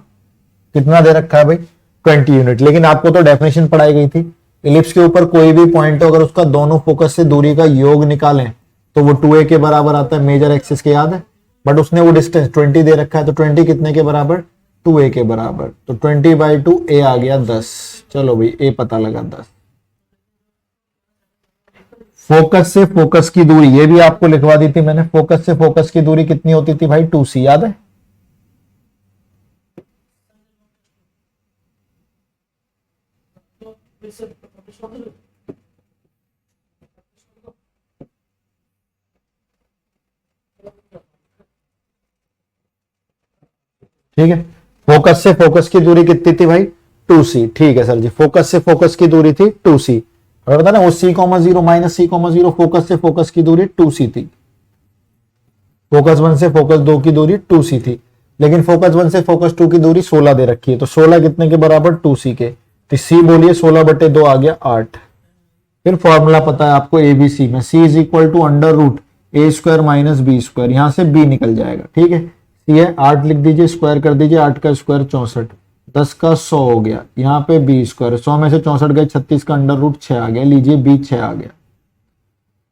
कितना दे रखा है भाई 20 यूनिट। लेकिन आपको तो डेफिनेशन पढ़ाई गई थी, इलिप्स के ऊपर कोई भी पॉइंट हो अगर उसका दोनों फोकस से दूरी का योग निकालें तो वो 2a के बराबर आता है मेजर एक्सिस के, याद है। बट उसने वो डिस्टेंस 20 दे रखा है, तो 20 कितने के बराबर 2a के बराबर, तो 20/2 a आ गया 10। चलो भाई a पता लगा 10। फोकस से फोकस की दूरी ये भी आपको लिखवा दी थी मैंने, फोकस से फोकस की दूरी कितनी होती थी भाई 2c, याद है। ठीक है, फोकस से फोकस की दूरी कितनी थी भाई 2c। ठीक है सर जी, फोकस से फोकस की दूरी थी 2c, और बता ना वो c,0 माइनस c,0 फोकस से फोकस की दूरी 2c थी। फोकस 1 से फोकस 2 की दूरी 2c थी, लेकिन फोकस 1 से फोकस 2 की दूरी 16 दे रखी है, तो 16 कितने के बराबर 2c के, तो c बोलिए 16/2 आ गया 8। फिर फॉर्मूला पता है आपको एबीसी में, c is equal to under root A square minus B square, यहां से b निकल जाएगा। ठीक है, c है 8 लिख दीजिए, स्क्वायर कर दीजिए, 8 का स्क्वायर 64, 10 का 100 हो गया, यहाँ पे बी स्क्वायर, 100 में से 64 गए, 36 का अंडर रूट 6 आ गया, लीजिए b 6 आ गया।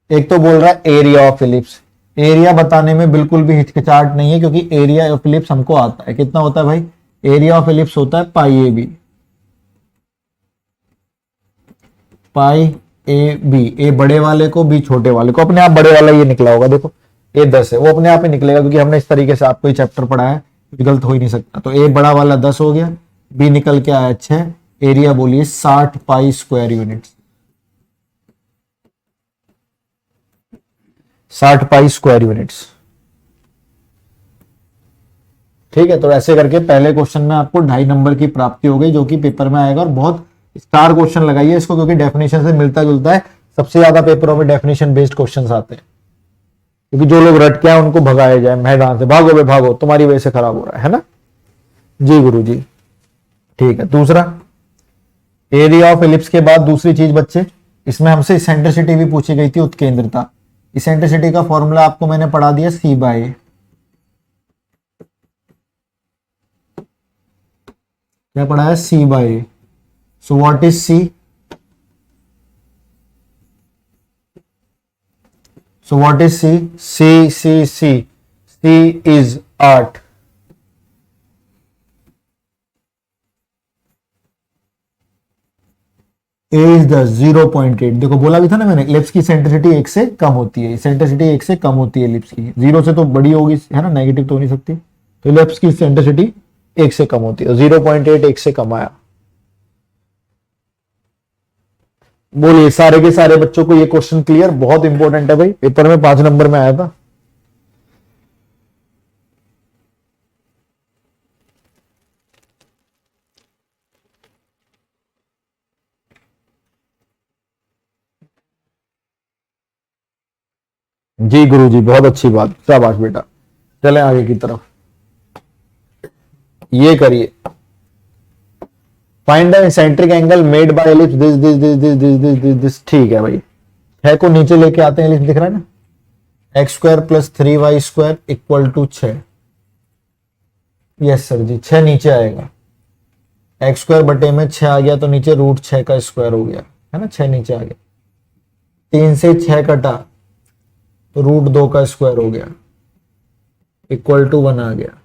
एक तो बोल रहा है एरिया ऑफ इलिप्स, एरिया बताने में बिल्कुल भी हिचकिचाहट नहीं है, क्योंकि एरिया ऑफ इलिप्स हमको आता है, कितना होता है भाई, एरिया ऑफ इलिप्स होता है पाई A B, pi A B, ए बड़े वाले को बी छोटे वाले को, अपने आप बड़े वाला ये निकला होगा, देखो ए 10 है, वो अपने आप ही निकलेगा, क्योंकि हमने इस तरीके से आपको ये चैप्टर पढ़ा है, कुछ गलत हो ही नहीं सकता। तो ए बड़ा वाला 10 हो गया, बी निकल के आया 6, एरिया बोलिए 60 pi square units, 60 pi square units. ठीक है, तो ऐसे करके पहले क्वेश्चन में आपको 2.5 नंबर की प्राप्ति हो गई, जो कि पेपर में आएगा, और बहुत स्टार क्वेश्चन लगाइए इसको, क्योंकि डेफिनेशन से मिलता जुलता है, सबसे ज्यादा पेपरों में डेफिनेशन बेस्ड क्वेश्चंस आते हैं, क्योंकि जो लोग रट के आए उनको भगाया जाए मैदान से, भागो बे भागो, तुम्हारी वजह से खराब हो रहा है ना। जी गुरु जी। ठीक है, दूसरा एरिया ऑफ एलिप्स के बाद दूसरी चीज बच्चे, इसमें हमसे इसेंट्रिसिटी भी पूछी गई थी, उत्केंद्रता। इसेंट्रिसिटी का फॉर्मूला आपको मैंने पढ़ा दिया, c/a। क्या पढ़ा है, c/a। So what is c? So what is C? C is 8। A is the 0.8। देखो बोला भी था ना मैंने, इलिप्स की सेंट्रिसिटी 1 से कम होती है, सेंट्रिसिटी 1 से कम होती है इलिप्स की, 0 से तो बड़ी होगी है ना, नेगेटिव तो हो नहीं सकती, तो इलिप्स की सेंट्रिसिटी 1 से कम होती है, 0.8 1 से कम आया। बोलिए सारे के सारे बच्चों को ये क्वेश्चन क्लियर, बहुत इंपॉर्टेंट है भाई, पेपर में 5 नंबर में आया था। जी गुरु जी, बहुत अच्छी बात, शाबाश बेटा। चलें आगे की तरफ, ये करिए, find the eccentric angle made by ellipse this this this this this this this this. ठीक है भाई, 6 को नीचे लेके आते हैं, एलिप्स दिख रहा है ना, x² + 3y² = 6। यस सर जी, 6 नीचे आएगा, x² बटे में 6 आ गया, तो नीचे √6 का स्क्वायर हो गया है ना, 6 नीचे आ गया, 3 से 6 कटा तो √2 का स्क्वायर हो गया, =1 आ गया।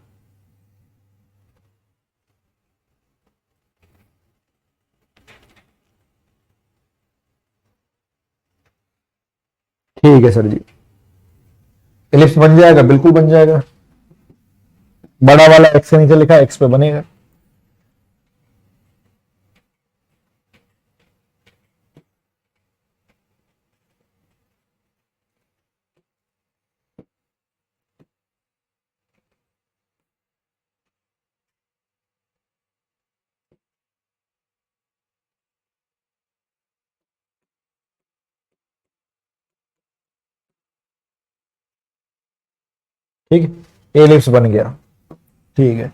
ठीक है सर जी, एलिप्स बन जाएगा, बिल्कुल बन जाएगा, बड़ा वाला x से नीचे लिखा x पे बनेगा। ठीक है, एलिप्स बन गया। ठीक है,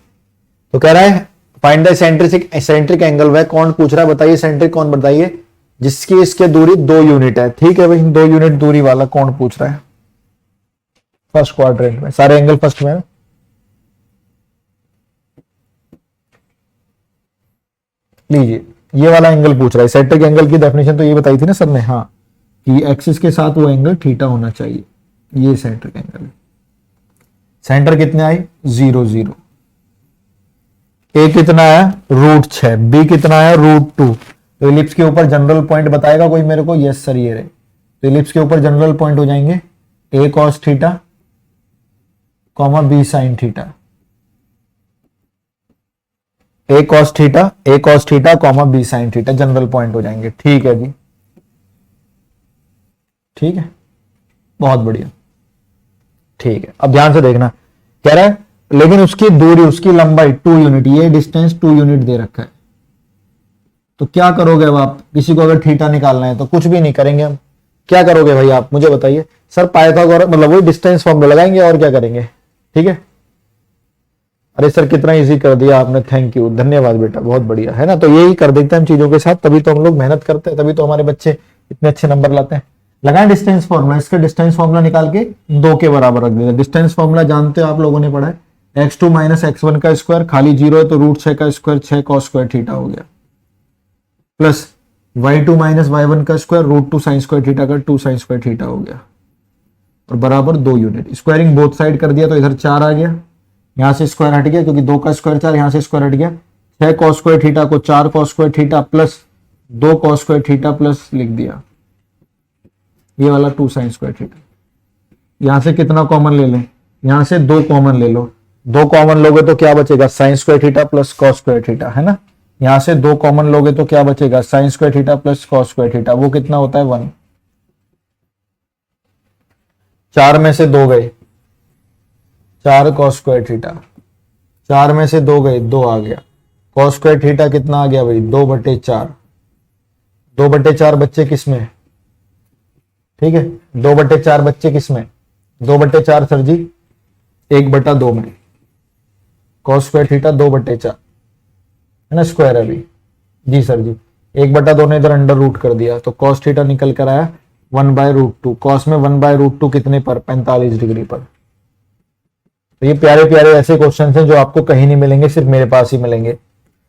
तो कह रहा है फाइंड द सेंट्रिक एंगल, वह कौन पूछ रहा है, बताइए सेंट्रिक कौन, बताइए जिसकी इसके दूरी 2 यूनिट है। ठीक है भाई, 2 यूनिट दूरी वाला कौन पूछ रहा है, फर्स्ट क्वाड्रेंट में, सारे एंगल फर्स्ट में। लीजिए ये वाला एंगल पूछ रहा है, सेंटर के एंगल की डेफिनेशन तो ये बताई थी ना सर ने, हाँ कि एक्सिस के साथ वो एंगल थीटा होना चाहिए, ये सेंटर का एंगल है। सेंटर कितने आए 0 0, ए कितना आया √6, बी कितना आया √2। तो इलिप्स के ऊपर जनरल पॉइंट बताएगा कोई मेरे को, यस सर ये रहे। तो इलिप्स के ऊपर जनरल पॉइंट हो जाएंगे A cos theta comma B sine theta, A cos theta comma B sine theta general point हो जाएंगे। ठीक है जी, ठीक है, बहुत बढ़िया। ठीक है, अब ध्यान से देखना, कह रहा है लेकिन उसकी दूरी, उसकी लंबाई 2 यूनिट, ये डिस्टेंस 2 यूनिट दे रखा है। तो क्या करोगे अब आप, किसी को अगर थीटा निकालना है तो कुछ भी नहीं करेंगे हम, क्या करोगे भाई आप मुझे बताइए। सर पाइथागोरस मतलब वही डिस्टेंस फॉर्मूला लगाएंगे और क्या करेंगे, ठीक है। अरे सर कितना इजी कर दिया आपने, थैंक यू, धन्यवाद बेटा, बहुत बढ़िया है ना। तो यही कर देते हैं हम चीजों के साथ, तभी तो हम लोग मेहनत करते हैं, तभी तो हमारे बच्चे इतने अच्छे नंबर लाते हैं। लगाएं डिस्टेंस फॉर्मूला, इसका डिस्टेंस फॉर्मूला निकाल के 2 के बराबर रख देते। डिस्टेंस फॉर्मूला जानते हो आप लोगों ने पढ़ा है, x2 माइनस x1 का स्क्वायर, खाली 0 है तो √6 का स्क्वायर 6 कॉस स्क्वायर थीटा हो गया, प्लस y2 माइनस y1 का स्क्वायर √2 साइन स्क्वायर थीटा का 2 साइन स्क्वायर थीटा हो गया, और बराबर 2 यूनिट। स्क्वायरिंग बोथ साइड कर दिया तो इधर 4 आ गया, यहां से स्क्वायर हट गया क्योंकि 2 का स्क्वायर 4, यहां से स्क्वायर हट गया, 6 कॉस स्क्वायर थीटा को 4 cos square theta plus 2 cos square theta plus लिख दिया ये वाला 2 साइन स्क्वायर थीटा। यहां से कितना कॉमन ले लें, यहां से 2 कॉमन ले लो, 2 कॉमन लोगे तो क्या बचेगा sine square theta plus cos square theta, है ना। यहां से 2 कॉमन लोगे तो क्या बचेगा sine square theta plus cos square theta, वो कितना होता है 1। 4 में से 2 गए 4 कॉस स्क्वायर थीटा, 4 में से 2 गए 2 आ गया, कॉस स्क्वायर थीटा कितना आ गया भाई 2/4, 2/4 बच्चे किसमें, ठीक है 2/4 बच्चे किसमें, 2/4 सर जी 1/2 में, कॉस स्क्वायर थीटा 2/4 है ना, स्क्वायर अभी जी सर जी, 1/2 ने इधर अंडर रूट कर दिया तो कॉस थीटा निकल कर आया 1/√2। कॉस में 1/√2 कितने पर 45 डिग्री पर। तो ये प्यारे प्यारे ऐसे क्वेश्चन हैं जो आपको कहीं नहीं मिलेंगे, सिर्फ मेरे पास ही मिलेंगे,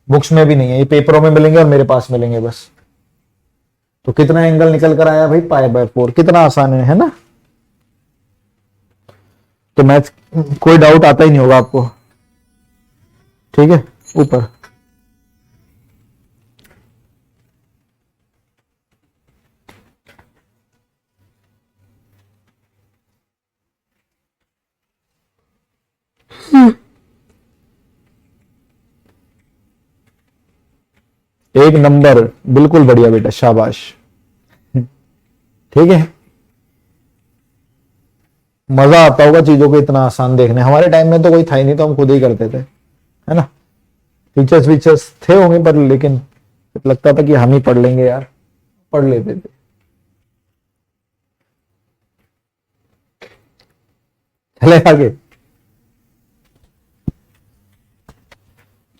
बुक्स में भी नहीं है, ये पेपरों में मिलेंगे और मेरे पास मिलेंगे बस। तो कितना एंगल निकल कर आया भाई π/4, कितना आसान है ना। तो मैथ कोई डाउट आता ही नहीं होगा आपको, ठीक है। ऊपर एक नंबर, बिल्कुल बढ़िया बेटा, शाबाश, ठीक है। मजा आता होगा चीजों को इतना आसान देखने, हमारे टाइम में तो कोई था ही नहीं तो हम खुद ही करते थे, है ना। टीचर्स वीचर्स थे होंगे पर लेकिन लगता था कि हम ही पढ़ लेंगे यार, पढ़ लेते थे। चले आगे,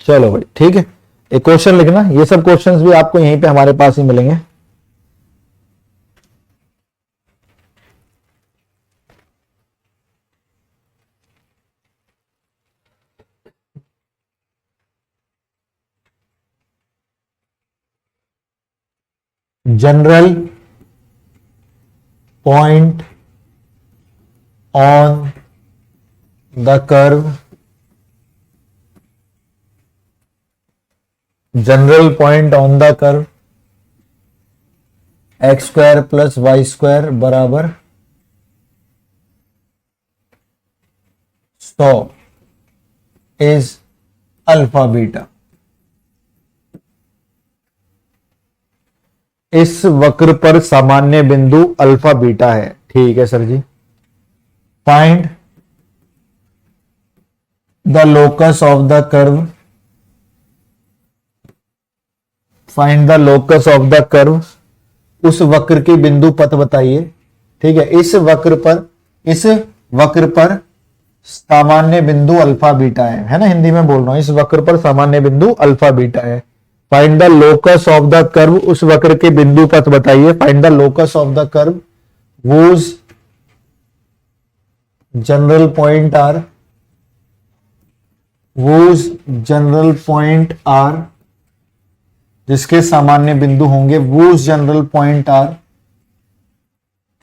चलो भाई ठीक है। एक क्वेश्चन लिखना, ये सब क्वेश्चंस भी आपको यहीं पे हमारे पास ही मिलेंगे। General point on the curve, general point on the curve x² plus y² बराबर 100 इज अल्फा बीटा। इस वक्र पर सामान्य बिंदु अल्फा बीटा है, ठीक है sir ji. Find the locus of the curve, find the locus of the curve, उस वक्र के बिंदु पथ बताइए, ठीक है। इस वक्र पर सामान्य बिंदु अल्फा बीटा है ना, हिंदी में बोल रहा हूं, इस वक्र पर सामान्य बिंदु अल्फा बीटा है। Find the locus of the curve, उस वक्र के बिंदु पथ बताइए। Find the locus of the curve whose general point are, whose general point are जिसके सामान्य बिंदु होंगे वो general point are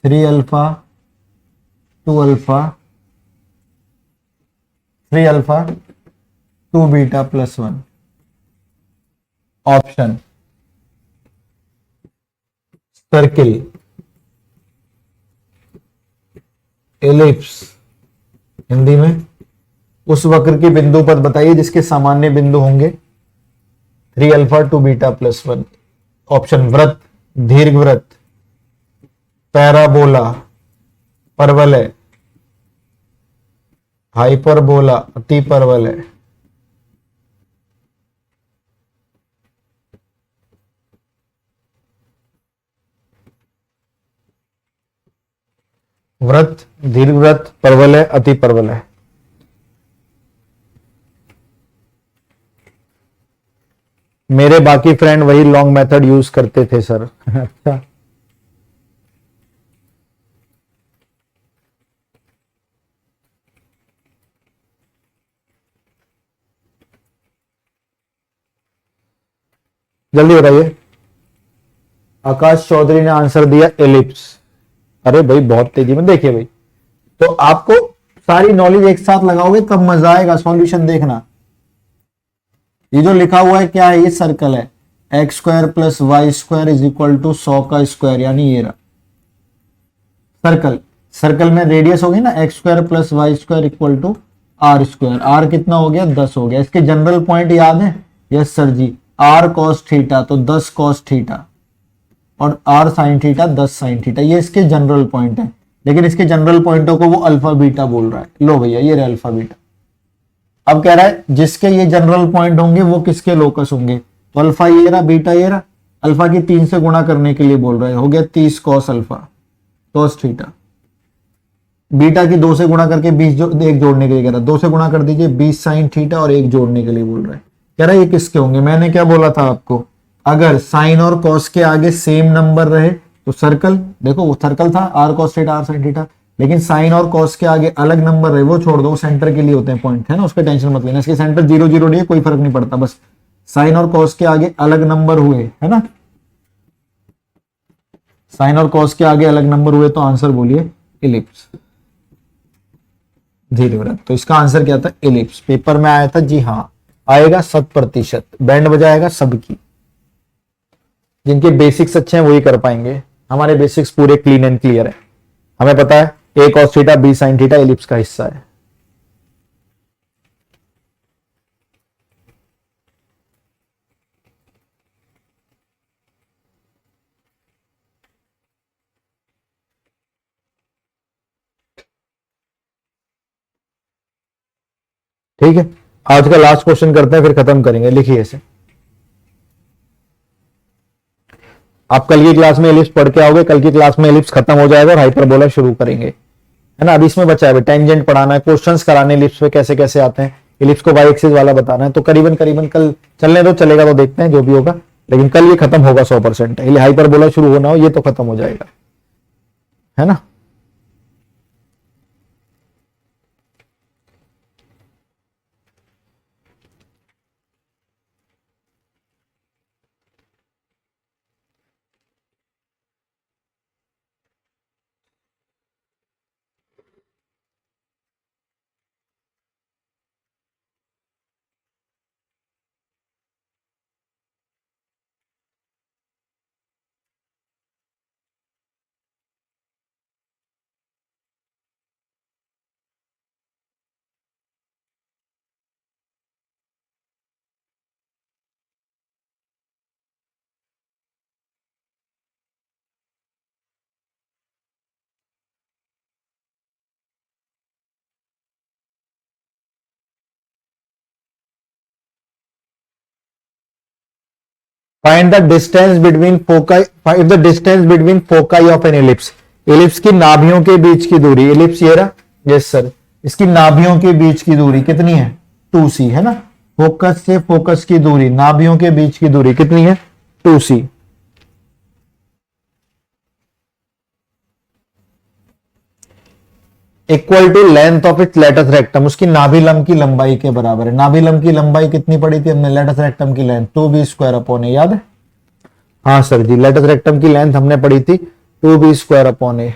3 alpha 2 alpha 3 alpha 2 beta plus 1। Option circle, ellipse, Hindi में उस वक्र की बिंदु पद बताइए जिसके सामान्य बिंदु होंगे 3 अल्फा 2 बीटा प्लस 1। ऑप्शन वृत्त, दीर्घवृत्त, पैराबोला, परवलय, हाइपरबोला, अति परवलय। वृत्त, दीर्घवृत्त, परवलय, अति परवलय। मेरे बाकी फ्रेंड वही लॉन्ग मेथड यूज करते थे सर। अच्छा, जल्दी बताइए। आकाश चौधरी ने आंसर दिया एलिप्स। अरे भाई बहुत तेजी में, देखिए भाई, तो आपको सारी नॉलेज एक साथ लगाओगे तब मजा आएगा सॉल्यूशन देखना। ये जो लिखा हुआ है क्या है, ये सर्कल है, X square plus Y square is equal to 100 का स्क्वायर, यानी ये रहा सर्कल। सर्कल में रेडियस होगी ना X square plus Y square equal to R square. R कितना हो गया, 10 हो गया। इसके जनरल पॉइंट याद है? Yes sir ji, R cos theta तो 10 कॉस थीटा और R sine theta 10 sine theta, ये इसके जनरल पॉइंट है। लेकिन इसके जनरल पॉइंटों को वो अल्फा बीटा बोल रहा है। लो भैया ये रहे अल्फा बीटा। अब कह रहा है जिसके ये जनरल पॉइंट होंगे वो किसके लोकस होंगे, तो अल्फा ये रहा, बीटा ये रहा। अल्फा की 3 से गुणा करने के लिए बोल रहा है, हो गया 30 cos alpha cos theta. Beta की 2 से गुणा करके 20 एक जोड़ने के लिए कह रहा है, 2 से गुणा कर दीजिए 20 साइन थीटा और एक जोड़ने के लिए बोल रहा है। कह रहा है ये किसके होंगे, मैंने क्या बोला था आपको, अगर साइन और कॉस के आगे सेम नंबर रहे तो सर्कल, देखो वो सर्कल था R cos theta R sine theta, लेकिन साइन और कॉस के आगे अलग नंबर रहे वो छोड़ दो, सेंटर के लिए होते हैं पॉइंट, है ना, उसका टेंशन मत लेना। इसके सेंटर 0 0 नहीं है, कोई फर्क नहीं पड़ता, बस साइन और कॉस के आगे अलग नंबर हुए, है ना, साइन और कॉस के आगे अलग नंबर हुए तो आंसर बोलिए इलिप्स, दीर्घवृत्त। तो इसका आंसर क्या था, इलिप्स। पेपर में आया था जी, हाँ आएगा 100%, बैंड बजाएगा सबकी। जिनके बेसिक्स अच्छे हैं वही कर पाएंगे। हमारे बेसिक्स पूरे क्लीन एंड क्लियर है, हमें पता है A cos theta B sine theta ellipse का हिस्सा है। ठीक है, आज का लास्ट क्वेश्चन करते हैं फिर खत्म करेंगे। लिखिए इसे, आप कल की क्लास में एलिप्स पढ़ के आओगे, कल की क्लास में एलिप्स खत्म हो जाएगा और हाइपरबोला शुरू करेंगे, है ना। अभी इसमें बचा है टेंजेंट पढ़ाना है, क्वेश्चंस कराने एलिप्स पे कैसे कैसे आते हैं, एलिप्स को वाई एक्सिस वाला बताना है। तो करीबन करीबन कल चलने दो, चलेगा तो देखते हैं जो भी होगा, लेकिन कल ये खत्म होगा 100%। हाइपरबोला शुरू होना हो ये तो खत्म हो जाएगा, है ना। Find the distance between foci. Find the distance between foci of an ellipse. Ellipse की नाभियों के बीच की दूरी, एलिप्स ये रहा, यस सर, इसकी नाभियों के बीच की दूरी कितनी है, 2c, है ना। फोकस से फोकस की दूरी, नाभियों के बीच की दूरी कितनी है, 2c। Equal to length of its latus rectum, उसकी नाभि लंब की लंबाई के बराबर है। नाभि लंब की लंबाई कितनी पड़ी थी हमने, लेटस रेक्टम की लेंथ 2b² अपॉन ए, याद है। हाँ सर जी, लेटस रेक्टम की लेंथ हमने पढ़ी थी 2b² / a।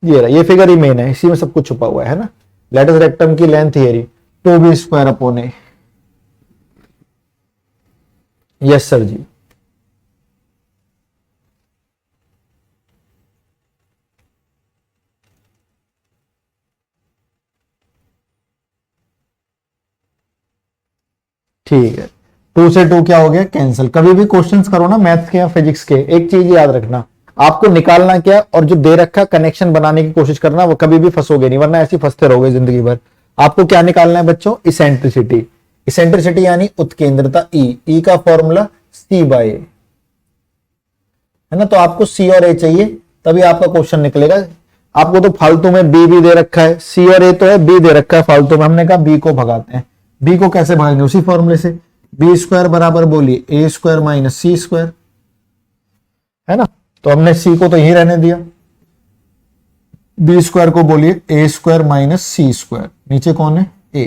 ये रहा, ये फिगर ही मेन है, इसी में सब कुछ छुपा हुआ है ना। लेटस रेक्टम की length theory 2b² / a। Yes sir ji. ठीक है, 2 से 2 क्या हो गया, कैंसिल। कभी भी क्वेश्चंस करो ना मैथ्स के या फिजिक्स के, एक चीज याद रखना, आपको निकालना क्या और जो दे रखा कनेक्शन बनाने की कोशिश करना, वो कभी भी फंसोगे नहीं, वरना ऐसे फंसते रहोगे जिंदगी भर। आपको क्या निकालना है बच्चों, इसेंट्रिसिटी। इसेंट्रिसिटी यानी उत्केंद्रता, ई का फॉर्मूला C/a है ना। तो आपको C और A चाहिए, तभी आपका क्वेश्चन निकलेगा। आपको तो फालतू में B भी दे रखा है, C और A तो है, B दे रखा है फालतू में। हमने कहा B को भगाते हैं। B को कैसे भागेंगे, उसी फॉर्मूले से, B² बराबर बोलिए A² - C², है ना। तो हमने C को तो यही रहने दिया, B² को बोलिए A² - C², नीचे कौन है, A।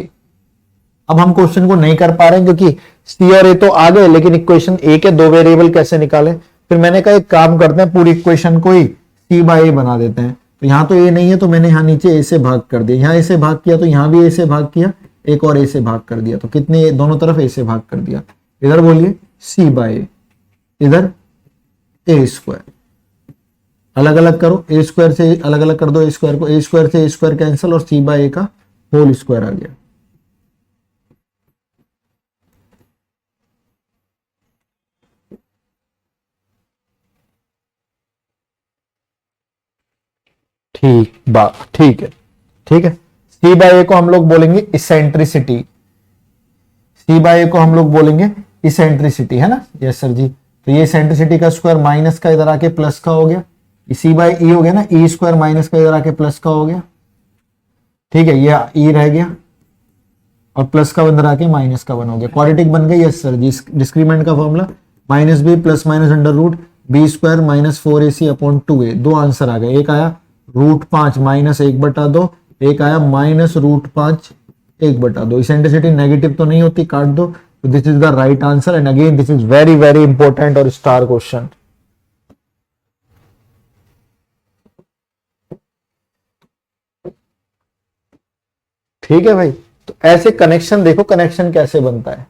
अब हम क्वेश्चन को नहीं कर पा रहे हैं क्योंकि C और A तो आ गए, लेकिन इक्वेशन A के 2 वेरिएबल कैसे निकालें। फिर मैंने कहा एक काम करते हैं, पूरी इक्वेशन को ही C/a बना देते हैं। तो यहां तो A नहीं है, तो मैंने यहां नीचे A से भाग कर दिया, यहां A से भाग किया तो यहां भी A से भाग किया, एक और A से भाग कर दिया, तो कितने, दोनों तरफ A से भाग कर दिया। इधर बोलिए C/a, इधर A², अलग अलग करो, A² से अलग अलग कर दो A² को, A² से A² कैंसिल और C/a का होल स्क्वायर आ गया। ठीक है, ठीक है। C/a को हम लोग बोलेंगे इसेंट्रिसिटी, C/a को हम लोग बोलेंगे इसेंट्रिसिटी, है ना। Yes sir ji. तो ये इसेंट्रिसिटी का स्क्वायर माइनस का इधर आके प्लस का हो गया, C/e हो गया ना, E² माइनस का इधर आके प्लस का हो गया, ठीक है। ये E रह गया और प्लस का इधर आके माइनस का 1 हो गया, क्वाड्रेटिक बन गई। यस सर जी। डिस्क्रीमेंट का फॉर्मूला -b + -√b² - 4ac/2a। दो आंसर आ गए, एक आया √5 -1/2, एक आया -√5 1/2। इसेंट्रिसिटी नेगेटिव तो नहीं होती, काट दो। तो this is the right answer, and again this is very very important और स्टार क्वेश्चन। ठीक है भाई। तो ऐसे कनेक्शन देखो, कनेक्शन कैसे बनता है।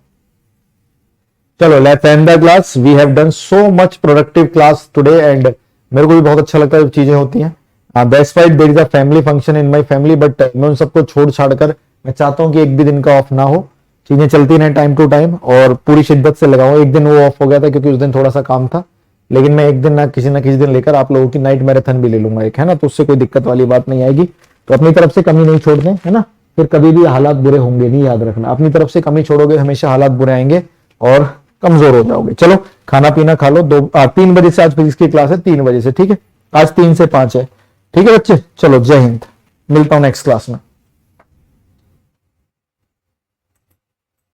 चलो, let's end the class. We have done so much productive class today, and मेरे को भी बहुत अच्छा लगता है जब चीजें होती हैं। Despite there is a family function in my family, but मैं उन सबको छोड़ छाड़ कर मैं चाहता हूं कि एक भी दिन का ऑफ ना हो, चीजें चलती रहें टाइम टू टाइम और पूरी शिद्दत से लगाऊं। एक दिन वो ऑफ हो गया था क्योंकि उस दिन थोड़ा सा काम था, लेकिन मैं एक दिन ना किसी दिन लेकर आप लोगों की नाइट मैराथन भी ले लूंगा एक, है ना। तो उससे कोई दिक्कत वाली बात नहीं आएगी। तो अपनी तरफ से कमी नहीं छोड़ते, है ना। फिर कभी भी हालात बुरे होंगे नहीं, याद रखना। अपनी तरफ से कमी छोड़ोगे, हमेशा हालात बुरे आएंगे और कमजोर हो जाओगे। चलो, खाना पीना खा लो। 3 बजे से आज फिजिक्स की क्लास है, 3 बजे से, ठीक है। आज 3 से 5 है, ठीक है बच्चे। चलो, जय हिंद, मिलता हूं नेक्स्ट क्लास में।